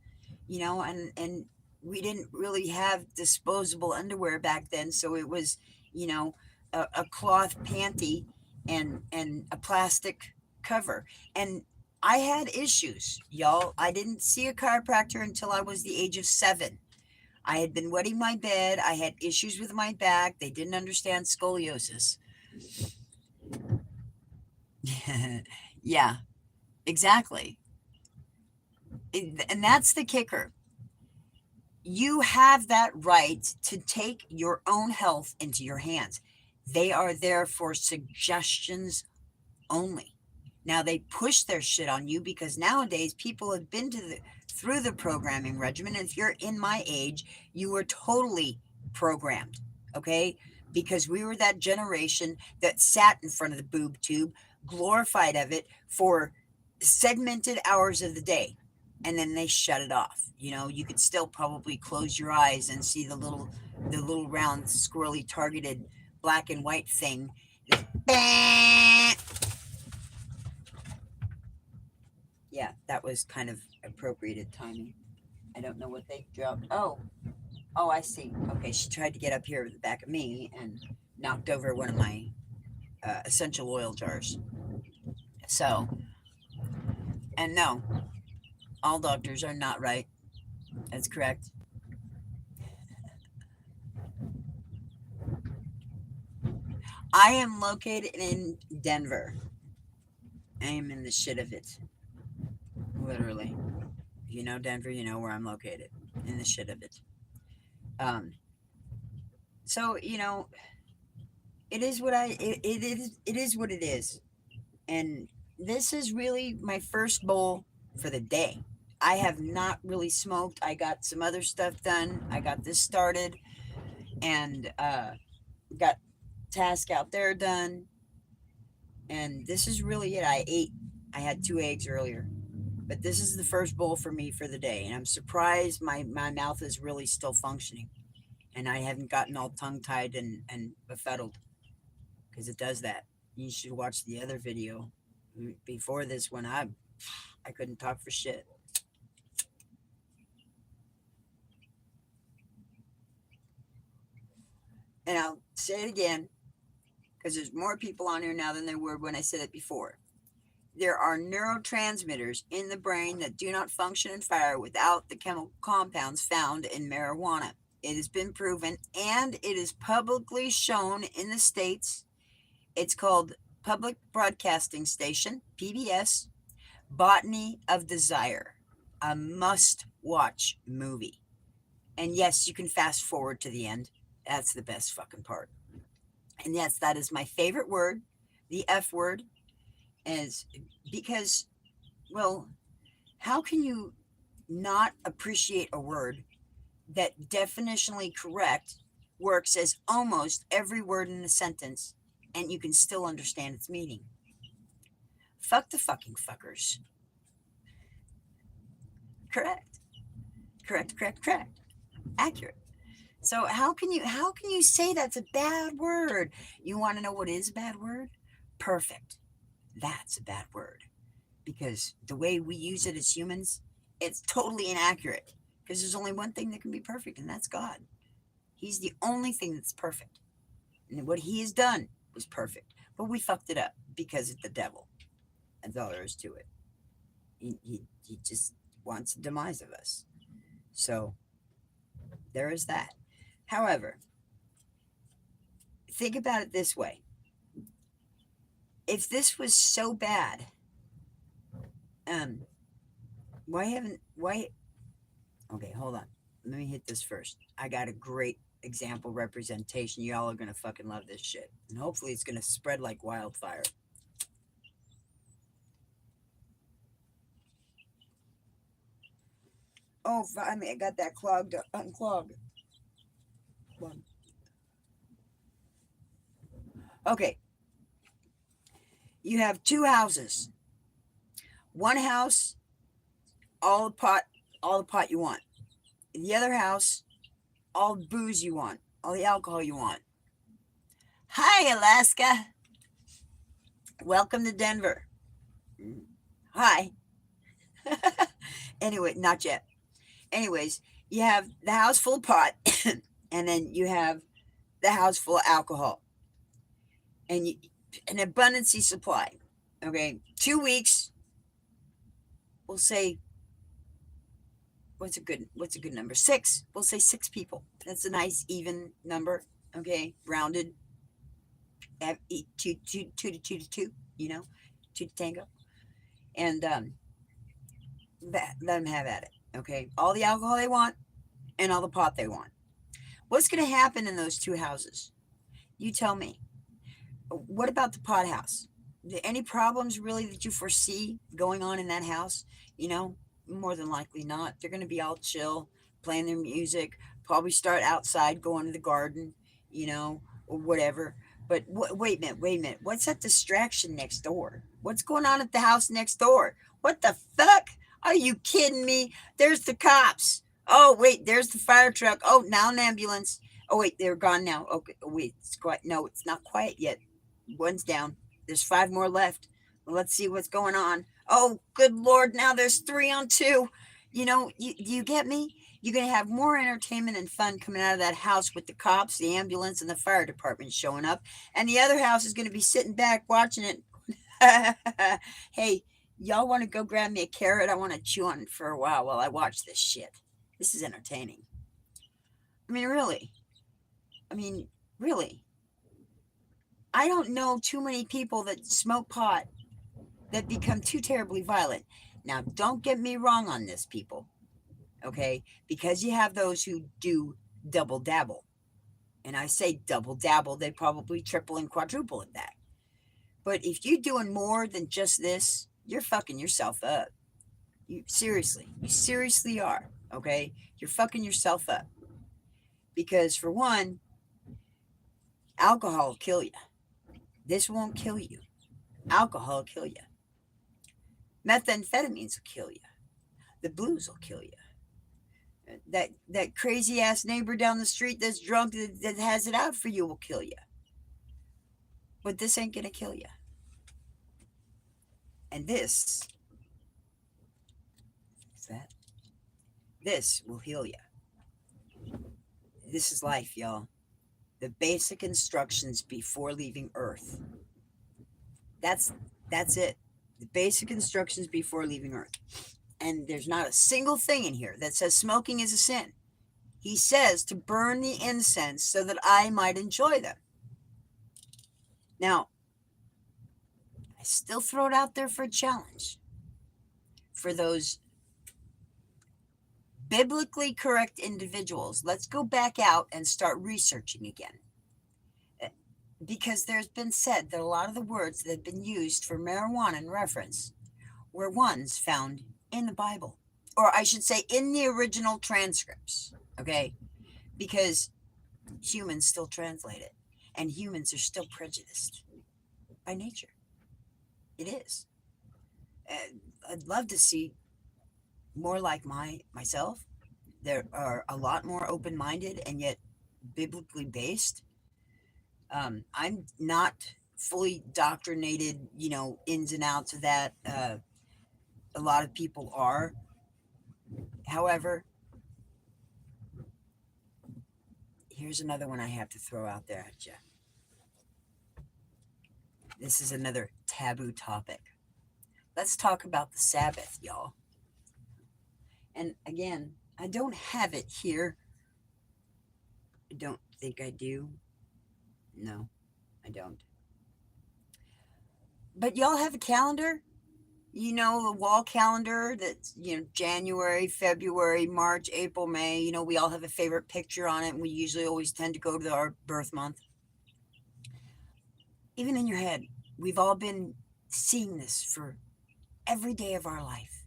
and we didn't really have disposable underwear back then. So it was, you know, a cloth panty and a plastic cover. And I had issues, y'all. I didn't see a chiropractor until I was the age of 7. I had been wetting my bed. I had issues with my back. They didn't understand scoliosis. Yeah, exactly. And that's the kicker. You have that right to take your own health into your hands. They are there for suggestions only. Now they push their shit on you because nowadays people have been through the programming regimen. And if you're in my age, you were totally programmed, okay? Because we were that generation that sat in front of the boob tube, glorified of it for segmented hours of the day, and then they shut it off. You could still probably close your eyes and see the little round squirrely targeted black and white thing. Yeah, that was kind of appropriated timing. I don't know what they dropped. Oh, I see. Okay, she tried to get up here at the back of me and knocked over one of my essential oil jars. So, and no, all doctors are not right. That's correct. I am located in Denver. I am in the shit of it. Literally. If you know Denver, you know where I'm located. In the shit of it. Um, so, it is what it is. And this is really my first bowl for the day. I have not really smoked. I got some other stuff done. I got this started and got task out there done. And this is really it. I had 2 eggs earlier, but this is the first bowl for me for the day. And I'm surprised my mouth is really still functioning and I haven't gotten all tongue tied and befuddled because it does that. You should watch the other video before this one. I couldn't talk for shit. And I'll say it again because there's more people on here now than there were when I said it before. There are neurotransmitters in the brain that do not function and fire without the chemical compounds found in marijuana. It has been proven and it is publicly shown in the States. It's called Public Broadcasting Station, PBS, Botany of Desire, a must watch movie. And yes, you can fast forward to the end. That's the best fucking part. And yes, that is my favorite word, the F word, is because, well, how can you not appreciate a word that definitionally correct works as almost every word in the sentence and you can still understand its meaning? Fuck the fucking fuckers. Correct. Correct, correct, correct. Accurate. So how can you say that's a bad word? You want to know what is a bad word? Perfect. That's a bad word because the way we use it as humans, it's totally inaccurate because there's only one thing that can be perfect and that's God. He's the only thing that's perfect. And what he has done was perfect. But we fucked it up because it's the devil. That's all there is to it. He just wants the demise of us. So there is that. However, think about it this way. If this was so bad, um, why okay, hold on. Let me hit this first. I got a great example representation. Y'all are gonna fucking love this shit. And hopefully it's gonna spread like wildfire. Oh, finally, I got that clogged unclogged. Okay, you have two houses. One house, all the pot you want. The other house, all the booze you want, all the alcohol you want. Hi, Alaska. Welcome to Denver. Hi. Anyway, not yet. Anyways, you have the house full of pot, and then you have the house full of alcohol, and an abundancy supply. Okay, 2 weeks. We'll say what's a good number? Six. We'll say six people. That's a nice even number. Okay, rounded. Have two to two. You know, two to tango, and let them have at it. Okay, all the alcohol they want and all the pot they want. What's going to happen in those two houses? You tell me. What about the pot house? Any problems really that you foresee going on in that house? You know, more than likely not. They're going to be all chill, playing their music, probably start outside, going to the garden, or whatever. But wait a minute, wait a minute. What's that distraction next door? What's going on at the house next door? What the fuck? Are you kidding me? There's the cops. Oh, wait, there's the fire truck. Oh, now an ambulance. Oh, wait, they're gone now. Okay, oh, wait, it's quiet. No, it's not quiet yet. One's down. There's five more left. Well, let's see what's going on. Oh, good Lord, now there's 3 on 2. You get me? You're going to have more entertainment and fun coming out of that house with the cops, the ambulance, and the fire department showing up. And the other house is going to be sitting back watching it. Hey, y'all want to go grab me a carrot? I want to chew on it for a while I watch this shit. This is entertaining. I mean, really. I mean, really. I don't know too many people that smoke pot that become too terribly violent. Now, don't get me wrong on this, people, okay? Because you have those who do double dabble. And I say double dabble, they probably triple and quadruple at that. But if you're doing more than just this, you're fucking yourself up. You seriously are, okay? You're fucking yourself up. Because for one, alcohol will kill you. This won't kill you. Alcohol will kill you. Methamphetamines will kill you. The booze will kill you. That crazy ass neighbor down the street that's drunk that has it out for you will kill you. But this ain't gonna kill you. And that this will heal you. This is life, y'all. The basic instructions before leaving Earth. That's it. The basic instructions before leaving Earth. And there's not a single thing in here that says smoking is a sin. He says to burn the incense so that I might enjoy them. Now, I still throw it out there for a challenge. For those biblically correct individuals, let's go back out and start researching again. because there's been said that a lot of the words that have been used for marijuana in reference were ones found in the Bible, or I should say, in the original transcripts. Okay, because humans still translate it, and humans are still prejudiced by nature. It is. I'd love to see more like myself. There are a lot more open-minded and yet biblically based. I'm not fully doctrinated, ins and outs of that. A lot of people are. However, here's another one I have to throw out there at you. This is another taboo topic. Let's talk about the Sabbath, y'all. And again, I don't have it here. I don't think I do. No, I don't. But y'all have a calendar? The wall calendar that's, January, February, March, April, May. We all have a favorite picture on it, and we usually always tend to go to our birth month. Even in your head, we've all been seeing this for every day of our life,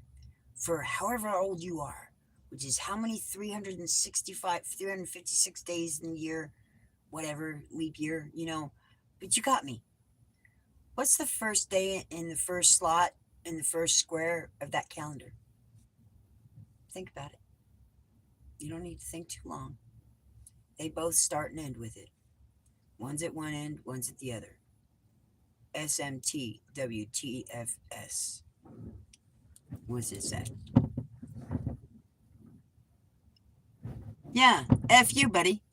for however old you are, which is how many 356 days in the year, whatever, leap year, But you got me. What's the first day in the first slot in the first square of that calendar? Think about it. You don't need to think too long. They both start and end with it. One's at one end, one's at the other. SMTWTFS. What's it say? Yeah, F you, buddy.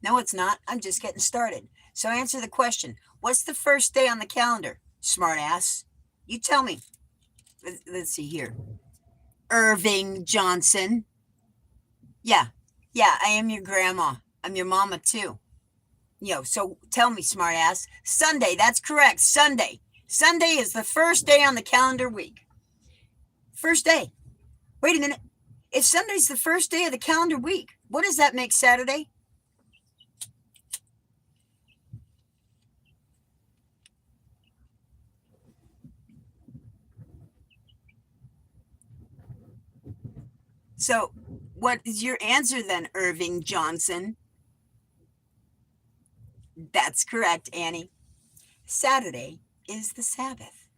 No, it's not. I'm just getting started. So answer the question. What's the first day on the calendar, smartass? You tell me. Let's see here. Irving Johnson. Yeah, I am your grandma. I'm your mama too. So tell me, smartass. Sunday, that's correct. Sunday. Sunday is the first day on the calendar week. First day. Wait a minute. If Sunday's the first day of the calendar week, what does that make Saturday? So, what is your answer then, Irving Johnson? That's correct, Annie. Saturday is the Sabbath.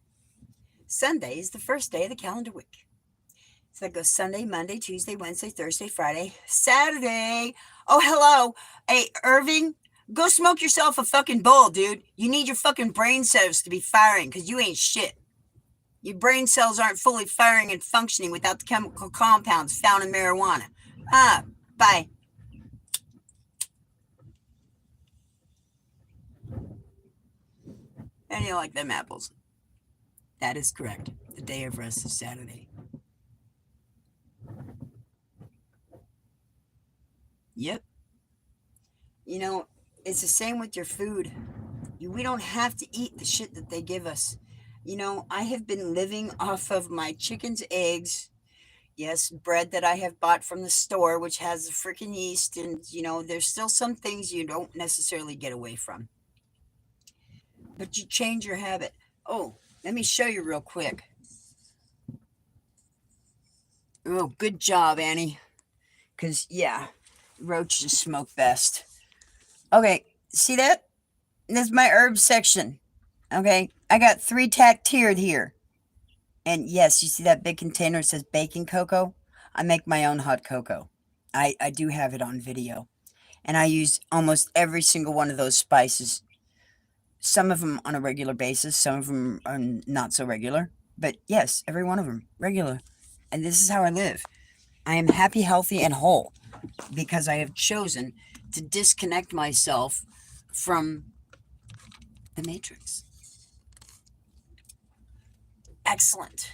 Sunday is the first day of the calendar week. So that goes Sunday, Monday, Tuesday, Wednesday, Thursday, Friday, Saturday. Oh, hello. Hey, Irving, go smoke yourself a fucking bowl, dude. You need your fucking brain cells to be firing because you ain't shit. Your brain cells aren't fully firing and functioning without the chemical compounds found in marijuana. Bye. And you like them apples? That is correct. The day of rest is Saturday. Yep. It's the same with your food. We don't have to eat the shit that they give us. I have been living off of my chicken's eggs. Yes, bread that I have bought from the store, which has freaking yeast. And, there's still some things you don't necessarily get away from. But you change your habit. Oh, let me show you real quick. Oh, good job, Annie. Because, roaches smoke best. Okay, see that? This is my herb section. Okay, I got 3 tack tiered here. And yes, you see that big container that says baking cocoa? I make my own hot cocoa. I do have it on video. And I use almost every single one of those spices. Some of them on a regular basis, some of them are not so regular. But yes, every one of them, regular. And this is how I live. I am happy, healthy, and whole because I have chosen to disconnect myself from the matrix. Excellent.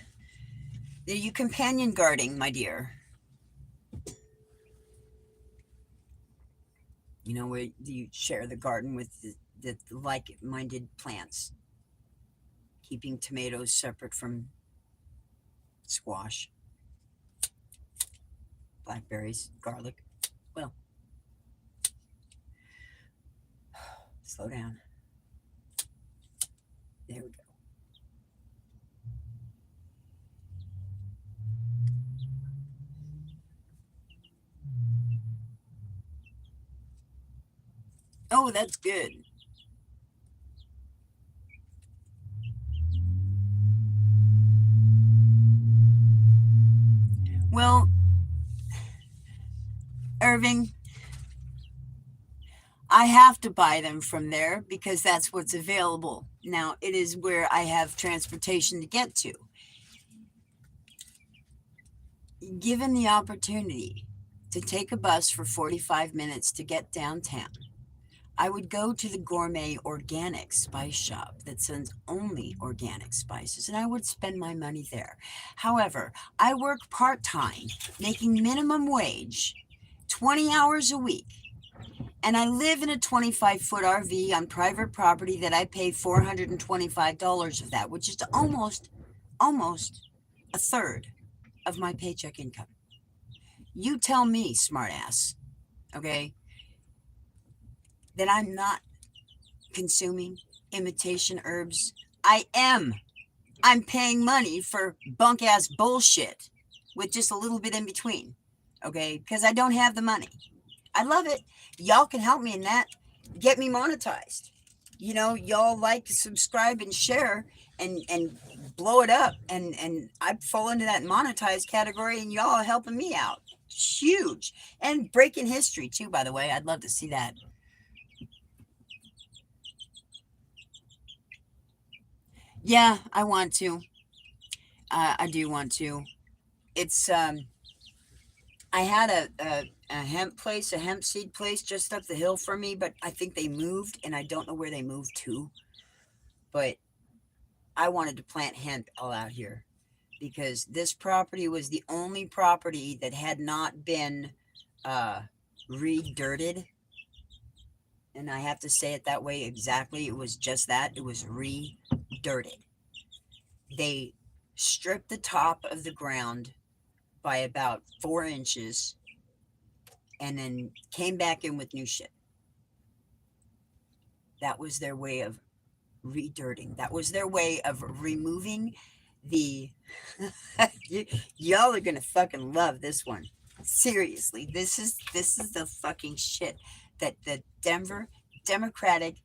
Are you companion guarding, my dear? Where you share the garden with the like-minded plants, keeping tomatoes separate from squash, blackberries, garlic. Well, slow down. There we go. Oh, that's good. Well, Irving, I have to buy them from there because that's what's available. Now, it is where I have transportation to get to. Given the opportunity to take a bus for 45 minutes to get downtown, I would go to the gourmet organic spice shop that sends only organic spices, and I would spend my money there. However, I work part time, making minimum wage, 20 hours a week, and I live in a 25-foot RV on private property that I pay $425 of that, which is almost a third of my paycheck income. You tell me, smartass, okay, that I'm not consuming imitation herbs. I am. I'm paying money for bunk ass bullshit with just a little bit in between. Okay? Because I don't have the money. I love it. Y'all can help me in that. Get me monetized. You know, y'all like, subscribe, and share and blow it up. And I fall into that monetized category, and y'all are helping me out. Huge. And breaking history too, by the way. I'd love to see that. Yeah, I want to. I do want to. It's I had a hemp place, a hemp seed place just up the hill from me, but I think they moved, and I don't know where they moved to. But I wanted to plant hemp all out here because this property was the only property that had not been uh, re-dirted. And I have to say it that way exactly. It was just that. It was re-dirted. They stripped the top of the ground by about 4 inches and then came back in with new shit. That was their way of redirting. That was their way of removing the. Y'all are gonna fucking love this one. Seriously, this is the fucking shit that the Denver Democratic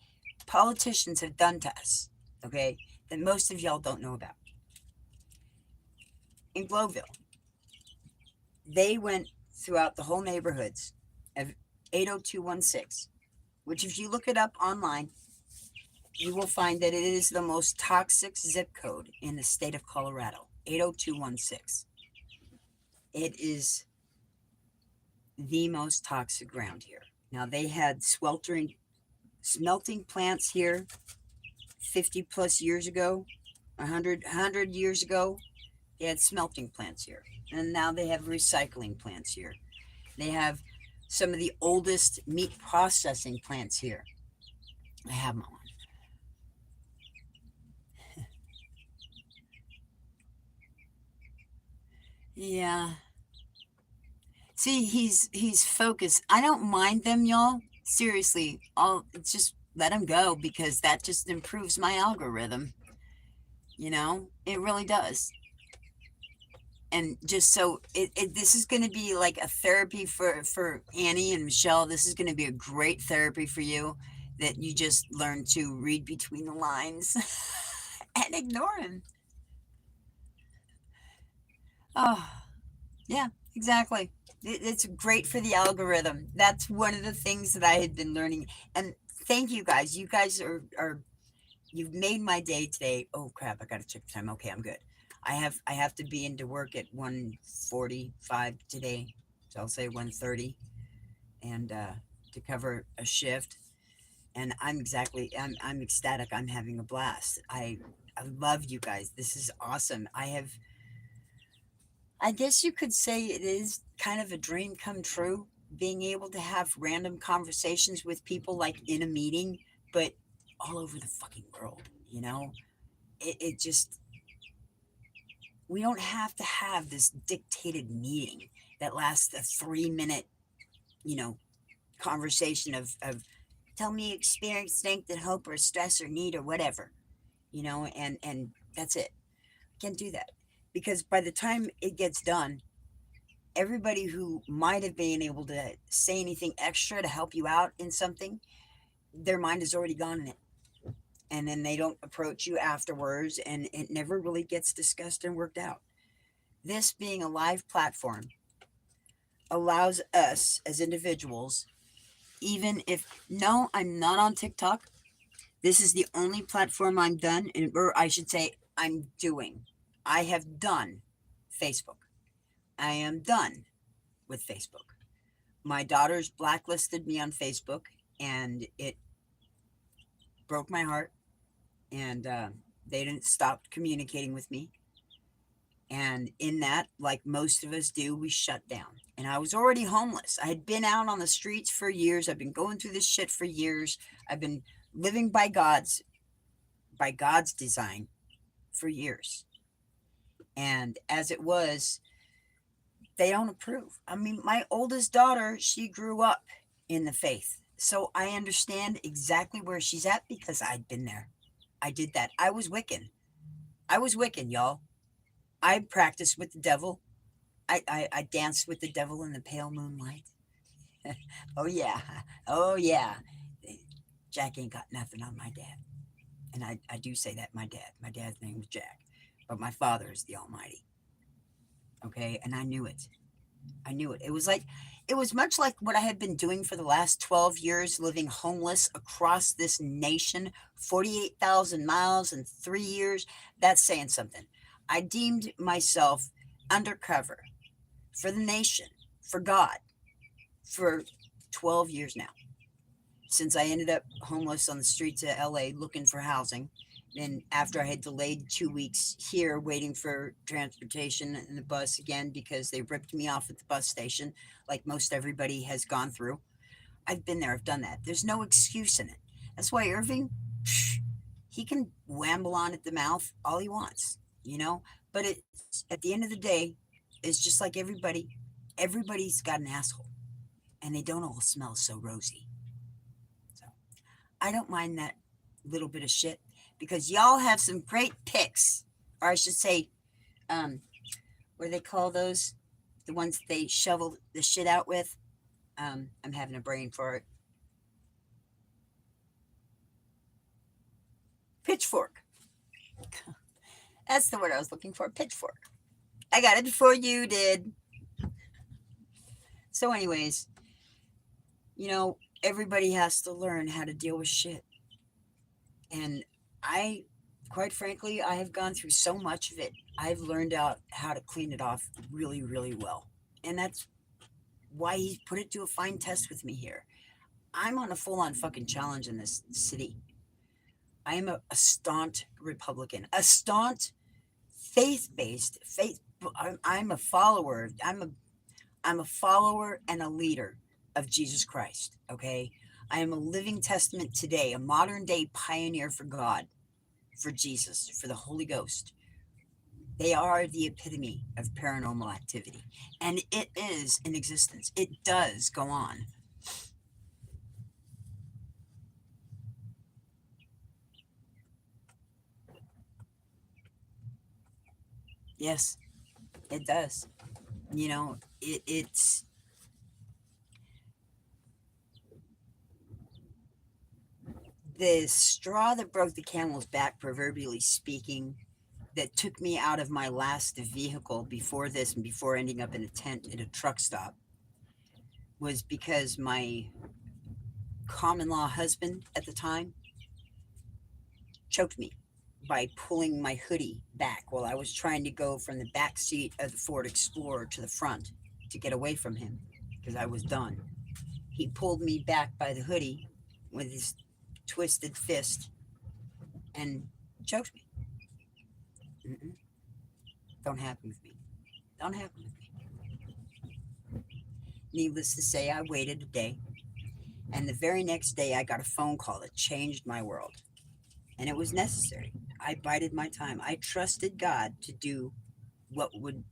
politicians have done to us. Okay, that most of y'all don't know about. In Glowville, they went throughout the whole neighborhoods of 80216, which, if you look it up online, you will find that it is the most toxic zip code in the state of Colorado. 80216. It is the most toxic ground here. Now, they had smelting plants here 50 plus years ago, 100 years ago. They had smelting plants here. And now they have recycling plants here. They have some of the oldest meat processing plants here. I have my one. Yeah. See, he's focused. I don't mind them, y'all. Seriously, I'll just let them go because that just improves my algorithm. You know, it really does. And just so this is going to be like a therapy for Annie and Michelle. This is going to be a great therapy for you, that you just learn to read between the lines and ignore him. Oh, yeah, exactly. It's great for the algorithm. That's one of the things that I had been learning. And thank you guys. You guys are you've made my day today. Oh crap! I gotta check the time. Okay, I'm good. I have to be into work at 1:45 today, so I'll say 1:30, and to cover a shift. And I'm ecstatic. I'm having a blast. I love you guys. This is awesome. I guess you could say it is kind of a dream come true, being able to have random conversations with people like in a meeting, but all over the fucking world, you know? It just, we don't have to have this dictated meeting that lasts a 3 minute, you know, conversation of tell me experience, strength, and hope, or stress, or need, or whatever. and that's it. Can't do that because by the time it gets done, everybody who might have been able to say anything extra to help you out in something, their mind is already gone in it. And then they don't approach you afterwards, and it never really gets discussed and worked out. This being a live platform allows us as individuals, even if no, I'm not on TikTok. This is the only platform I'm done, or I should say, I'm doing. I have done Facebook. I am done with Facebook. My daughters blacklisted me on Facebook, and it broke my heart. And they didn't stop communicating with me. And in that, like most of us do, we shut down. And I was already homeless. I had been out on the streets for years. I've been going through this shit for years. I've been living by God's design for years. And as it was, they don't approve. I mean, my oldest daughter, she grew up in the faith. So I understand exactly where she's at because I'd been there. I did that. I was Wiccan. I was Wiccan, y'all. I practiced with the devil. I danced with the devil in the pale moonlight. Oh, yeah. Oh, yeah. Jack ain't got nothing on my dad. And I do say that, my dad. My dad's name was Jack. But my father is the Almighty. Okay? And I knew it. I knew it. It was much like what I had been doing for the last 12 years, living homeless across this nation, 48,000 miles in 3 years. That's saying something. I deemed myself undercover for the nation, for God, for 12 years now, since I ended up homeless on the streets of LA looking for housing. Then, after I had delayed 2 weeks here waiting for transportation in the bus again because they ripped me off at the bus station, like most everybody has gone through, I've been there, I've done that. There's no excuse in it. That's why Irving, he can wamble on at the mouth all he wants, you know? But it's at the end of the day, it's just like everybody. Everybody's got an asshole, and they don't all smell so rosy. So I don't mind that little bit of shit because y'all have some great picks, or I should say, um, what do they call those? The ones that they shovel the shit out with. I'm having a brain for it. Pitchfork. That's the word I was looking for. Pitchfork. I got it before you did. So, anyways, everybody has to learn how to deal with shit. And I, quite frankly, I have gone through so much of it. I've learned out how to clean it off really, really well. And that's why he put it to a fine test with me here. I'm on a full on fucking challenge in this city. I am a staunch Republican, a staunch faith. I'm a follower. I'm a follower and a leader of Jesus Christ. Okay, I am a living testament today, a modern day pioneer for God, for Jesus, for the Holy Ghost. They are the epitome of paranormal activity, and it is in existence. It does go on. Yes, it does. It's the straw that broke the camel's back, proverbially speaking, that took me out of my last vehicle before this and before ending up in a tent at a truck stop was because my common law husband at the time choked me by pulling my hoodie back while I was trying to go from the back seat of the Ford Explorer to the front to get away from him because I was done. He pulled me back by the hoodie with his twisted fist and choked me. Mm-mm. Don't happen with me. Don't happen with me. Needless to say, I waited a day, and the very next day, I got a phone call that changed my world. And it was necessary. I bided my time. I trusted God to do what would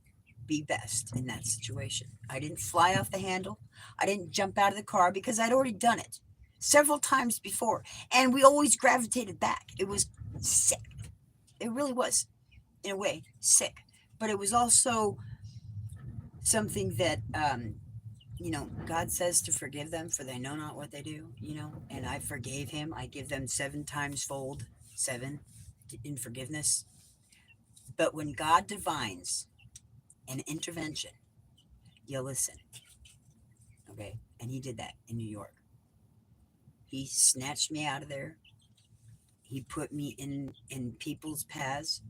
be best in that situation. I didn't fly off the handle. I didn't jump out of the car because I'd already done it several times before. And we always gravitated back. It was sick. It really was, in a way, sick. But it was also something that, God says to forgive them for they know not what they do, and I forgave him. I give them 7 times fold, seven in forgiveness. But when God divines an intervention, you listen, okay? And he did that in New York. He snatched me out of there. He put me in people's paths.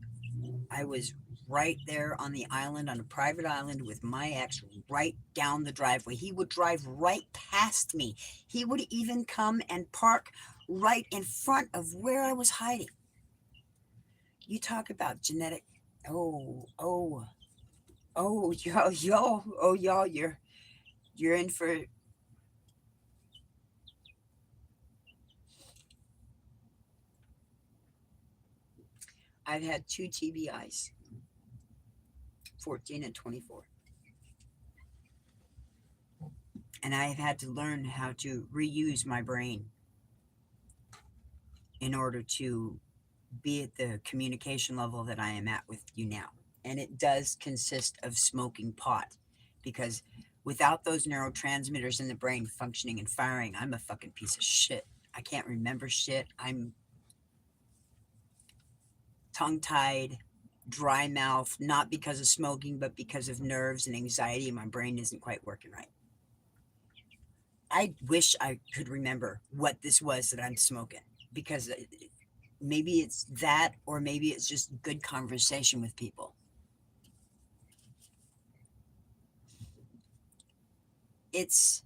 I was right there on the island, on a private island with my ex, right down the driveway. He would drive right past me. He would even come and park right in front of where I was hiding. You talk about genetic. Oh, oh, oh, y'all, you're in for. I've had 2 TBIs, 14 and 24. And I have had to learn how to reuse my brain in order to be at the communication level that I am at with you now. And it does consist of smoking pot, because without those neurotransmitters in the brain functioning and firing, I'm a fucking piece of shit. I can't remember shit. I'm tongue tied, dry mouth, not because of smoking, but because of nerves and anxiety, and my brain isn't quite working right. I wish I could remember what this was that I'm smoking, because maybe it's that, or maybe it's just good conversation with people. It's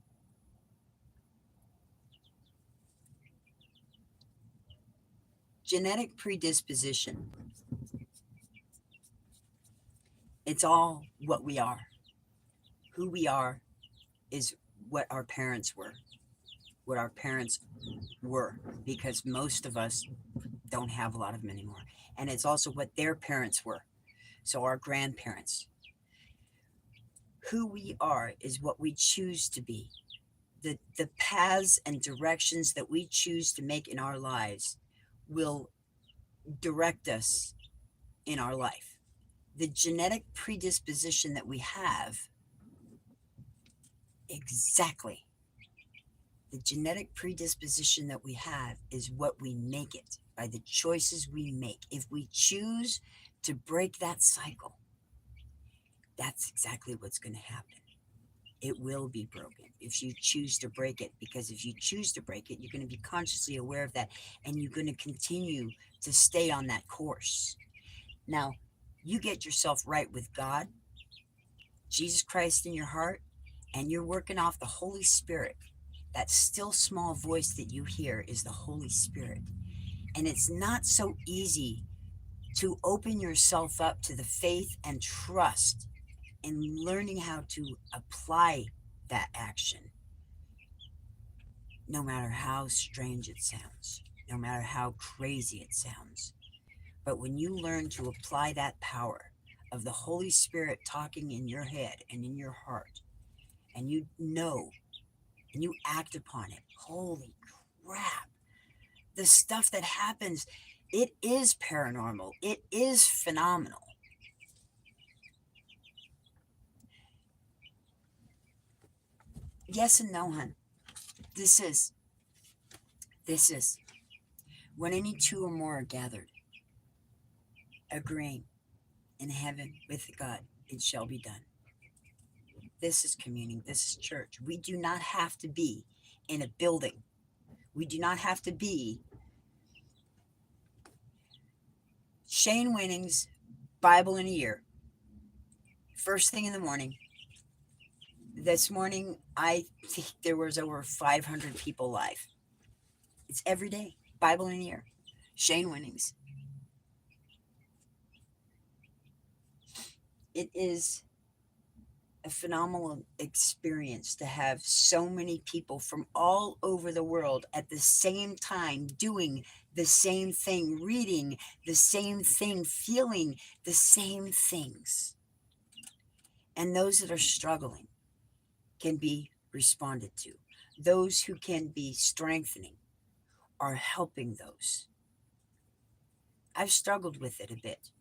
genetic predisposition. It's all what we are. Who we are is what our parents were. What our parents were, because most of us don't have a lot of them anymore. And it's also what their parents were. So our grandparents. Who we are is what we choose to be. The paths and directions that we choose to make in our lives will direct us in our life. The genetic predisposition that we have, exactly. The genetic predisposition that we have is what we make it by the choices we make. If we choose to break that cycle, that's exactly what's going to happen. It will be broken if you choose to break it, because if you choose to break it, you're going to be consciously aware of that, and you're going to continue to stay on that course. Now, you get yourself right with God, Jesus Christ in your heart, and you're working off the Holy Spirit. That still small voice that you hear is the Holy Spirit. And it's not so easy to open yourself up to the faith and trust in learning how to apply that action, no matter how strange it sounds, no matter how crazy it sounds. But when you learn to apply that power of the Holy Spirit talking in your head and in your heart, and you know, and you act upon it, holy crap, the stuff that happens, it is paranormal. It is phenomenal. Yes and no, hun. This is when any two or more are gathered, agreeing in heaven with God, it shall be done. This is communing. This is church. We do not have to be in a building. We do not have to be Shane Winning's Bible in a Year. First thing in the morning. This morning, I think there was over 500 people live. It's every day. Bible in a Year. Shane Winnings. It is a phenomenal experience to have so many people from all over the world at the same time doing the same thing, reading the same thing, feeling the same things. And those that are struggling can be responded to. Those who can be strengthening are helping those. I've struggled with it a bit.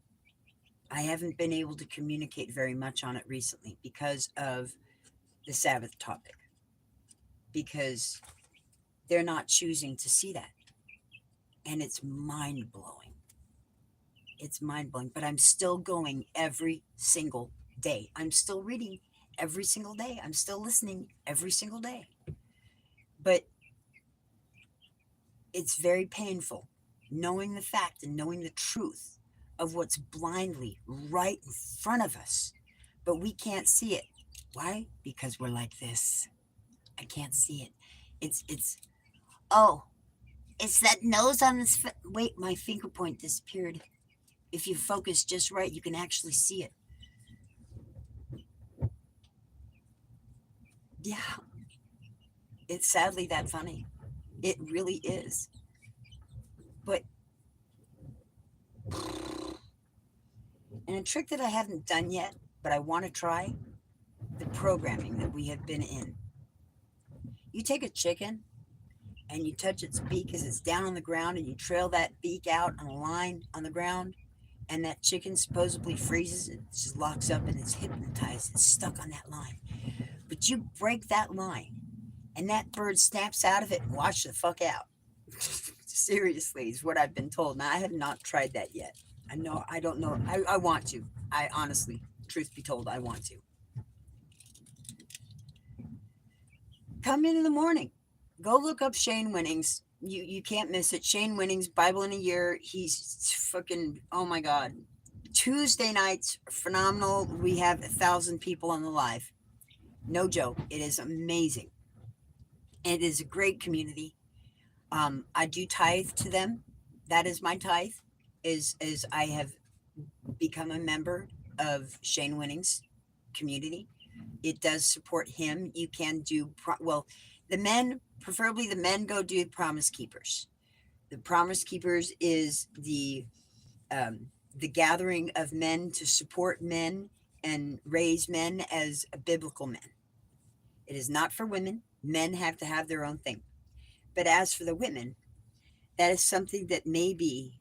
I haven't been able to communicate very much on it recently because of the Sabbath topic, because they're not choosing to see that. And it's mind blowing. It's mind blowing. But I'm still going every single day. I'm still reading every single day. I'm still listening every single day. But it's very painful knowing the fact and knowing the truth of what's blindly right in front of us, but we can't see it. Why? Because we're like this. I can't see it. It's oh, it's that nose on this. Wait, my finger point disappeared. If you focus just right, you can actually see it. Yeah, it's sadly that funny. It really is. But and a trick that I haven't done yet, but I want to try, the programming that we have been in. You take a chicken and you touch its beak as it's down on the ground, and you trail that beak out on a line on the ground, and that chicken supposedly freezes, it just locks up and it's hypnotized, it's stuck on that line. But you break that line and that bird snaps out of it and watch the fuck out. Seriously, is what I've been told. Now I have not tried that yet. I don't know. I want to. I honestly, truth be told, I want to. Come in the morning. Go look up Shane Winnings. You can't miss it. Shane Winnings, Bible in a Year. He's fucking, oh my God. Tuesday nights, phenomenal. We have 1,000 people on the live. No joke. It is amazing. It is a great community. I do tithe to them. That is my tithe. Is I have become a member of Shane Winnings community. It does support him. You can do well. The men, preferably the men, go do Promise Keepers. The Promise Keepers is the gathering of men to support men and raise men as biblical men. It is not for women. Men have to have their own thing. But as for the women, that is something that maybe,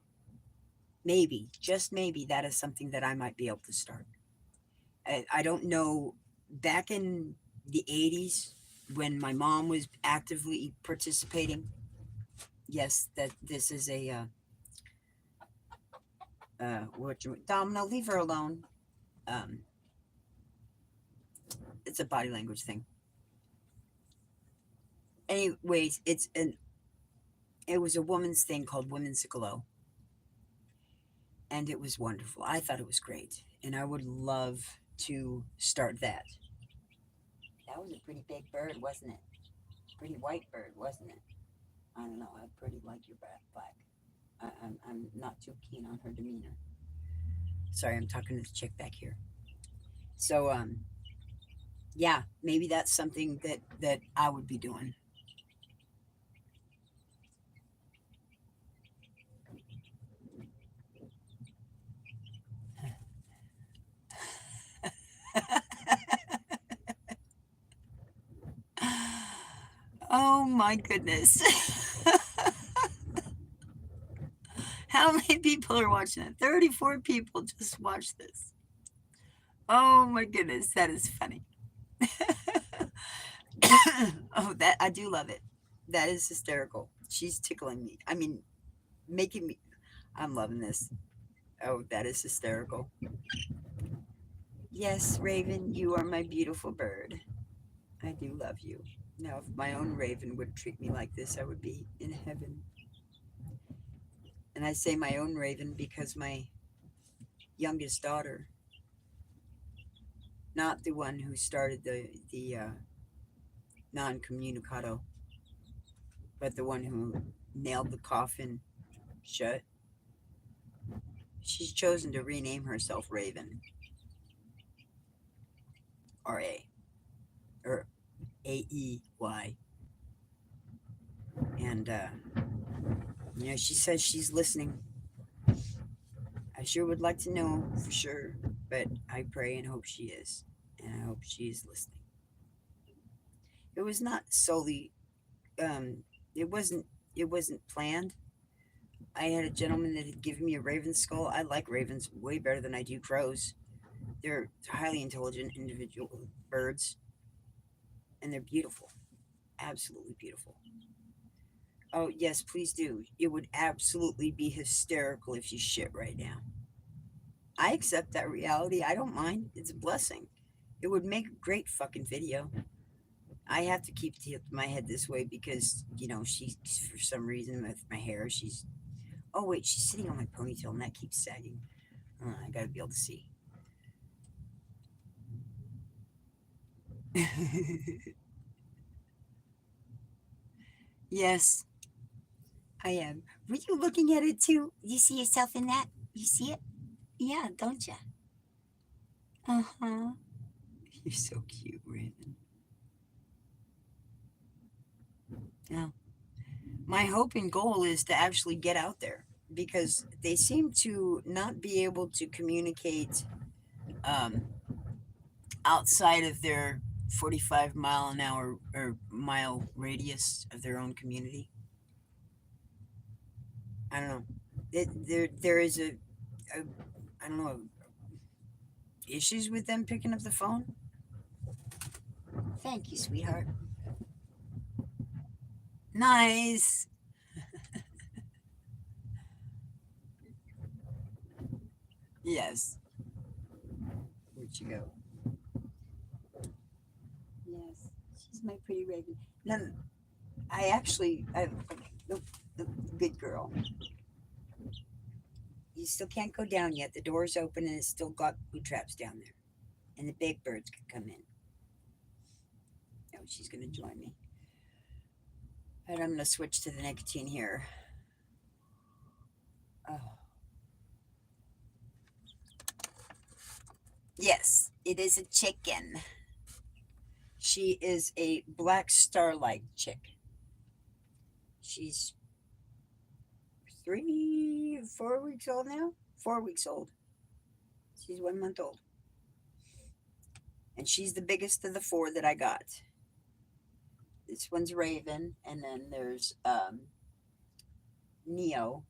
just maybe, that is something that I might be able to start. I don't know. Back in the 80s, when my mom was actively participating, yes, that this is a Domino, leave her alone. Um, it's a body language thing. Anyways, it was a woman's thing called Women's Glow, and it was wonderful. I thought it was great, and I would love to start that. That was a pretty big bird, wasn't it? Pretty white bird, wasn't it? I don't know. I pretty like your black. I'm not too keen on her demeanor. Sorry, I'm talking to the chick back here. So yeah, maybe that's something that I would be doing. Oh my goodness. How many people are watching it? 34 people just watched this. Oh my goodness, that is funny. Oh, that I do love it. That is hysterical. She's tickling me. I mean, making me. I'm loving this. Oh, that is hysterical. Yes, Raven, you are my beautiful bird. I do love you. Now, if my own Raven would treat me like this, I would be in heaven. And I say my own Raven because my youngest daughter, not the one who started the non communicado, but the one who nailed the coffin shut, she's chosen to rename herself Raven, R-A, or AEY. And, she says she's listening. I sure would like to know for sure, but I pray and hope she is. And I hope she is listening. It was not solely, um, it wasn't planned. I had a gentleman that had given me a raven skull. I like ravens way better than I do crows. They're highly intelligent individual birds, and they're beautiful, absolutely beautiful. Oh yes, please do. It would absolutely be hysterical if you shit right now. I accept that reality. I don't mind. It's a blessing. It would make a great fucking video. I have to keep my head this way because she's for some reason with my hair. She's oh wait, she's sitting on my ponytail and that keeps sagging. I gotta be able to see. Yes, I am. Were you looking at it too? You see yourself in that? You see it? Yeah, don't you? Uh huh. You're so cute, Raven. Yeah. My hope and goal is to actually get out there because they seem to not be able to communicate um, outside of their 45-mile an hour or mile radius of their own community. I don't know. There is a I don't know issues with them picking up the phone. Thank you, sweetheart. Nice. Yes. Where'd you go? Yes, she's my pretty raven. No, the, the good girl. You still can't go down yet. The door's open and it's still got boot traps down there, and the big birds could come in. Oh, she's gonna join me. But I'm gonna switch to the nicotine here. Oh, yes, it is a chicken. She is a black starlight chick. She's 4 weeks old now. 4 weeks old. She's 1 month old, and she's the biggest of the four that I got. This one's Raven, and then there's Neo.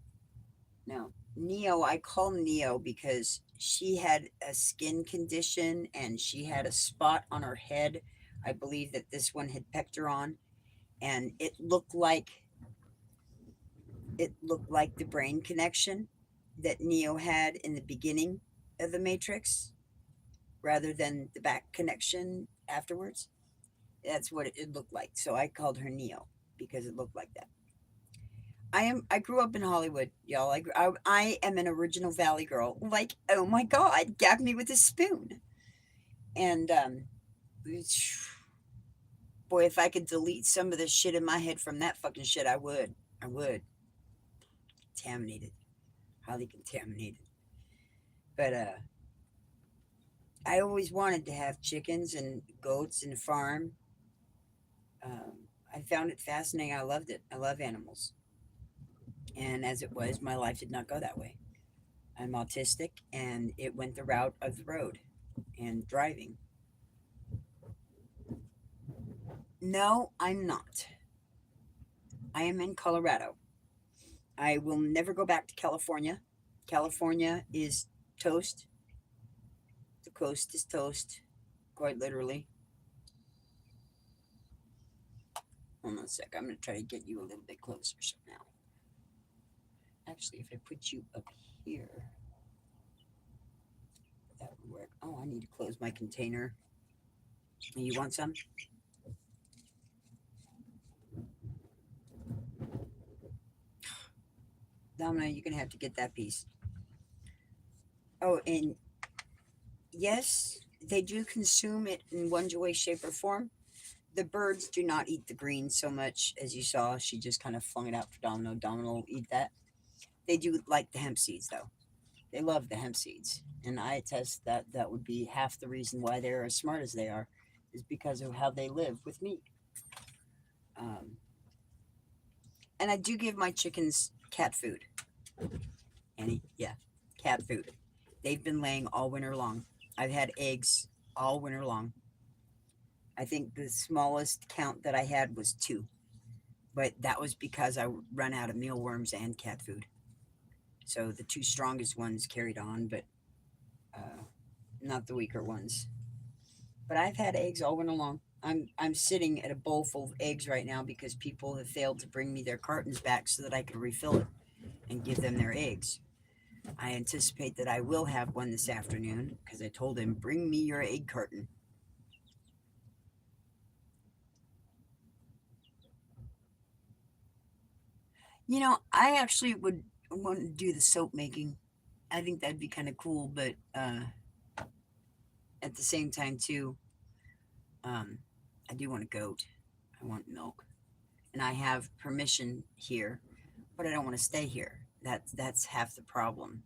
No, Neo. I call Neo because she had a skin condition and she had a spot on her head. I believe that this one had pecked her on, and it looked like the brain connection that Neo had in the beginning of the Matrix, rather than the back connection afterwards. That's what it looked like. So I called her Neo because it looked like that. I grew up in Hollywood, y'all. I am an original Valley girl. Like, oh my God, gab me with a spoon. And boy, if I could delete some of the shit in my head from that fucking shit, I would. I would. Contaminated, highly contaminated. But I always wanted to have chickens and goats and a farm. I found it fascinating. I loved it. I love animals. And as it was, my life did not go that way. I'm autistic, and it went the route of the road and driving. No, I'm not. I am in Colorado. I will never go back to California. California is toast. The coast is toast, quite literally. Hold on a sec. I'm going to try to get you a little bit closer now. Actually, if I put you up here, that would work. Oh, I need to close my container. You want some? Domino, you're going to have to get that piece. Oh, and yes, they do consume it in one way, shape, or form. The birds do not eat the greens so much as you saw. She just kind of flung it out for Domino. Domino will eat that. They do like the hemp seeds, though. They love the hemp seeds. And I attest that that would be half the reason why they're as smart as they are, is because of how they live with me. Um, and I do give my chickens cat food. Annie, yeah, cat food. They've been laying all winter long. I've had eggs all winter long. I think the smallest count that I had was two, but that was because I run out of mealworms and cat food. So the two strongest ones carried on, but uh, not the weaker ones. But I've had eggs all winter long. I'm sitting at a bowl full of eggs right now because people have failed to bring me their cartons back so that I can refill it and give them their eggs. I anticipate that I will have one this afternoon because I told him, bring me your egg carton. I actually would want to do the soap making. I think that'd be kind of cool, but at the same time, too, um, I do want a goat. I want milk. And I have permission here, but I don't want to stay here. That's half the problem.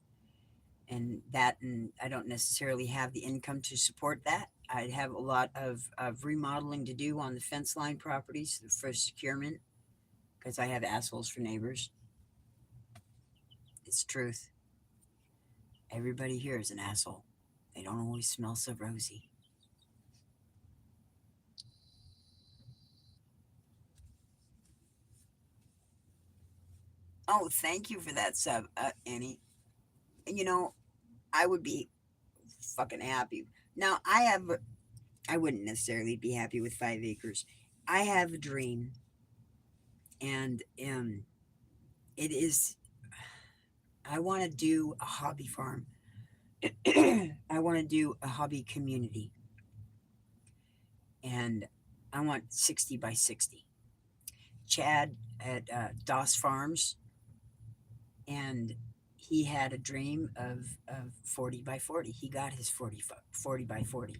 And I don't necessarily have the income to support that. I'd have a lot of remodeling to do on the fence line properties for securement because I have assholes for neighbors. It's truth. Everybody here is an asshole. They don't always smell so rosy. Oh, thank you for that sub, Annie. And I would be fucking happy. Now, I wouldn't necessarily be happy with 5 acres. I have a dream, and it is I want to do a hobby farm. I want to do a hobby community, and I want 60 by 60. Chad at Doss Farms, and he had a dream of 40 by 40. He got his 40 by 40.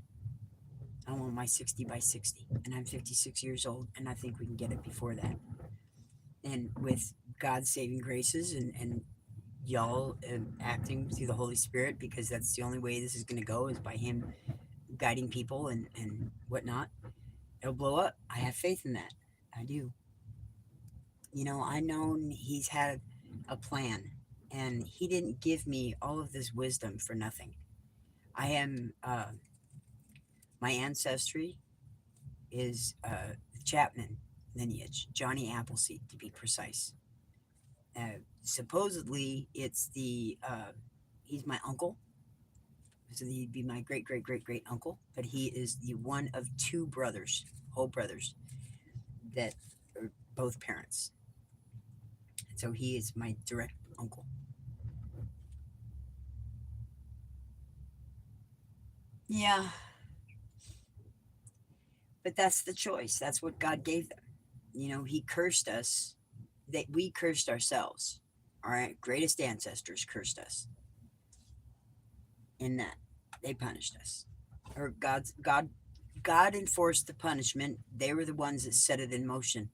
I want my 60 by 60, and I'm 56 years old, and I think we can get it before that. And with God's saving graces and y'all acting through the Holy Spirit, because that's the only way this is going to go is by Him guiding people and whatnot, it'll blow up. I have faith in that. I do. I know He's had a plan, and He didn't give me all of this wisdom for nothing. I am, my ancestry is the Chapman lineage, Johnny Appleseed to be precise. Supposedly, he's my uncle, so he'd be my great great great great uncle, but he is the one of two brothers, whole brothers, that are both parents. So he is my direct uncle. Yeah, but that's the choice. That's what God gave them. He cursed us, that we cursed ourselves. All right, greatest ancestors cursed us in that they punished us, or God enforced the punishment. They were the ones that set it in motion,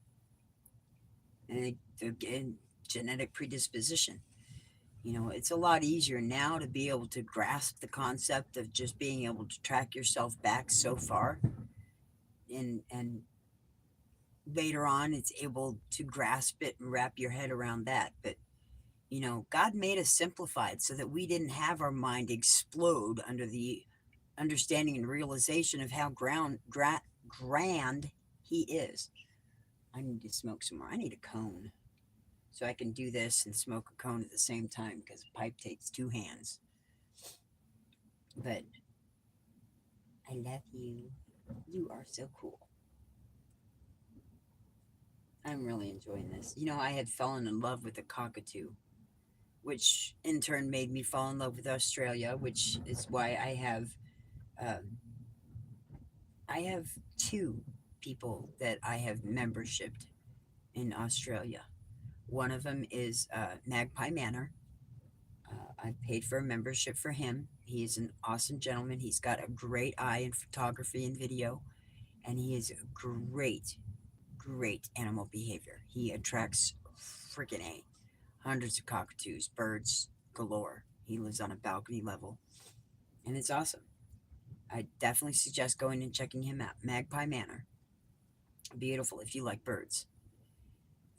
and again, genetic predisposition. It's a lot easier now to be able to grasp the concept of just being able to track yourself back so far, and later on it's able to grasp it and wrap your head around that. But God made us simplified so that we didn't have our mind explode under the understanding and realization of how grand He is. I need to smoke some more. I need a cone so I can do this and smoke a cone at the same time because a pipe takes 2 hands. But I love you. You are so cool. I'm really enjoying this. I had fallen in love with a cockatoo, which in turn made me fall in love with Australia, which is why um, I have two people that I have membershiped in Australia. One of them is Magpie Manor. I paid for a membership for him. He is an awesome gentleman. He's got a great eye in photography and video, and he is great, great animal behavior. He attracts freaking A. Hundreds of cockatoos, birds galore. He lives on a balcony level, and it's awesome. I definitely suggest going and checking him out. Magpie Manor. Beautiful if you like birds.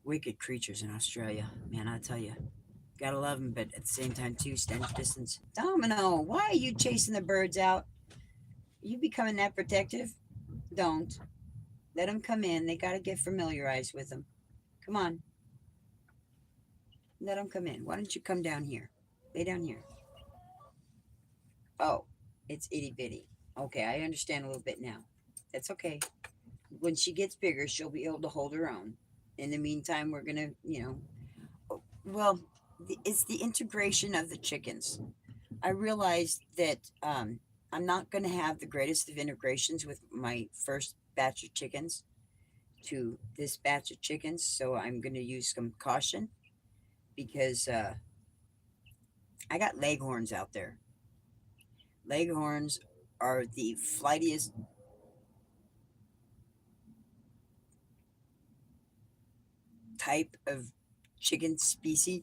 Wicked creatures in Australia, man, I tell you. Gotta love them, but at the same time, too, stand your distance. Domino, why are you chasing the birds out? Are you becoming that protective? Don't. Let them come in. They gotta get familiarized with them. Come on. Let them come in. Why don't you come down here? Lay down here. Oh, it's itty bitty. Okay, I understand a little bit now. That's okay. When she gets bigger, she'll be able to hold her own. In the meantime, we're gonna, well, it's the integration of the chickens. I realized that I'm not going to have the greatest of integrations with my first batch of chickens to this batch of chickens, so I'm going to use some caution because I got leghorns out there. Leghorns are the flightiest type of chicken species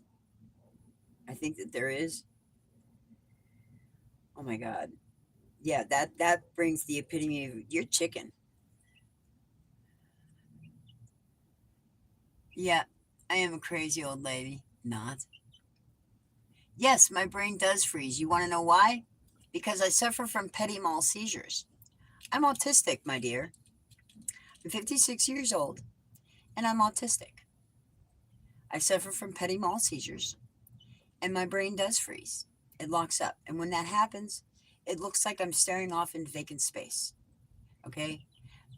I think that there is. Oh my god. Yeah, that brings the epitome of your chicken. Yeah, I am a crazy old lady. Not. Yes, my brain does freeze. You want to know why? Because I suffer from petit mal seizures. I'm autistic, my dear. I'm 56 years old and I'm autistic. I suffer from petit mal seizures and my brain does freeze. It locks up. And when that happens, it looks like I'm staring off into vacant space. Okay?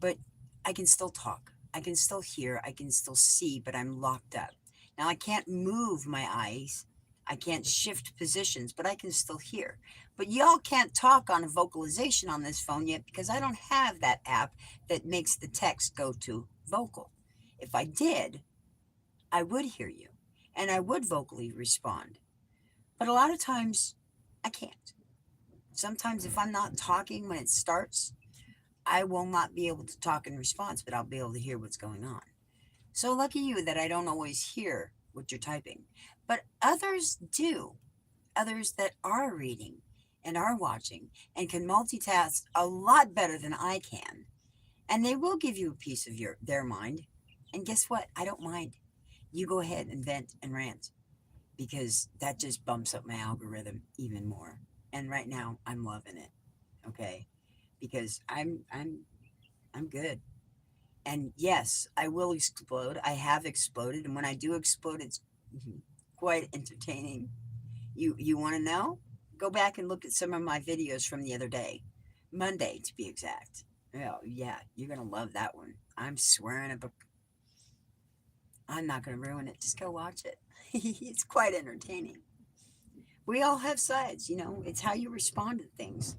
But I can still talk. I can still hear. I can still see, but I'm locked up. Now I can't move my eyes. I can't shift positions, but I can still hear. But y'all can't talk on a vocalization on this phone yet because I don't have that app that makes the text go to vocal. If I did, I would hear you and I would vocally respond. But a lot of times I can't. Sometimes if I'm not talking when it starts, I will not be able to talk in response, but I'll be able to hear what's going on. So lucky you that I don't always hear what you're typing. But others do. Others that are reading and are watching and can multitask a lot better than I can. And they will give you a piece of their mind. And guess what? I don't mind. You go ahead and vent and rant because that just bumps up my algorithm even more. And right now I'm loving it. Okay? Because I'm good. And yes, I will explode. I have exploded, and when I do explode, it's quite entertaining. You want to know? Go back and look at some of my videos from the other day, Monday to be exact. Oh yeah, you're gonna love that one. I'm swearing it, but I'm not gonna ruin it. Just go watch it. It's quite entertaining. We all have sides, you know. It's how you respond to things.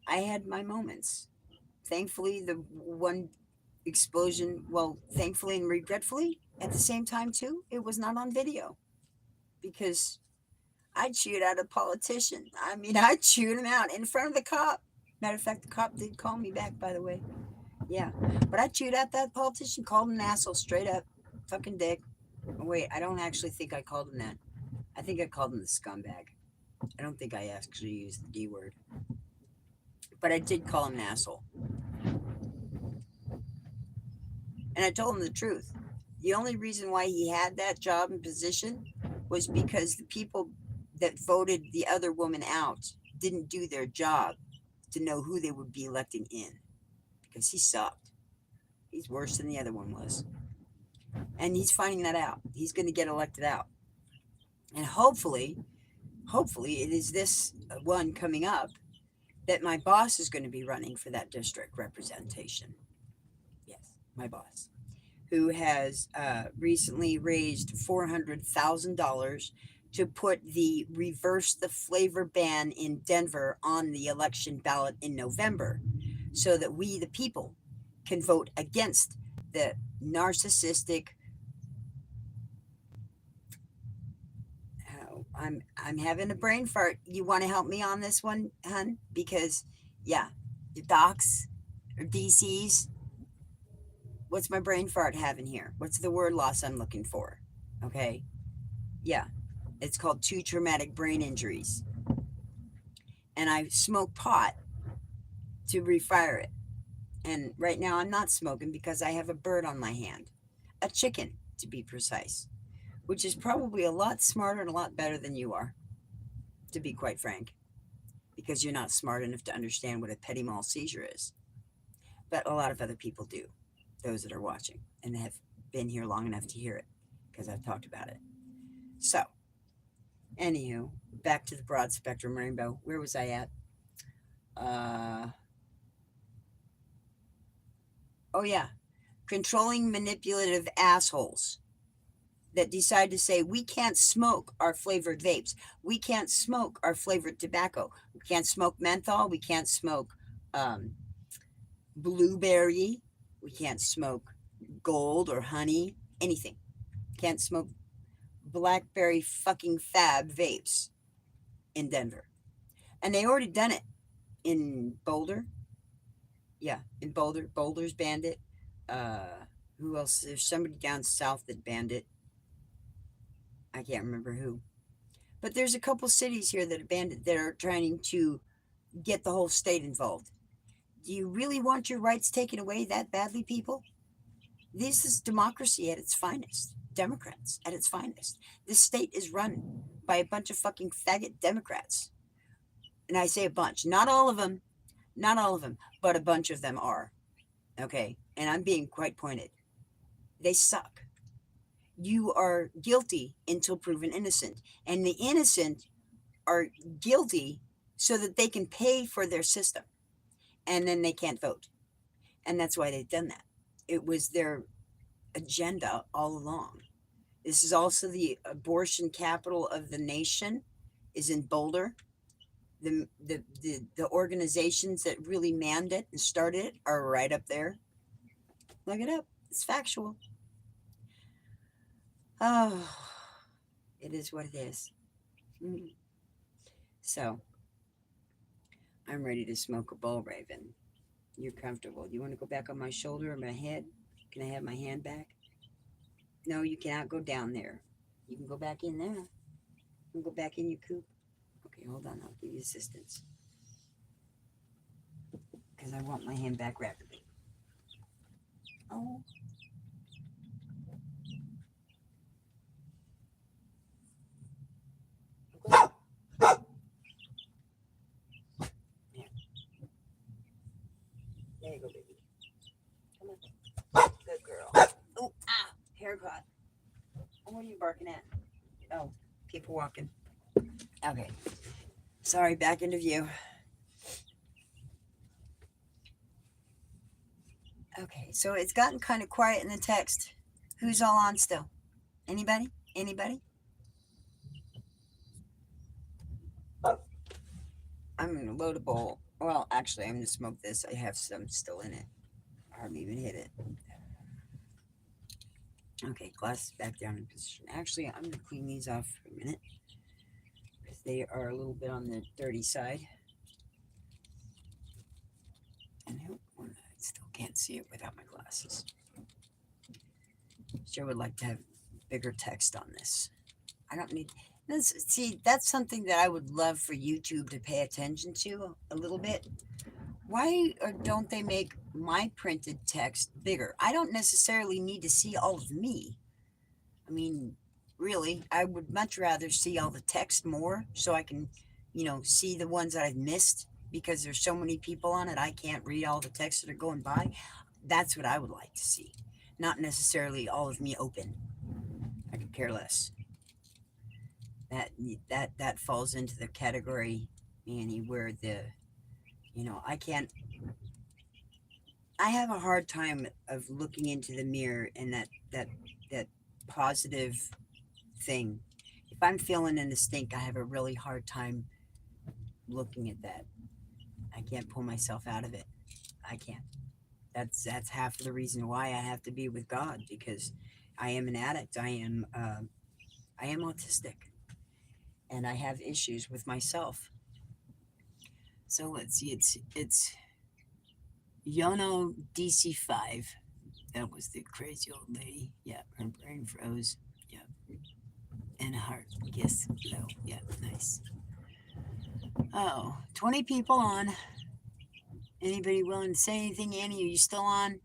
I had my moments. Thankfully, the one explosion, well, thankfully and regretfully at the same time too, it was not on video because I chewed out a politician. I mean, I chewed him out in front of the cop. Matter of fact, the cop did call me back, by the way. Yeah, but I chewed out that politician, called him an asshole straight up, fucking dick. Oh, wait, I don't actually think I called him that. I think I called him the scumbag. I don't think I actually used the D word, but I did call him an asshole, and I told him the truth. The only reason why he had that job and position was because the people that voted the other woman out didn't do their job to know who they would be electing in because he sucked. He's worse than the other one was. And he's finding that out. He's going to get elected out. And hopefully, it is this one coming up that my boss is going to be running for that district representation. Yes, my boss, who has recently raised $400,000 to put the reverse the flavor ban in Denver on the election ballot in November so that we, the people, can vote against the narcissistic. Oh, I'm having a brain fart. You want to help me on this one, hun? Because yeah, the docs or DCs. What's my brain fart having here? What's the word loss I'm looking for? Okay, yeah, it's called two traumatic brain injuries. And I smoke pot to refire it. And right now I'm not smoking because I have a bird on my hand. A chicken, to be precise, which is probably a lot smarter and a lot better than you are, to be quite frank, because you're not smart enough to understand what a petit mal seizure is. But a lot of other people do, those that are watching and have been here long enough to hear it because I've talked about it. So, Anywho, back to the broad spectrum rainbow. Where was I at? Uh, oh yeah, controlling manipulative assholes that decide to say we can't smoke our flavored vapes, we can't smoke our flavored tobacco, we can't smoke menthol, we can't smoke um, blueberry, we can't smoke gold or honey, anything. Can't smoke blackberry fucking fab vapes in Denver. And they already done it in Boulder. Yeah, in Boulder. Boulder's banned it. Who else? There's somebody down south that banned it. I can't remember who. But there's a couple cities here that have banned it that are trying to get the whole state involved. Do you really want your rights taken away that badly, people? This is democracy at its finest. Democrats at its finest. This state is run by a bunch of fucking faggot Democrats. And I say a bunch. Not all of them. Not all of them. But a bunch of them are. Okay? And I'm being quite pointed. They suck. You are guilty until proven innocent. And the innocent are guilty so that they can pay for their system. And then they can't vote. And that's why they've done that. It was their agenda all along. This is also the abortion capital of the nation, is in Boulder. The organizations that really manned it and started it are right up there. Look it up. It's factual. Oh, it is what it is. Mm. So, I'm ready to smoke a bowl, Raven. You're comfortable. You want to go back on my shoulder or my head? Can I have my hand back? No, you cannot go down there. You can go back in there. You can go back in your coop. Okay, hold on. I'll give you assistance. Because I want my hand back rapidly. Oh. There you go, baby. Come on. Good girl. Oh, ah, hair caught. What are you barking at? Oh, people walking. Okay. Sorry, back into view. Okay, so it's gotten kind of quiet in the text. Who's all on still? Anybody? Anybody? I'm gonna load a bowl. Well, actually, I'm gonna smoke this. I have some still in it. I haven't even hit it. Okay, glass is back down in position. Actually, I'm gonna clean these off for a minute because they are a little bit on the dirty side. And I still can't see it without my glasses. Sure would like to have bigger text on this. I don't need this. See, that's something that I would love for YouTube to pay attention to a little bit. Why don't they make my printed text bigger? I don't necessarily need to see all of me. I mean, really, I would much rather see all the text more so I can, see the ones that I've missed because there's so many people on it. I can't read all the texts that are going by. That's what I would like to see. Not necessarily all of me open. I could care less. That falls into the category, Annie, where I can't. I have a hard time of looking into the mirror and that positive thing. If I'm feeling in the stink, I have a really hard time looking at that. I can't pull myself out of it. I can't. That's half of the reason why I have to be with God, because I am an addict. I am autistic, and I have issues with myself. So let's see. It's Yono DC5. That was the crazy old lady. Yeah, her brain froze. Yeah. And a heart. Yes. No. Yeah, nice. Oh, 20 people on. Anybody willing to say anything? Annie, are you still on?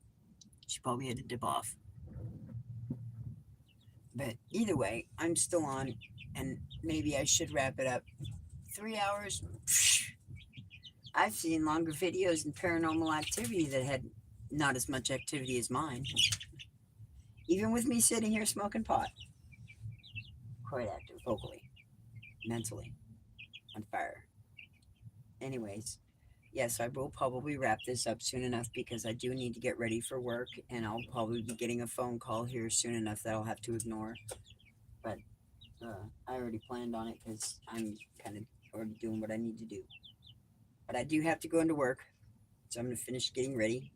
She probably had to dip off. But either way, I'm still on, and maybe I should wrap it up. 3 hours? I've seen longer videos in paranormal activity that had not as much activity as mine. Even with me sitting here smoking pot. Quite active vocally. mentally on fire. Anyways, yes, I will probably wrap this up soon enough because I do need to get ready for work, and I'll probably be getting a phone call here soon enough that I'll have to ignore. But I already planned on it because I'm kind of already doing what I need to do. But I do have to go into work, so I'm gonna finish getting ready,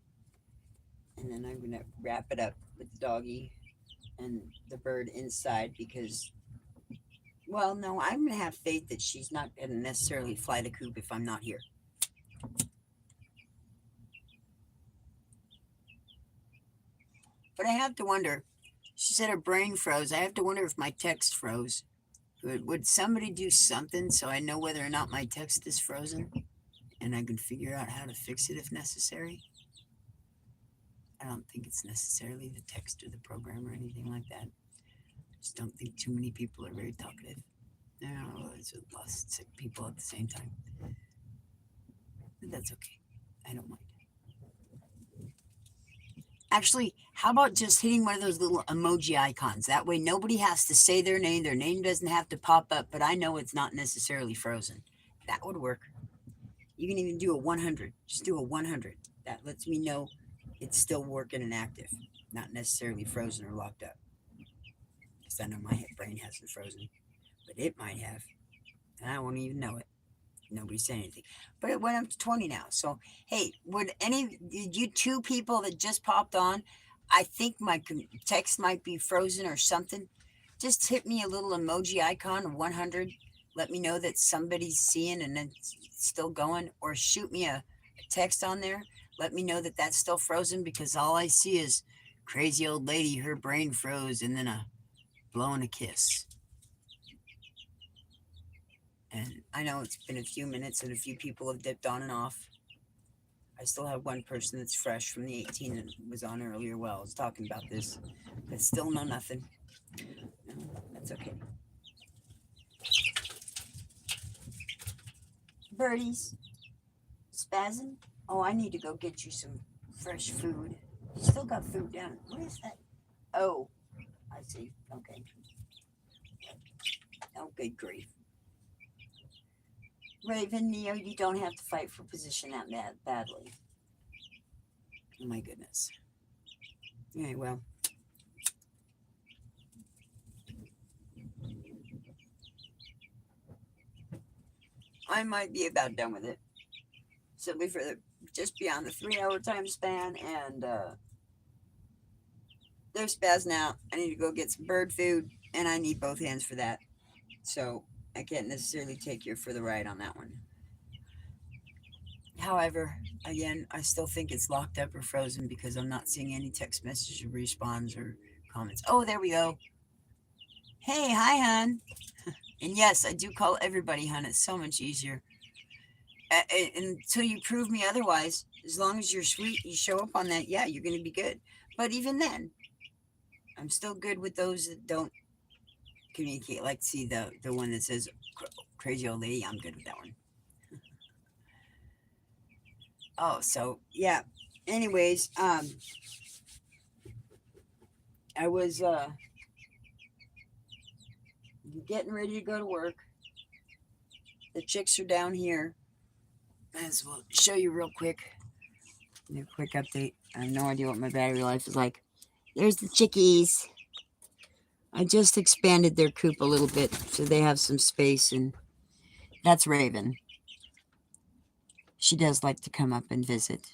and then I'm gonna wrap it up with the doggy and the bird inside because, well, no, I'm gonna have faith that she's not gonna necessarily fly the coop if I'm not here. But I have to wonder. She said her brain froze. I have to wonder if my text froze. Would somebody do something so I know whether or not my text is frozen and I can figure out how to fix it if necessary? I don't think it's necessarily the text or the program or anything like that. I just don't think too many people are very talkative. No, it's lost sick people at the same time. But that's okay. I don't mind. Actually, how about just hitting one of those little emoji icons? That way nobody has to say their name. Their name doesn't have to pop up, but I know it's not necessarily frozen. That would work. You can even do a 100. Just do a 100. That lets me know it's still working and active, not necessarily frozen or locked up. Because I know my brain hasn't frozen, but it might have, and I won't even know it. Nobody said anything, but it went up to 20 now. So hey, would any you two people that just popped on? I think my text might be frozen or something. Just hit me a little emoji icon of 100. Let me know that somebody's seeing and it's still going, or shoot me a text on there. Let me know that that's still frozen because all I see is crazy old lady. Her brain froze and then a blowing a kiss. And I know it's been a few minutes and a few people have dipped on and off. I still have one person that's fresh from the 18 that was on earlier while I was talking about this, but still know nothing. No, that's okay. Birdies, spazzing. Oh, I need to go get you some fresh food. You still got food down. What is that? Oh, I see. Okay. Oh, good grief. Raven, Neo, you don't have to fight for position that badly. Oh my goodness. Okay, well, I might be about done with it. Simply for the just beyond the 3 hour time span, and they're spazzing out. I need to go get some bird food, and I need both hands for that. So I can't necessarily take you for the ride on that one. However, again, I still think it's locked up or frozen because I'm not seeing any text message or response or comments. Oh, there we go. Hey, hi, hon. And yes, I do call everybody hon. It's so much easier. Until you prove me otherwise, as long as you're sweet, you show up on that, yeah, you're going to be good. But even then, I'm still good with those that don't communicate. Like, see the one that says crazy old lady, I'm good with that one. Oh, so yeah. Anyways, I was getting ready to go to work. The chicks are down here. As we'll show you real quick. A quick update. I have no idea what my battery life is like. There's the chickies. I just expanded their coop a little bit so they have some space, and that's Raven. She does like to come up and visit.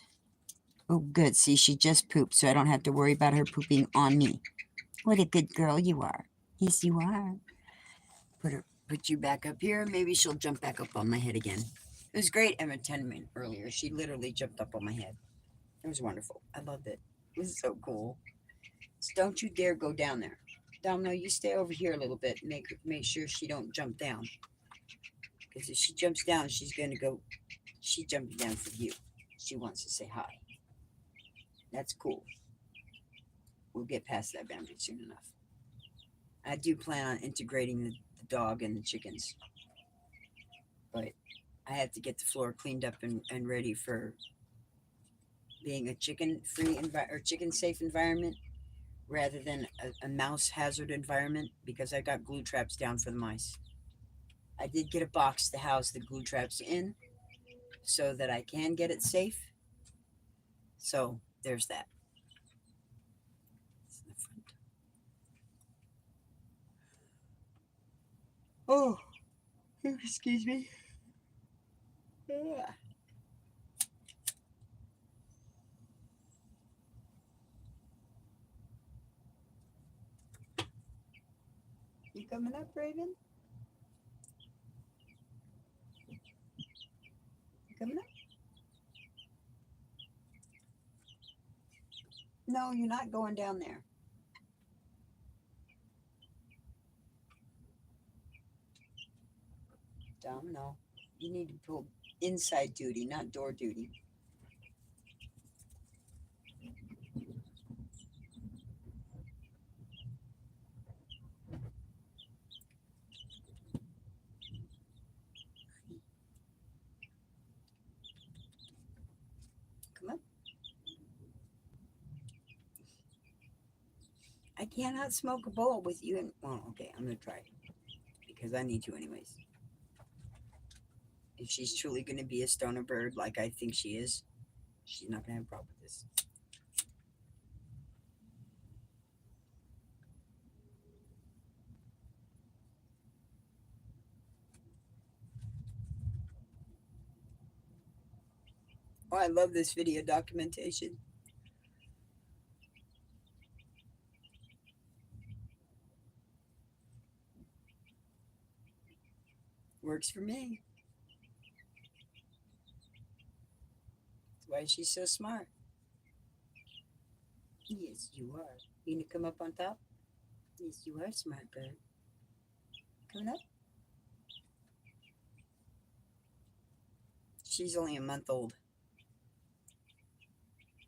Oh, good. See, she just pooped, so I don't have to worry about her pooping on me. What a good girl you are. Yes, you are. Put you back up here. Maybe she'll jump back up on my head again. It was great, Emma Tenman, earlier. She literally jumped up on my head. It was wonderful. I loved it. It was so cool. So don't you dare go down there. Domino, you stay over here a little bit. Make sure she don't jump down. Because if she jumps down, she's gonna go. She's jumping down for you. She wants to say hi. That's cool. We'll get past that boundary soon enough. I do plan on integrating the dog and the chickens, but I have to get the floor cleaned up and ready for being a chicken free or chicken safe environment rather than a mouse hazard environment because I got glue traps down for the mice. I did get a box to house the glue traps in so that I can get it safe. So there's that. Oh, excuse me. Yeah. You coming up, Raven? You coming up? No, you're not going down there. Domino, you need to pull inside duty, not door duty. Come up. I cannot smoke a bowl with you. And well, okay, I'm gonna try it because I need to, anyways. If she's truly gonna be a stoner bird like I think she is, she's not gonna have a problem with this. Oh, I love this video documentation. Works for me. That's why she's so smart. Yes, you are. You need to come up on top? Yes, you are smart bird. Coming up? She's only a month old.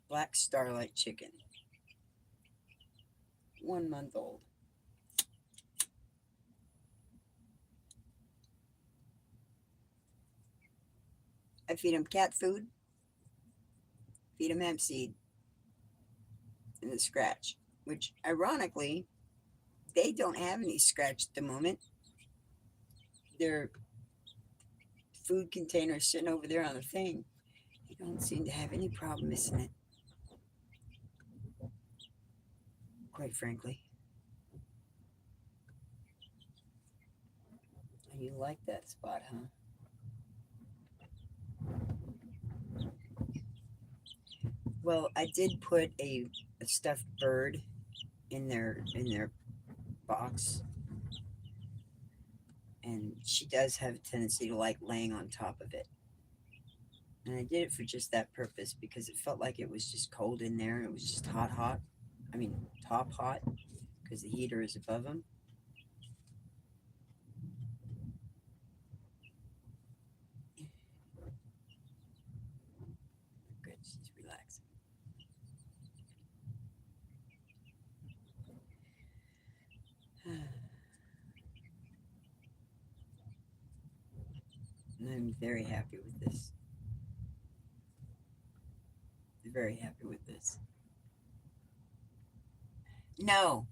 Black starlight chicken. 1 month old. I feed them cat food, feed them hemp seed, and the scratch, which ironically, they don't have any scratch at the moment. Their food container sitting over there on the thing. They don't seem to have any problem missing it, quite frankly. And you like that spot, huh? Well, I did put a stuffed bird in their box, and she does have a tendency to like laying on top of it. And I did it for just that purpose because it felt like it was just cold in there. It was just hot, hot. I mean, top hot because the heater is above them. Good, she's relaxing. And I'm very happy with this. Very happy with this. No,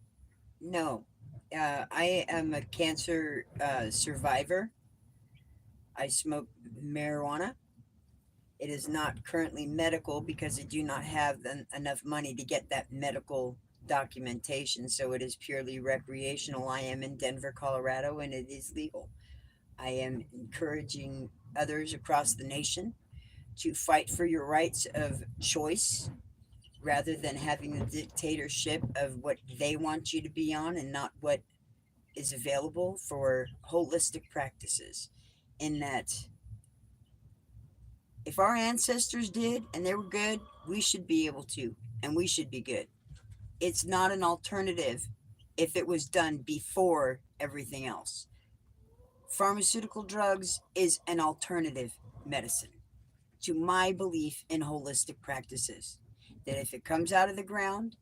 no. I am a cancer survivor. I smoke marijuana. It is not currently medical because I do not have enough money to get that medical documentation. So it is purely recreational. I am in Denver, Colorado, and it is legal. I am encouraging others across the nation to fight for your rights of choice rather than having the dictatorship of what they want you to be on and not what is available for holistic practices. In that, if our ancestors did and they were good, we should be able to, and we should be good. It's not an alternative if it was done before everything else. Pharmaceutical drugs is an alternative medicine to my belief in holistic practices. That if it comes out of the ground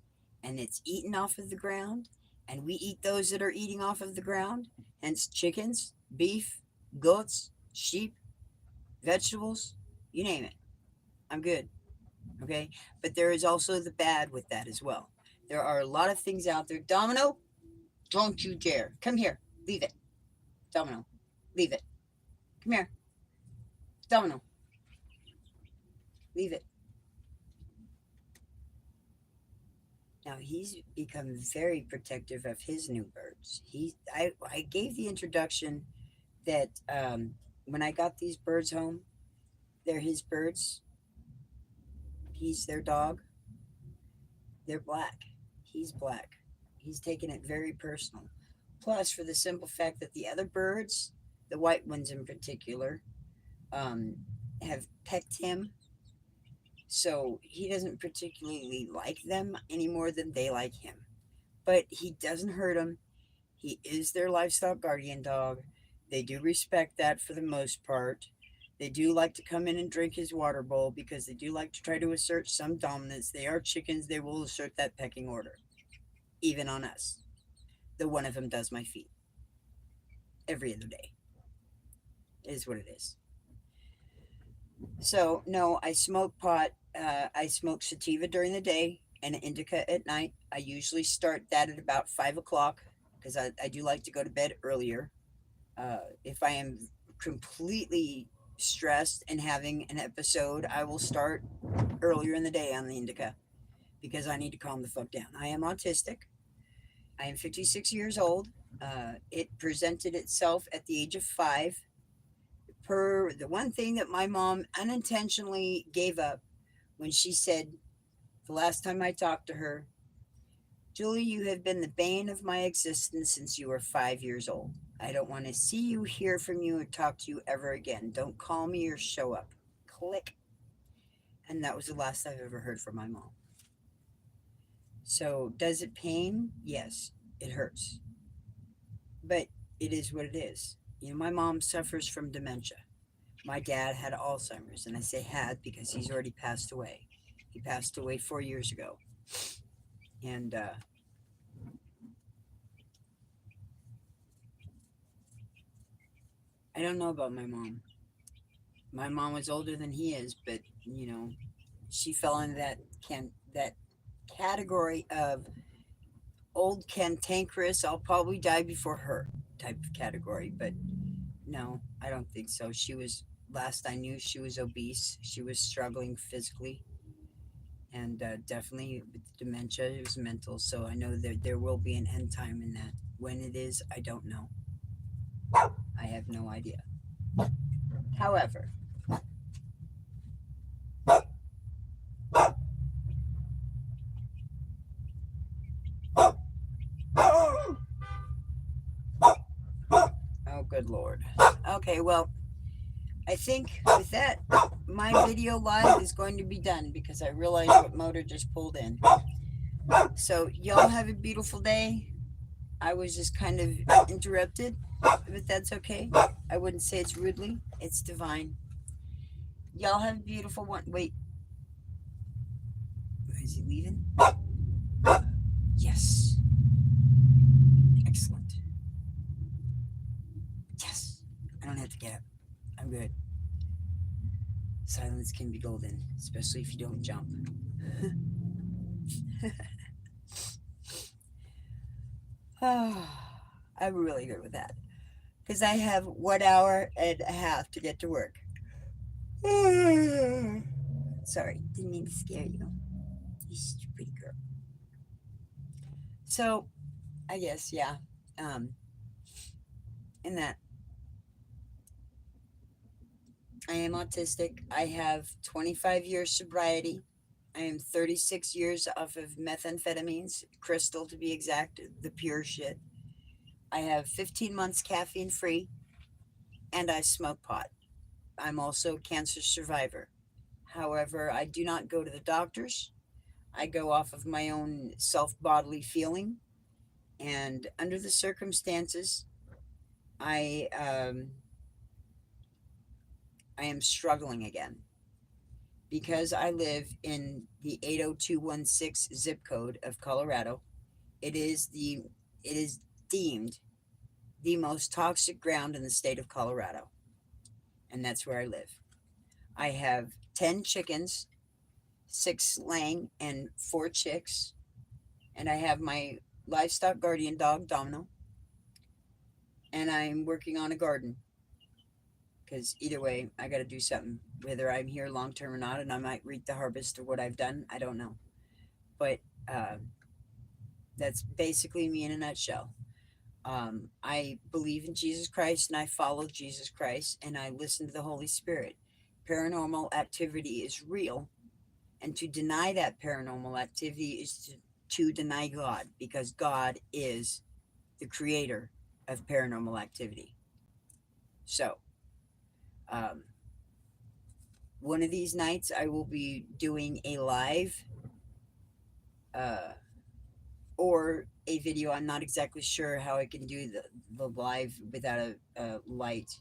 and it's eaten off of the ground, and we eat those that are eating off of the ground, hence chickens, beef, goats, sheep, vegetables, you name it, I'm good. Okay. But there is also the bad with that as well. There are a lot of things out there. Domino, don't you dare. Come here. Leave it. Domino, leave it. Come here. Domino. Leave it. Now he's become very protective of his new birds. I gave the introduction that when I got these birds home, they're his birds. He's their dog. They're black. He's black. He's taken it very personal. Plus, for the simple fact that the other birds, the white ones in particular, um, have pecked him, so he doesn't particularly like them any more than they like him. But he doesn't hurt them. He is their livestock guardian dog. They do respect that for the most part. They do like to come in and drink his water bowl because they do like to try to assert some dominance. They are chickens. They will assert that pecking order, even on us. The one of them does my feet every other day. It is what it is. So, no, I smoke pot. I smoke sativa during the day and indica at night. I usually start that at about 5 o'clock because I do like to go to bed earlier. If I am completely stressed and having an episode, I will start earlier in the day on the indica because I need to calm the fuck down. I am autistic. I am 56 years old. It presented itself at the age of 5 per the one thing that my mom unintentionally gave up when she said the last time I talked to her, Julie, you have been the bane of my existence since you were 5 years old. I don't want to see you, hear from you, or talk to you ever again. Don't call me or show up. Click. And that was the last I've ever heard from my mom. So, does it pain? Yes, it hurts. But it is what it is. You know, my mom suffers from dementia. My dad had Alzheimer's, and I say had because he's already passed away. He passed away 4 years ago. And I don't know about my mom. My mom was older than he is, but you know, she fell in that category of old cantankerous. I'll probably die before her type of category. But no, I don't think so. She was last I knew she was obese. She was struggling physically, and definitely with dementia, it was mental. So I know there will be an end time in that. When it is, I don't know. I have no idea. However, oh good lord. Okay, well, I think with that, my video live is going to be done because I realized what motor just pulled in. So y'all have a beautiful day. I was just kind of interrupted, but that's okay. I wouldn't say it's rudely. It's divine. Y'all have a beautiful one. Wait, is he leaving? Yes. Excellent. Yes. I don't have to get up. I'm good. Silence can be golden, especially if you don't jump. Oh, I'm really good with that because I have 1 hour and a half to get to work. Sorry, didn't mean to scare you. You stupid girl. So, I guess, yeah. In that, I am autistic. I have 25 years sobriety. I am 36 years off of methamphetamines, crystal to be exact, the pure shit. I have 15 months caffeine free, and I smoke pot. I'm also a cancer survivor. However, I do not go to the doctors. I go off of my own self bodily feeling, and under the circumstances, I um, I am struggling again because I live in the 80216 zip code of Colorado. It is the it is deemed the most toxic ground in the state of Colorado, and that's where I live. I have 10 chickens, 6 laying, and 4 chicks, and I have my livestock guardian dog Domino, and I'm working on a garden because either way, I got to do something, whether I'm here long term or not, and I might reap the harvest of what I've done. I don't know. But uh, that's basically me in a nutshell. I believe in Jesus Christ and I follow Jesus Christ and I listen to the Holy Spirit. Paranormal activity is real, and to deny that paranormal activity is to deny God, because God is the creator of paranormal activity. So, um, one of these nights I will be doing a live uh, or a video. I'm not exactly sure how I can do the live without a light.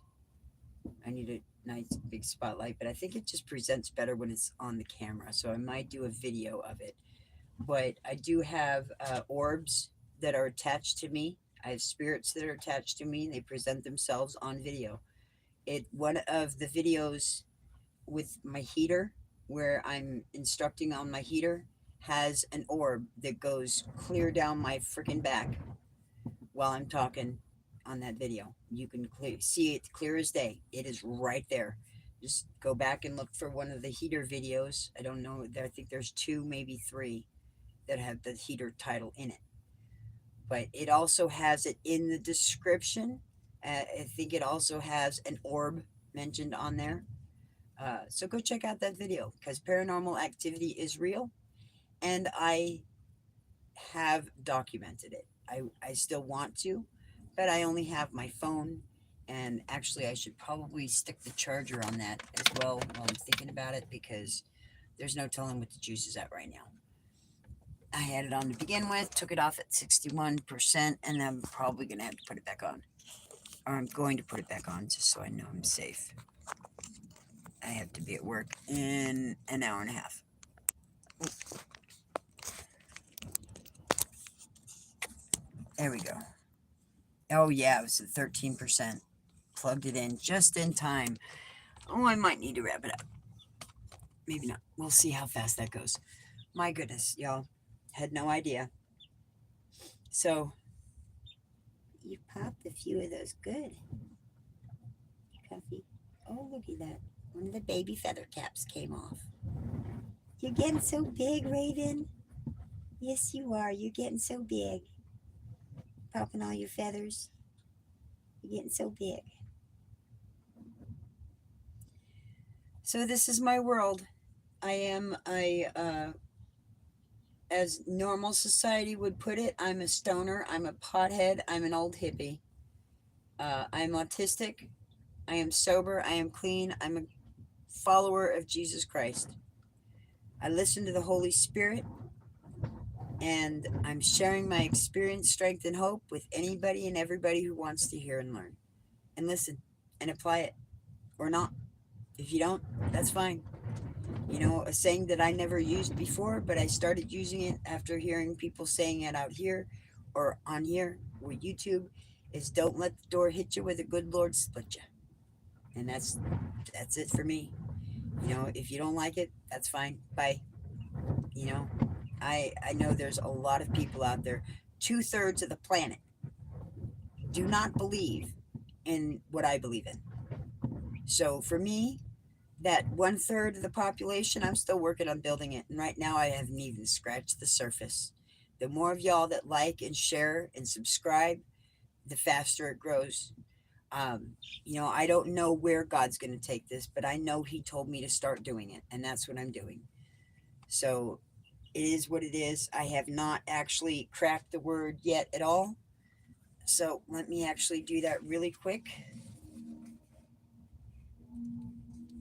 I need a nice big spotlight, but I think it just presents better when it's on the camera. So I might do a video of it. But I do have orbs that are attached to me. I have spirits that are attached to me. They present themselves on video. It one of the videos with my heater, where I'm instructing on my heater, has an orb that goes clear down my freaking back while I'm talking on that video. You can see it clear as day. It is right there. Just go back and look for one of the heater videos. I don't know. I think there's two, maybe three, that have the heater title in it. But it also has it in the description. I think it also has an orb mentioned on there. So go check out that video, because paranormal activity is real, and I have documented it. I still want to, but I only have my phone. And actually, I should probably stick the charger on that as well while I'm thinking about it, because there's no telling what the juice is at right now. I had it on to begin with, took it off at 61%, and I'm probably going to have to put it back on. Or I'm going to put it back on just so I know I'm safe. I have to be at work in an hour and a half. There we go. Oh, yeah, it was at 13%. Plugged it in just in time. Oh, I might need to wrap it up. Maybe not. We'll see how fast that goes. My goodness, y'all. Had no idea. So, you popped a few of those. Good. Coffee. Oh, look at that. One of the baby feather caps came off. You're getting so big, Raven. Yes, you are. You're getting so big. Popping all your feathers. You're getting so big. So this is my world. I am as normal society would put it, I'm a stoner. I'm a pothead. I'm an old hippie. I'm autistic. I am sober. I am clean. I'm a follower of Jesus Christ. I listen to the Holy Spirit, and I'm sharing my experience, strength, and hope with anybody and everybody who wants to hear and learn and listen and apply it, or not. If you don't, that's fine. You know, a saying that I never used before, but I started using it after hearing people saying it out here or on here with YouTube, is don't let the door hit you where the good Lord split you. And that's it for me. You know, if you don't like it, that's fine. Bye. You know, I know there's a lot of people out there. 2/3 of the planet do not believe in what I believe in. So for me, that 1/3 of the population, I'm still working on building it. And right now, I haven't even scratched the surface. The more of y'all that like and share and subscribe, the faster it grows. You know, I don't know where God's going to take this, but I know He told me to start doing it, and that's what I'm doing. So it is what it is. I have not actually cracked the word yet at all. So let me actually do that really quick.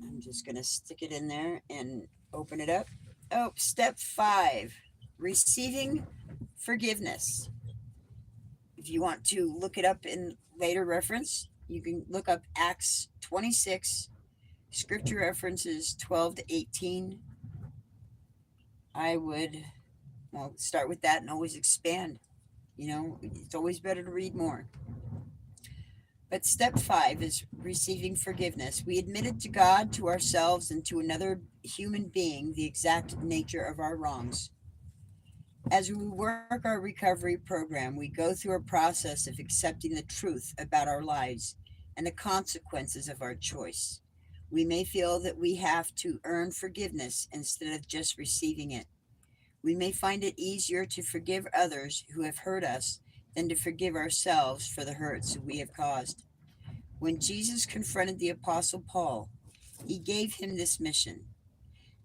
I'm just going to stick it in there and open it up. Oh, step 5, receiving forgiveness. If you want to look it up in later reference, you can look up Acts 26, scripture references 12 to 18. I would, well, start with that and always expand. You know, it's always better to read more. But step 5 is receiving forgiveness. We admitted to God, to ourselves, and to another human being the exact nature of our wrongs. As we work our recovery program, we go through a process of accepting the truth about our lives and the consequences of our choice. We may feel that we have to earn forgiveness instead of just receiving it. We may find it easier to forgive others who have hurt us than to forgive ourselves for the hurts we have caused. When Jesus confronted the Apostle Paul, he gave him this mission: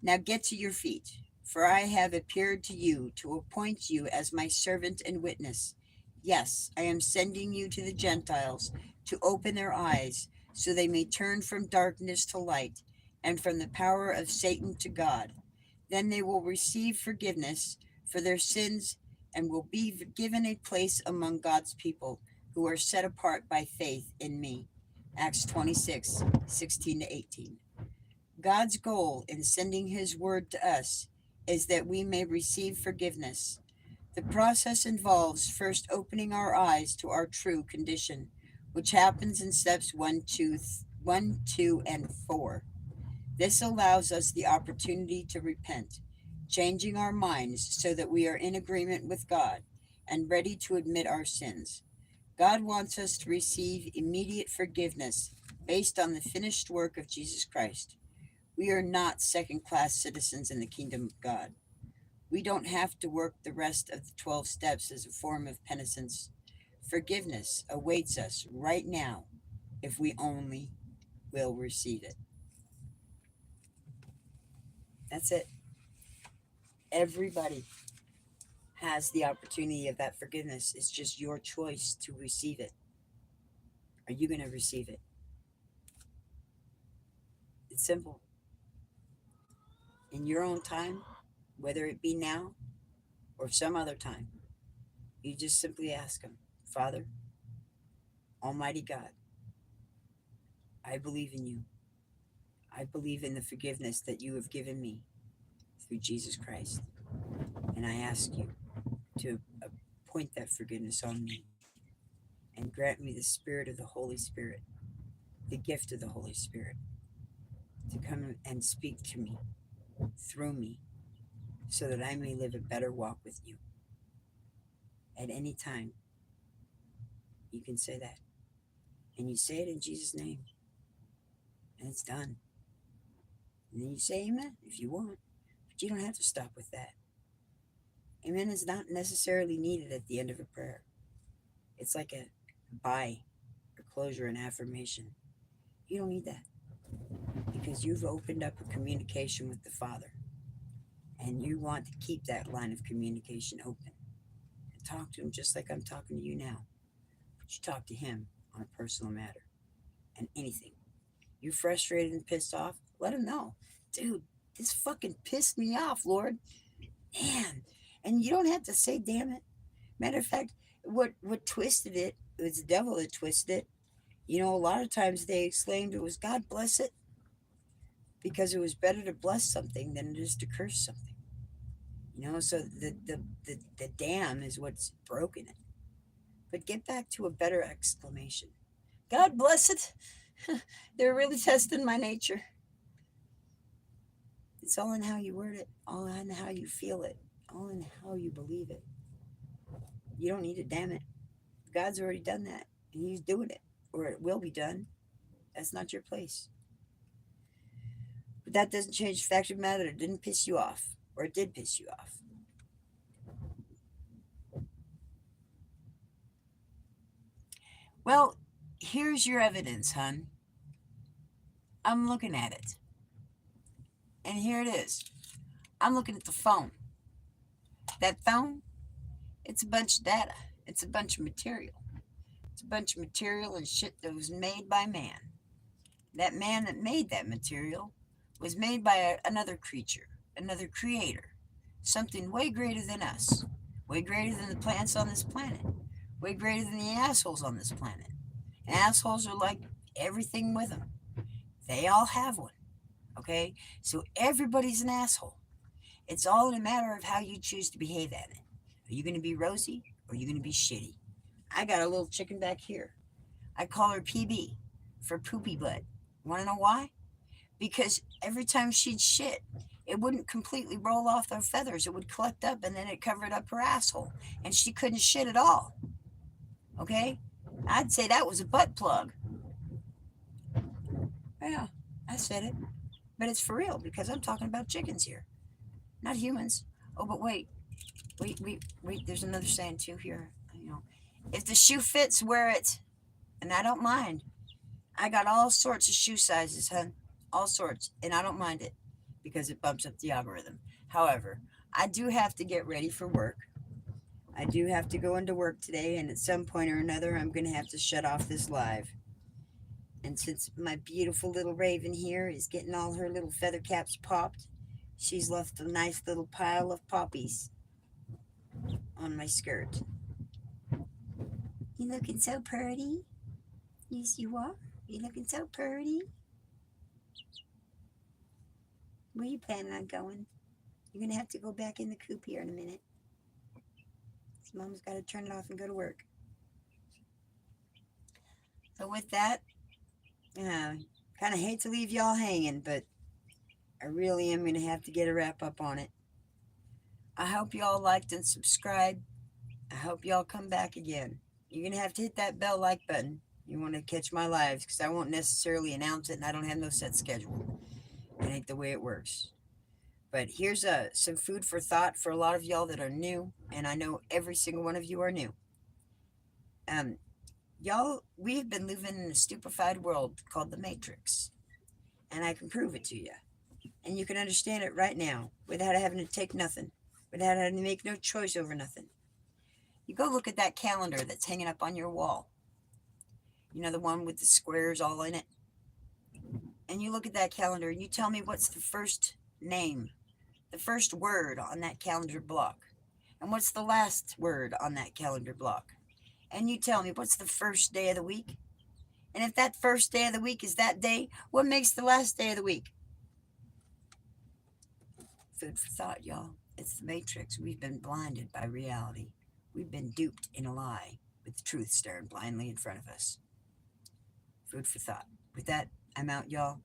Now get to your feet, for I have appeared to you to appoint you as my servant and witness. Yes, I am sending you to the Gentiles to open their eyes so they may turn from darkness to light and from the power of Satan to God. Then they will receive forgiveness for their sins and will be given a place among God's people who are set apart by faith in me. Acts 26:16-18. God's goal in sending his word to us is that we may receive forgiveness. The process involves first opening our eyes to our true condition, which happens in steps 1, 2, and 4. This allows us the opportunity to repent, changing our minds so that we are in agreement with God and ready to admit our sins. God wants us to receive immediate forgiveness based on the finished work of Jesus Christ. We are not second-class citizens in the kingdom of God. We don't have to work the rest of the 12 steps as a form of penitence. Forgiveness awaits us right now if we only will receive it. That's it. Everybody has the opportunity of that forgiveness. It's just your choice to receive it. Are you going to receive it? It's simple. In your own time, whether it be now or some other time, you just simply ask him, Father, Almighty God, I believe in you. I believe in the forgiveness that you have given me through Jesus Christ. And I ask you to appoint that forgiveness on me and grant me the spirit of the Holy Spirit, the gift of the Holy Spirit, to come and speak to me through me so that I may live a better walk with you. At any time, you can say that. And you say it in Jesus' name. And it's done. And then you say amen if you want. But you don't have to stop with that. Amen is not necessarily needed at the end of a prayer. It's like a bye or closure and affirmation. You don't need that because you've opened up a communication with the Father. And you want to keep that line of communication open. And talk to him just like I'm talking to you now. But you talk to him on a personal matter. And anything. You're frustrated and pissed off, let him know. Dude, this fucking pissed me off, Lord. Man. And you don't have to say damn it. Matter of fact, what twisted it, it was the devil that twisted it. You know, a lot of times they exclaimed it was God bless it because it was better to bless something than it is to curse something. You know, so the damn is what's broken it. But get back to a better exclamation. God bless it. They're really testing my nature. It's all in how you word it, all in how you feel it, all in how you believe it. You don't need to damn it. God's already done that, and he's doing it, or it will be done. That's not your place. But that doesn't change the fact of the matter that it didn't piss you off, or it did piss you off. Well, here's your evidence, hun. I'm looking at it. And here it is. I'm looking at the phone. That phone, it's a bunch of data. It's a bunch of material. It's a bunch of material and shit that was made by man. That man that made that material was made by another creature, another creator, something way greater than us, way greater than the plants on this planet, way greater than the assholes on this planet. And assholes are like everything with them. They all have one, okay? So everybody's an asshole. It's all in a matter of how you choose to behave at it. Are you going to be rosy or are you going to be shitty? I got a little chicken back here. I call her PB for poopy butt. Want to know why? Because every time she'd shit, it wouldn't completely roll off her feathers. It would collect up and then it covered up her asshole. And she couldn't shit at all. Okay? I'd say that was a butt plug. Yeah, I said it. But it's for real because I'm talking about chickens here, not humans. Oh, but wait. There's another saying too here. You know, if the shoe fits, wear it. And I don't mind. I got all sorts of shoe sizes, hun. All sorts. And I don't mind it because it bumps up the algorithm. However, I do have to get ready for work. I do have to go into work today, and at some point or another, I'm going to have to shut off this live. And since my beautiful little raven here is getting all her little feather caps popped, she's left a nice little pile of poppies on my skirt. You looking so pretty? Yes, you are. You looking so pretty. Where you planning on going? You're gonna have to go back in the coop here in a minute. Mom's got to turn it off and go to work. So with that, kind of hate to leave y'all hanging, but I really am gonna have to get a wrap up on it. I hope y'all liked and subscribed. I hope y'all come back again. You're gonna have to hit that bell like button. You want to catch my lives because I won't necessarily announce it, and I don't have no set schedule. It ain't the way it works. But here's some food for thought for a lot of y'all that are new, and I know every single one of you are new. Um, Y'all, we've been living in a stupefied world called the Matrix, and I can prove it to you. And you can understand it right now without having to take nothing, without having to make no choice over nothing. You go look at that calendar that's hanging up on your wall. You know, the one with the squares all in it. And you look at that calendar and you tell me what's the first name, the first word on that calendar block, and what's the last word on that calendar block. And you tell me what's the first day of the week. And if that first day of the week is that day, what makes the last day of the week? Food for thought, y'all. It's the Matrix. We've been blinded by reality. We've been duped in a lie with the truth staring blindly in front of us. Food for thought. With that, I'm out, y'all.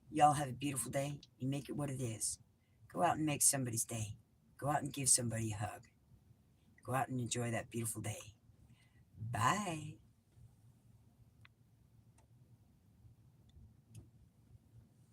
Y'all have a beautiful day. You make it what it is. Go out and make somebody's day. Go out and give somebody a hug. Go out and enjoy that beautiful day. Bye.